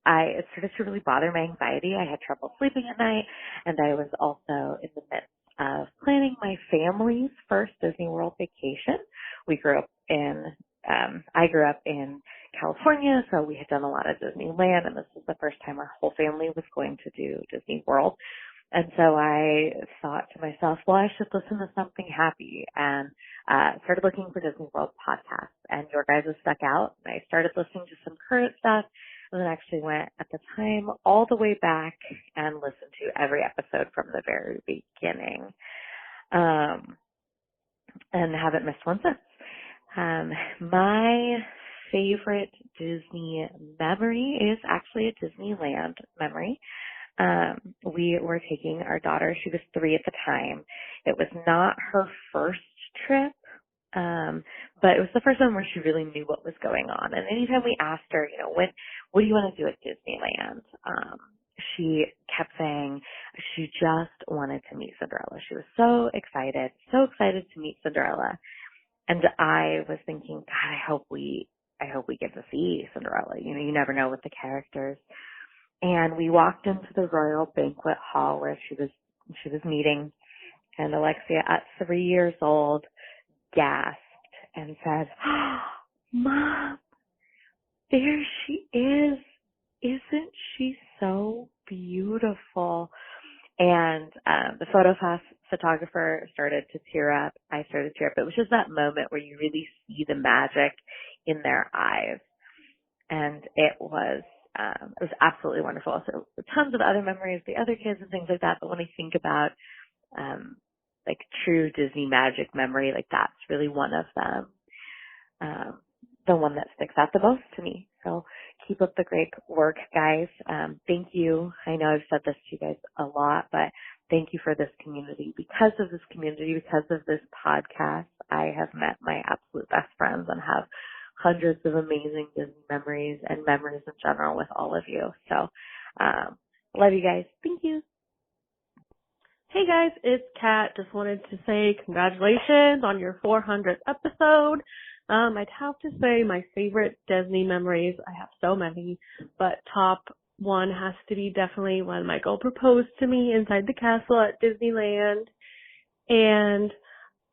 it started to really bother my anxiety. I had trouble sleeping at night, and I was also in the midst of planning my family's first Disney World vacation. I grew up in California, so we had done a lot of Disneyland, and this was the first time our whole family was going to do Disney World. And so I thought to myself, well, I should listen to something happy, and started looking for Disney World podcasts, and your guys' stuck out. And I started listening to some current stuff, and then actually went at the time all the way back and listened to every episode from the very beginning, and haven't missed one since. My favorite Disney memory is actually a Disneyland memory. We were taking our daughter, she was 3 at the time. It was not her first trip, but it was the first one where she really knew what was going on. And anytime we asked her, what do you want to do at Disneyland? She kept saying she just wanted to meet Cinderella. She was so excited to meet Cinderella. And I was thinking, God, I hope we get to see Cinderella. You never know with the characters. And we walked into the Royal Banquet Hall where she was meeting, and Alexia, at 3 years old, gasped and said, oh, Mom, there she is. Isn't she so beautiful? And the photographer started to tear up. I started to tear up. It was just that moment where you really see the magic in their eyes. And it was absolutely wonderful. So tons of other memories, the other kids and things like that. But when I think about like true Disney magic memory, like that's really one of them. The one that sticks out the most to me. So keep up the great work, guys. Thank you. I know I've said this to you guys a lot, but thank you for this community. Because of this community, because of this podcast, I have met my absolute best friends and have hundreds of amazing Disney memories and memories in general with all of you. So, love you guys. Thank you. Hey guys, it's Kat. Just wanted to say congratulations on your 400th episode. I'd have to say my favorite Disney memories, I have so many, but top one has to be definitely when Michael proposed to me inside the castle at Disneyland. And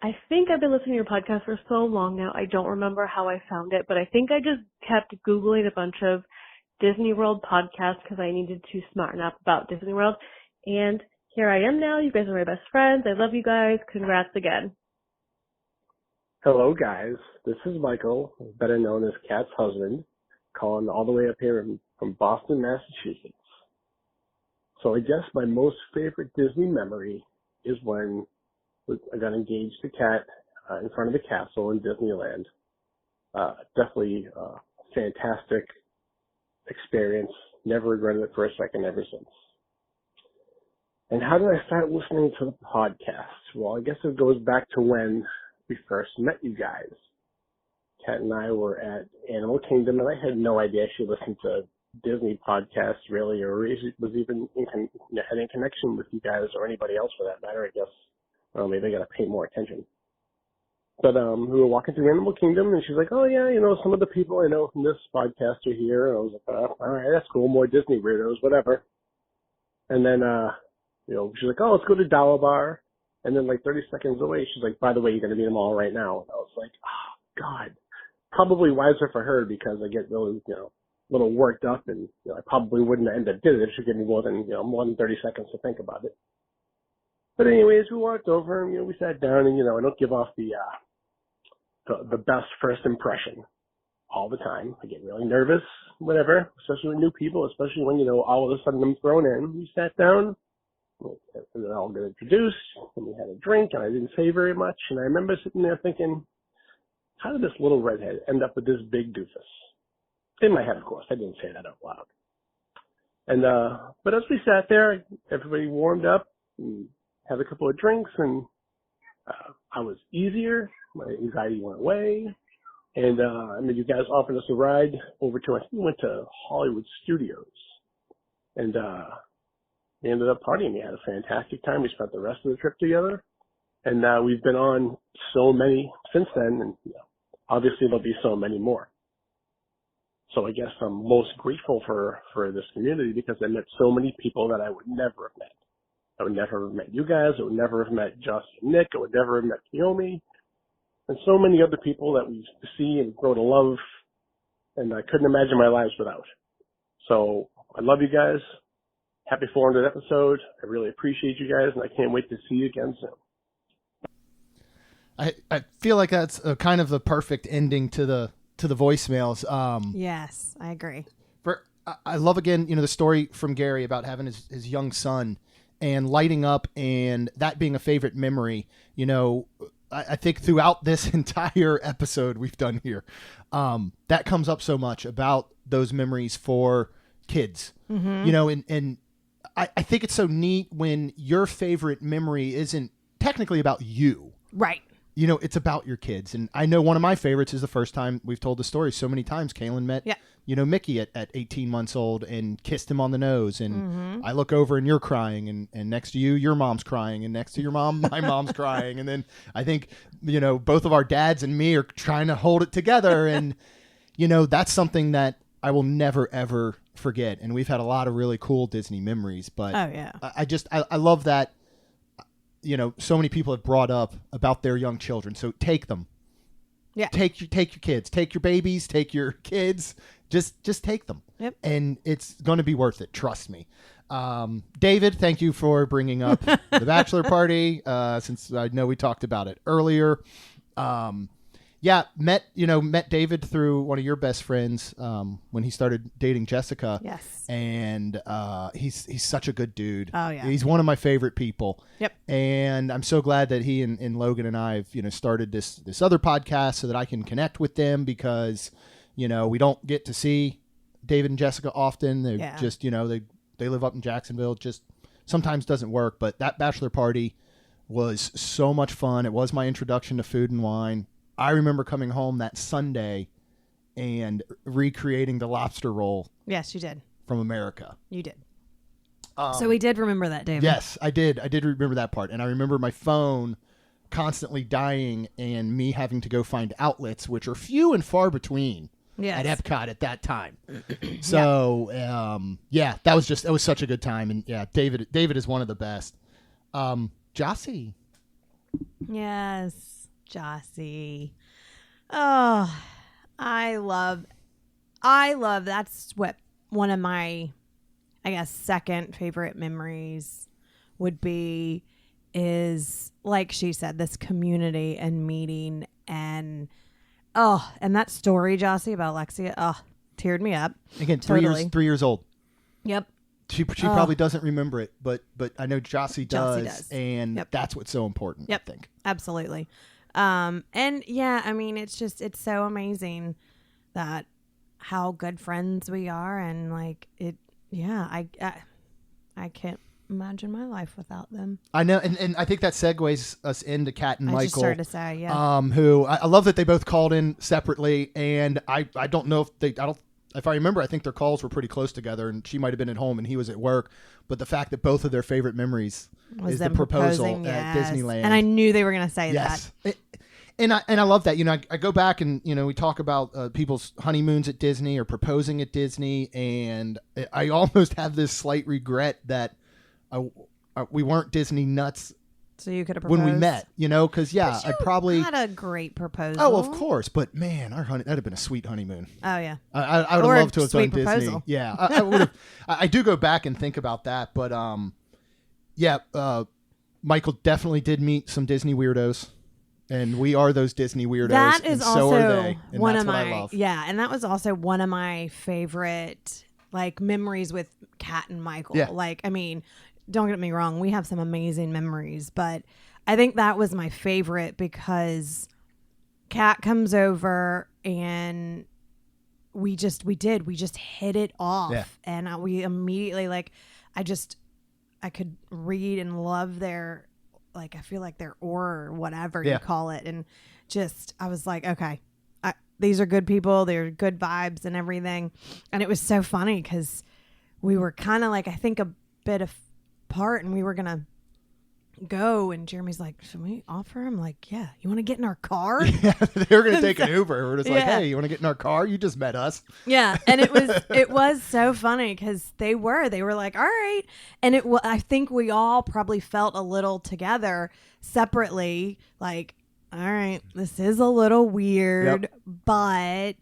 I think I've been listening to your podcast for so long now, I don't remember how I found it, but I think I just kept Googling a bunch of Disney World podcasts because I needed to smarten up about Disney World. And here I am now. You guys are my best friends. I love you guys. Congrats again. Hello, guys. This is Michael, better known as Kat's husband, calling all the way up here from Boston, Massachusetts. So I guess my most favorite Disney memory is when I got engaged to Kat in front of the castle in Disneyland. Definitely a fantastic experience. Never regretted it for a second ever since. And how did I start listening to the podcast? Well, I guess it goes back to when we first met you guys. Kat and I were at Animal Kingdom, and I had no idea she listened to Disney podcasts really, or was even had any connection with you guys or anybody else for that matter. I guess maybe I got to pay more attention. But we were walking through Animal Kingdom, and she's like, "Oh yeah, some of the people I know from this podcast are here." And I was like, "Oh, all right, that's cool. More Disney weirdos, whatever." And then she's like, "Oh, let's go to Dollar Bar." And then like 30 seconds away, she's like, "By the way, you're gonna meet them all right now." And I was like, "Oh God." Probably wiser for her because I get really a little worked up, and I probably wouldn't have ended up did it if she gave me more than 30 seconds to think about it. But anyways, we walked over and we sat down, and I don't give off the best first impression all the time. I get really nervous, whatever, especially with new people, especially when all of a sudden I'm thrown in. We sat down, and then all got introduced, and we had a drink, and I didn't say very much. And I remember sitting there thinking, how did this little redhead end up with this big doofus? In my head, of course. I didn't say that out loud. And but as we sat there, everybody warmed up and had a couple of drinks, and I was easier. My anxiety went away. And you guys offered us a ride over to, I think we went to Hollywood Studios. And we ended up partying. We had a fantastic time. We spent the rest of the trip together. And we've been on so many since then, and obviously there'll be so many more. So I guess I'm most grateful for this community because I met so many people that I would never have met. I would never have met you guys. I would never have met Josh and Nick. I would never have met Kiyomi. And so many other people that we see and grow to love, and I couldn't imagine my lives without. So I love you guys. Happy 400th episode. I really appreciate you guys, and I can't wait to see you again soon. I feel like that's kind of the perfect ending to the voicemails. Yes, I agree. I love again, the story from Gary about having his young son and lighting up, and that being a favorite memory. I think throughout this entire episode we've done here, that comes up so much about those memories for kids. Mm-hmm. And I think it's so neat when your favorite memory isn't technically about you. Right. It's about your kids. And I know one of my favorites is the first time we've told the story so many times. Kaylin met, Mickey at 18 months old and kissed him on the nose. And I look over and you're crying. And next to you, your mom's crying. And next to your mom, my mom's crying. And then I think, both of our dads and me are trying to hold it together. And, that's something that I will never, ever forget. And we've had a lot of really cool Disney memories. But I love that. So many people have brought up about their young children. So take them. Yeah. Take your kids, take your babies, take your kids, just take them. Yep. And it's going to be worth it. Trust me. David, thank you for bringing up the bachelor party. Since I know we talked about it earlier. Met David through one of your best friends when he started dating Jessica. Yes. And he's such a good dude. Oh, yeah. He's one of my favorite people. Yep. And I'm so glad that he and Logan and I have, started this other podcast so that I can connect with them because, we don't get to see David and Jessica often. They're just, they live up in Jacksonville. It just sometimes doesn't work. But that bachelor party was so much fun. It was my introduction to food and wine. I remember coming home that Sunday and recreating the lobster roll. Yes, you did. From America. You did. So we did remember that, David. Yes, I did. I did remember that part. And I remember my phone constantly dying and me having to go find outlets, which are few and far between at Epcot at that time. So, that was such a good time. And David is one of the best. Jossie. Yes. Jossie. Oh, I love that's what one of my, I guess, second favorite memories would be is, like she said, this community and meeting and that story, Jossie, about Lexia, teared me up. Again, totally. 3 years old. Yep. She probably doesn't remember it, but I know Jossie does, and Yep. that's what's so important. Yep. I think. Absolutely. And yeah, I mean, it's so amazing that how good friends we are, and like it. Yeah, I can't imagine my life without them. I know, and I think that segues us into Kat and Michael. I just started to say, yeah. Who I love that they both called in separately, and I don't know if I remember, I think their calls were pretty close together, and she might have been at home and he was at work. But the fact that both of their favorite memories Was is the them proposal proposing, at yes. Disneyland, And I knew they were going to say yes. that. And I love that. I go back and we talk about people's honeymoons at Disney or proposing at Disney, and I almost have this slight regret that we weren't Disney nuts. So you could have proposed when we met, because I probably had a great proposal. Oh, of course, but man, that'd have been a sweet honeymoon. Oh yeah, I would Or have a loved to have sweet done proposal. Disney. Yeah, I would have. I do go back and think about that, but Michael definitely did meet some Disney weirdos, and we are those Disney weirdos. That is and also so are they. And one that's of what my I love. and that was also one of my favorite memories with Kat and Michael. Yeah. I mean, don't get me wrong, we have some amazing memories, but I think that was my favorite because Kat comes over and we just hit it off. Yeah. And we immediately I could read and love their I feel like their aura or whatever Yeah. you call it, and I was like, okay, these are good people, they're good vibes and everything. And it was so funny because we were kind of I think a bit apart, and we were gonna go, and Jeremy's like, should we offer him? Like, yeah, you want to get in our car? Yeah, they were going to take an Uber. We're just like, Yeah. hey, you want to get in our car? You just met us. Yeah, and it was so funny because they were like, all right, and I think we all probably felt a little together separately, like, all right, this is a little weird, but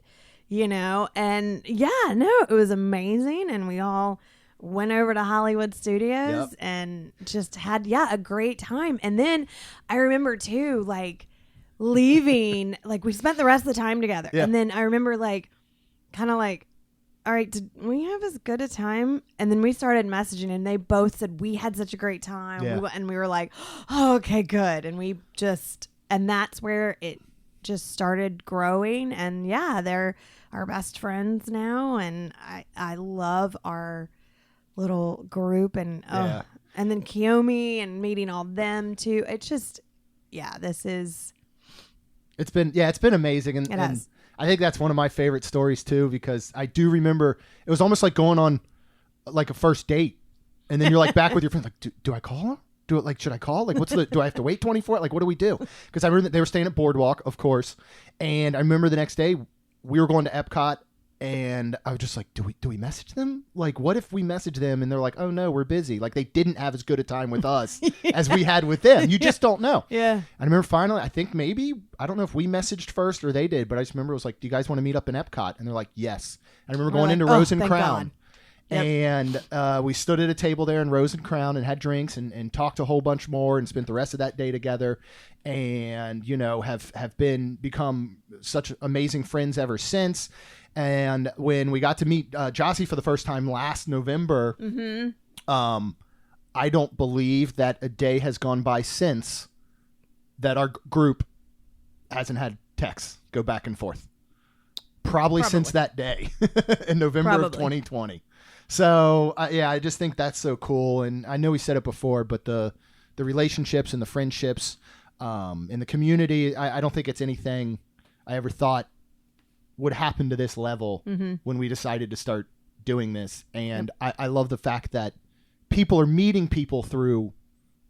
and yeah, no, it was amazing, and we all went over to Hollywood Studios and just had a great time. And then I remember too, leaving, we spent the rest of the time together. Yeah. And then I remember all right, did we have as good a time? And then we started messaging, and they both said we had such a great time. Yeah. And we were like, oh, okay, good. And and that's where it just started growing. And yeah, they're our best friends now. And I love our little group, and and then Kiyomi and meeting all them too. It's just, It's been amazing, and has. I think that's one of my favorite stories too, because I do remember it was almost like going on a first date, and then you're back with your friends, do I call him? Should I call? Do I have to wait 24? What do we do? Because I remember that they were staying at Boardwalk, of course, and I remember the next day we were going to Epcot. And I was just like, do we message them? What if we message them and they're like, oh no, we're busy. They didn't have as good a time with us as we had with them. You just don't know. Yeah. I remember finally, I think maybe, I don't know if we messaged first or they did, but I just remember it was like, do you guys want to meet up in Epcot? And they're like, yes. I remember going into Rose and thank Crown. God. Yep. And we stood at a table there in Rose and Crown and had drinks and talked a whole bunch more and spent the rest of that day together, and have become such amazing friends ever since. And when we got to meet Jossie for the first time last November, I don't believe that a day has gone by since that our group hasn't had texts go back and forth. Probably since that day in November of 2020. So, I just think that's so cool. And I know we said it before, but the relationships and the friendships in the community, I don't think it's anything I ever thought would happen to this level when we decided to start doing this. And I love the fact that people are meeting people through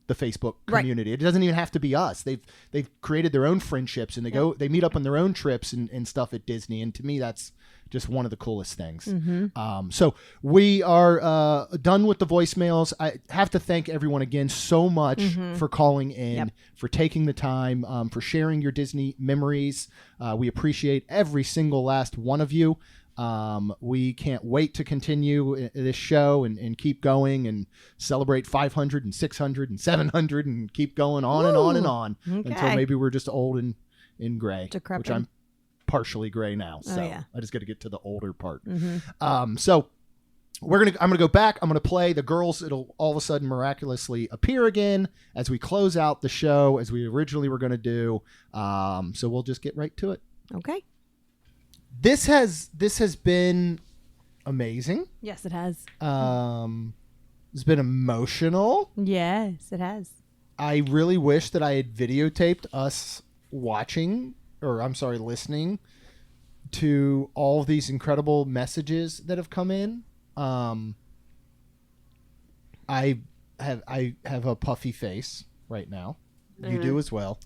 the Facebook community. Right. It doesn't even have to be us. They've created their own friendships, and they meet up on their own trips and stuff at Disney. And to me, that's just one of the coolest things. So we are done with the voicemails. I have to thank everyone again so much for calling in, for taking the time, for sharing your Disney memories. We appreciate every single last one of you. We can't wait to continue this show and keep going and celebrate 500 and 600 and 700 and keep going on and on and on until maybe we're just old and gray, Decrepit. which I'm partially gray now. So yeah. I just got to get to the older part. So I'm gonna go back. I'm gonna play the girls. It'll all of a sudden miraculously appear again as we close out the show as we originally were gonna do. So we'll just get right to it. Okay. This has been amazing. Yes, it has. It's been emotional. Yes, it has. I really wish that I had videotaped us listening to all of these incredible messages that have come in. I have a puffy face right now. You do as well.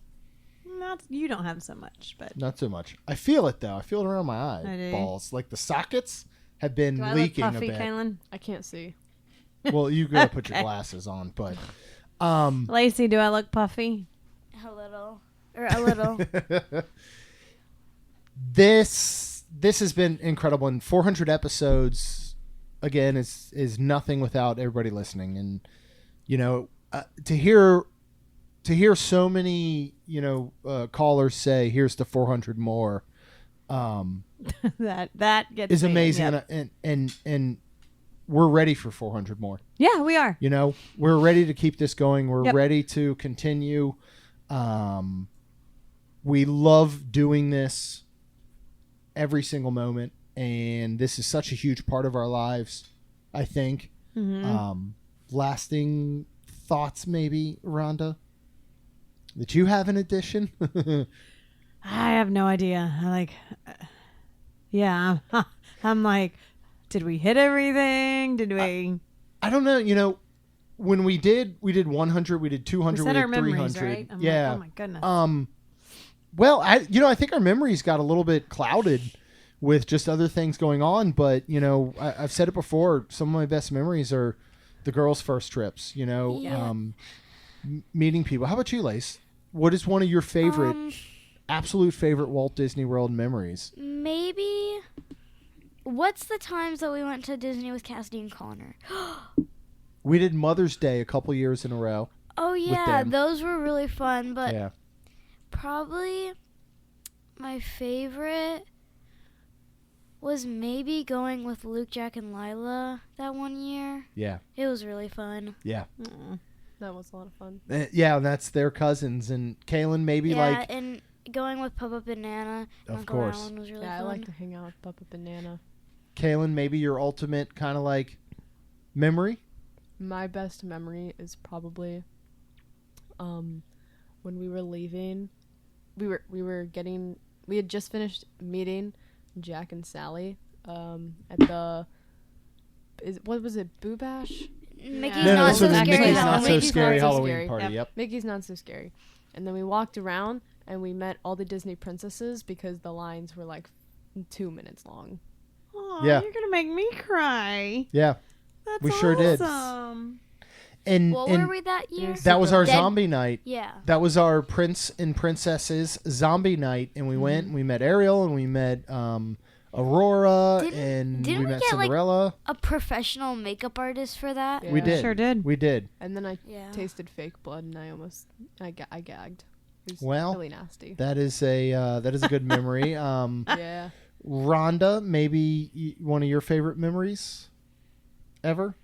You don't have so much, but Not so much. I feel it though. I feel it around my I do. eyeballs. Like the sockets have been do I leaking look puffy, a bit. Kaylin? I can't see. Well, you gotta put your Okay. glasses on, but Lacey, do I look puffy? A little. Or a little. this has been incredible. And 400 episodes again is nothing without everybody listening. And to hear so many callers say here's the 400 more that gets is me, amazing. yep. And we're ready for 400 more. Yeah, we are. We're ready to keep this going. We're Yep. ready to continue. We love doing this every single moment, and this is such a huge part of our lives, I think. Mhm. Lasting thoughts, maybe, Rhonda, that you have in addition? I have no idea. I'm like, did we hit everything? Did we? I don't know. When we did 100, we did 200, We said we our did memories, 300. right? I'm like, yeah. oh my goodness. Well, I think our memories got a little bit clouded with just other things going on. But I've said it before. Some of my best memories are the girls' first trips. Yeah. Meeting people. How about you, Lace? What is one of your favorite, absolute favorite Walt Disney World memories? Maybe. What's the times that we went to Disney with Cassidy and Connor? We did Mother's Day a couple years in a row. Oh with yeah, them. those were really fun. But Yeah. probably my favorite was maybe going with Luke, Jack, and Lila that one year. Yeah. It was really fun. Yeah. That was a lot of fun. Yeah, that's their cousins. And Kaylin, maybe Yeah, and going with Papa Banana and Of Uncle course. Alan was really Yeah, I fun. like to hang out with Papa Banana. Kaylin, maybe your ultimate kind of like memory? My best memory is probably when we were leaving. We had just finished meeting Jack and Sally at the what was it, Boo Bash? Mickey's No, Not so So the Scary Mickey's Halloween. Not So Mickey's Scary Not So Halloween Scary. party. Yep. Mickey's Not So Scary. And then we walked around and we met all the Disney princesses because the lines were like 2 minutes long. Aw, Yeah. you're gonna make me cry. Yeah. That's We sure did. awesome. And What and were we that year? that was our Dead- zombie night. Yeah. That was our Prince and Princesses zombie night, and we went and we met Ariel and we met Aurora and Didn't we we met get Cinderella. a professional makeup artist for that? We did. Sure did. We did. And then I Yeah. tasted fake blood and I gagged. It was Well, really nasty. that is a good memory. Yeah. Rhonda, maybe one of your favorite memories ever?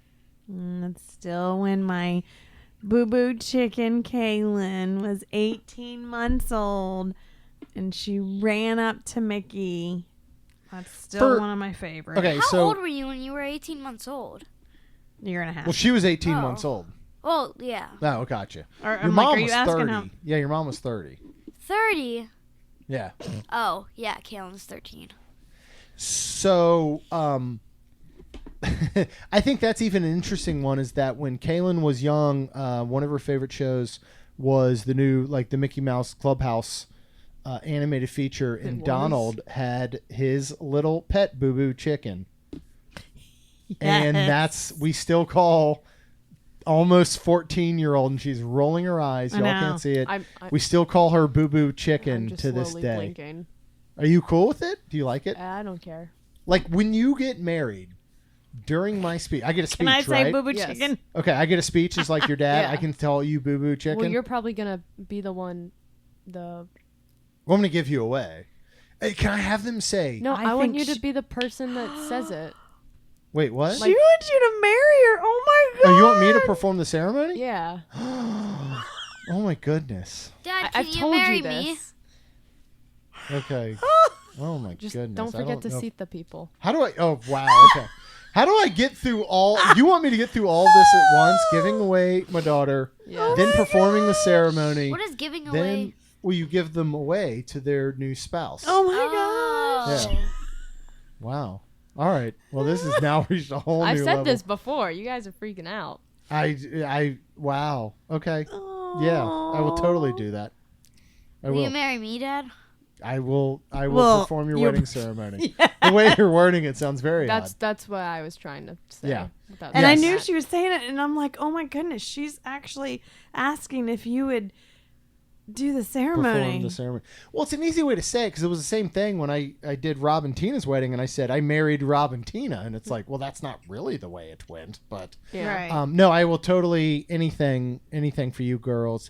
It's still when my boo-boo chicken Kaylin was 18 months old and she ran up to Mickey. That's still one of my favorites. Okay, How so old were you when you were 18 months old? Year and a half. well, she was 18 Oh. months old. Well, yeah. Oh, gotcha. Or, Your I'm mom like, are you was asking 30. how- Yeah, your mom was 30. 30? Yeah. Oh, yeah, Kaylin's 13. So, I think that's even an interesting one is that when Kaylin was young, one of her favorite shows was the new, like the Mickey Mouse Clubhouse animated feature, and was? Donald had his little pet Boo Boo chicken. And Yes. we still call almost 14-year-old, and she's rolling her eyes. I Y'all know. can't see it. I'm We still call her Boo Boo I'm Chicken just to this slowly day. blinking. Are you cool with it? Do you like it? I don't care. Like when you get married, during my speech, I get a speech, Can I say right? boo-boo Yes. chicken? Okay, I get a speech just like your dad. Yeah. I can tell you Boo Boo Chicken. Well, you're probably gonna be the one. Well, I'm going to give you away. Hey, can I have them say? No, I I want think you to be the person that says it. Wait, what? She wants you to marry her. Oh my god. Oh, you want me to perform the ceremony? Yeah. Oh my goodness. Dad, I've can you told marry you me? this. Okay. Oh my Just goodness. don't I forget to know. seat the people. How do I? Oh wow. Okay. How do I get through all? You want me to get through all this at once? Giving away my daughter, then performing the ceremony. What is giving then, away? Well, you give them away to their new spouse. Oh my gosh. Yeah. Wow. All right. Well, this has now reached a whole I've new said level. this before. You guys are freaking out. Wow. Okay. Yeah, I will totally do that. I Will will. you marry me, Dad? I will Well, perform your you're- wedding ceremony. The way you're wording it sounds very odd. That's what I was trying to say. Yeah. without And I saying knew that. she was saying it, and I'm like, oh my goodness, she's actually asking if you would do the ceremony. Perform the ceremony. Well, it's an easy way to say it because it was the same thing when I did Rob and Tina's wedding, and I said I married Rob and Tina, and it's like, well, that's not really the way it went, but Yeah. Right. no, I will totally anything for you girls.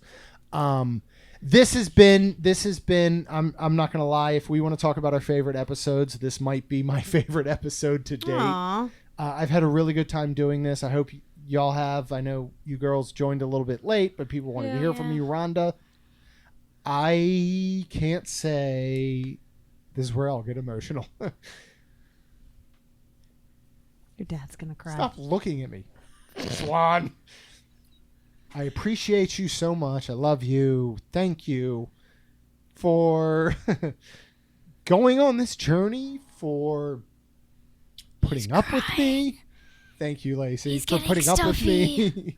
This has been. I'm not gonna lie. If we want to talk about our favorite episodes, this might be my favorite episode to date. Aw. I've had a really good time doing this. I hope y'all have. I know you girls joined a little bit late, but people wanted to hear from you, Rhonda. I can't say. This is where I'll get emotional. Your dad's gonna cry. Stop looking at me, Swan. I appreciate you so much. I love you. Thank you for going on this journey, for putting up with me. Thank you, Lacey, for putting up with me.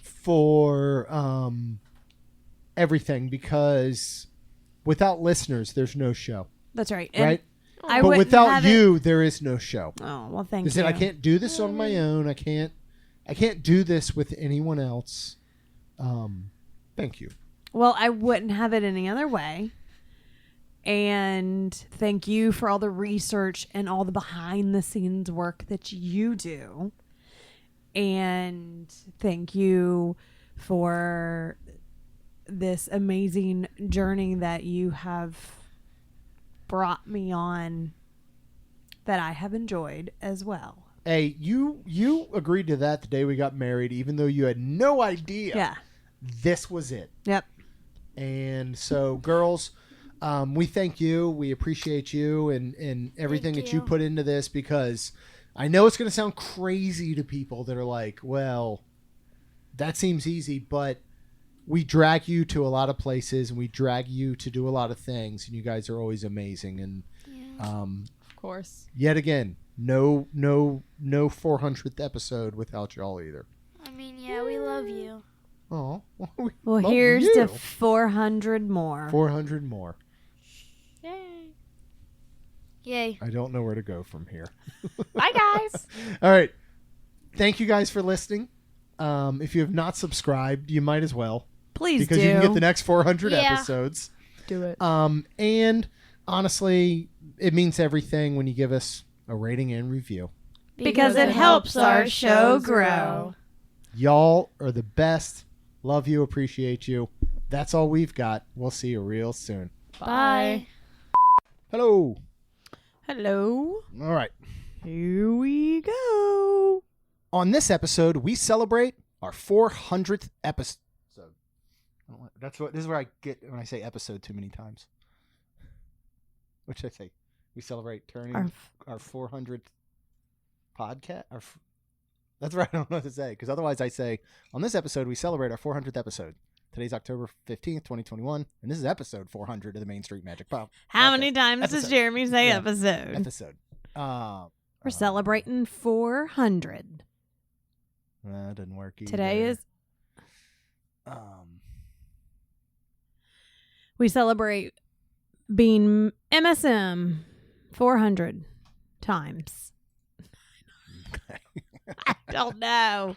For everything, because without listeners, there's no show. That's right. And Right? I but wouldn't without have you, there is no show. Oh, well, thank They said, you. I can't do this on my own. I can't do this with anyone else. Thank you. Well, I wouldn't have it any other way. And thank you for all the research and all the behind the scenes work that you do. And thank you for this amazing journey that you have brought me on, that I have enjoyed as well. Hey, you agreed to that the day we got married, even though you had no idea this was it. Yep. And so, girls, we thank you. We appreciate you and everything that you put into this, because I know it's going to sound crazy to people that are like, well, that seems easy, but we drag you to a lot of places and we drag you to do a lot of things, and you guys are always amazing. And Of course. yet again, no 400th episode without y'all either. I mean, yeah, we love you. Oh, Well, here's to 400 more. 400 more. Yay. Yay. I don't know where to go from here. Bye, guys. All right. Thank you guys for listening. If you have not subscribed, you might as well. Please because you can do. get the next 400 Yeah. episodes. Do it. And honestly, it means everything when you give us a rating and review. Because it helps our show grow. Y'all are the best. Love you, appreciate you. That's all we've got. We'll see you real soon. Bye. Hello. Hello. All right. Here we go. On this episode, we celebrate our 400th episode. This is where I get when I say episode too many times. What should I say? We celebrate turning our 400th podcast. That's right. I don't know what to say, because otherwise I say, on this episode, we celebrate our 400th episode. Today's October 15th, 2021, and this is episode 400 of the Main Street Magic Pop. How many times does Jeremy say episode? Episode. We're celebrating 400. That didn't work either. Today is... We celebrate being MSM 400 times. I don't know.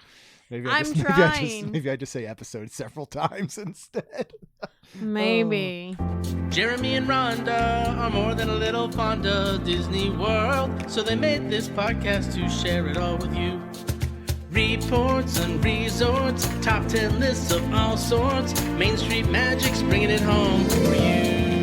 Maybe I'm maybe trying. maybe I just say episode several times instead. Maybe. Jeremy and Rhonda are more than a little fond of Disney World, so they made this podcast to share it all with you. Reports and resorts, top 10 lists of all sorts, Main Street Magic's bringing it home for you.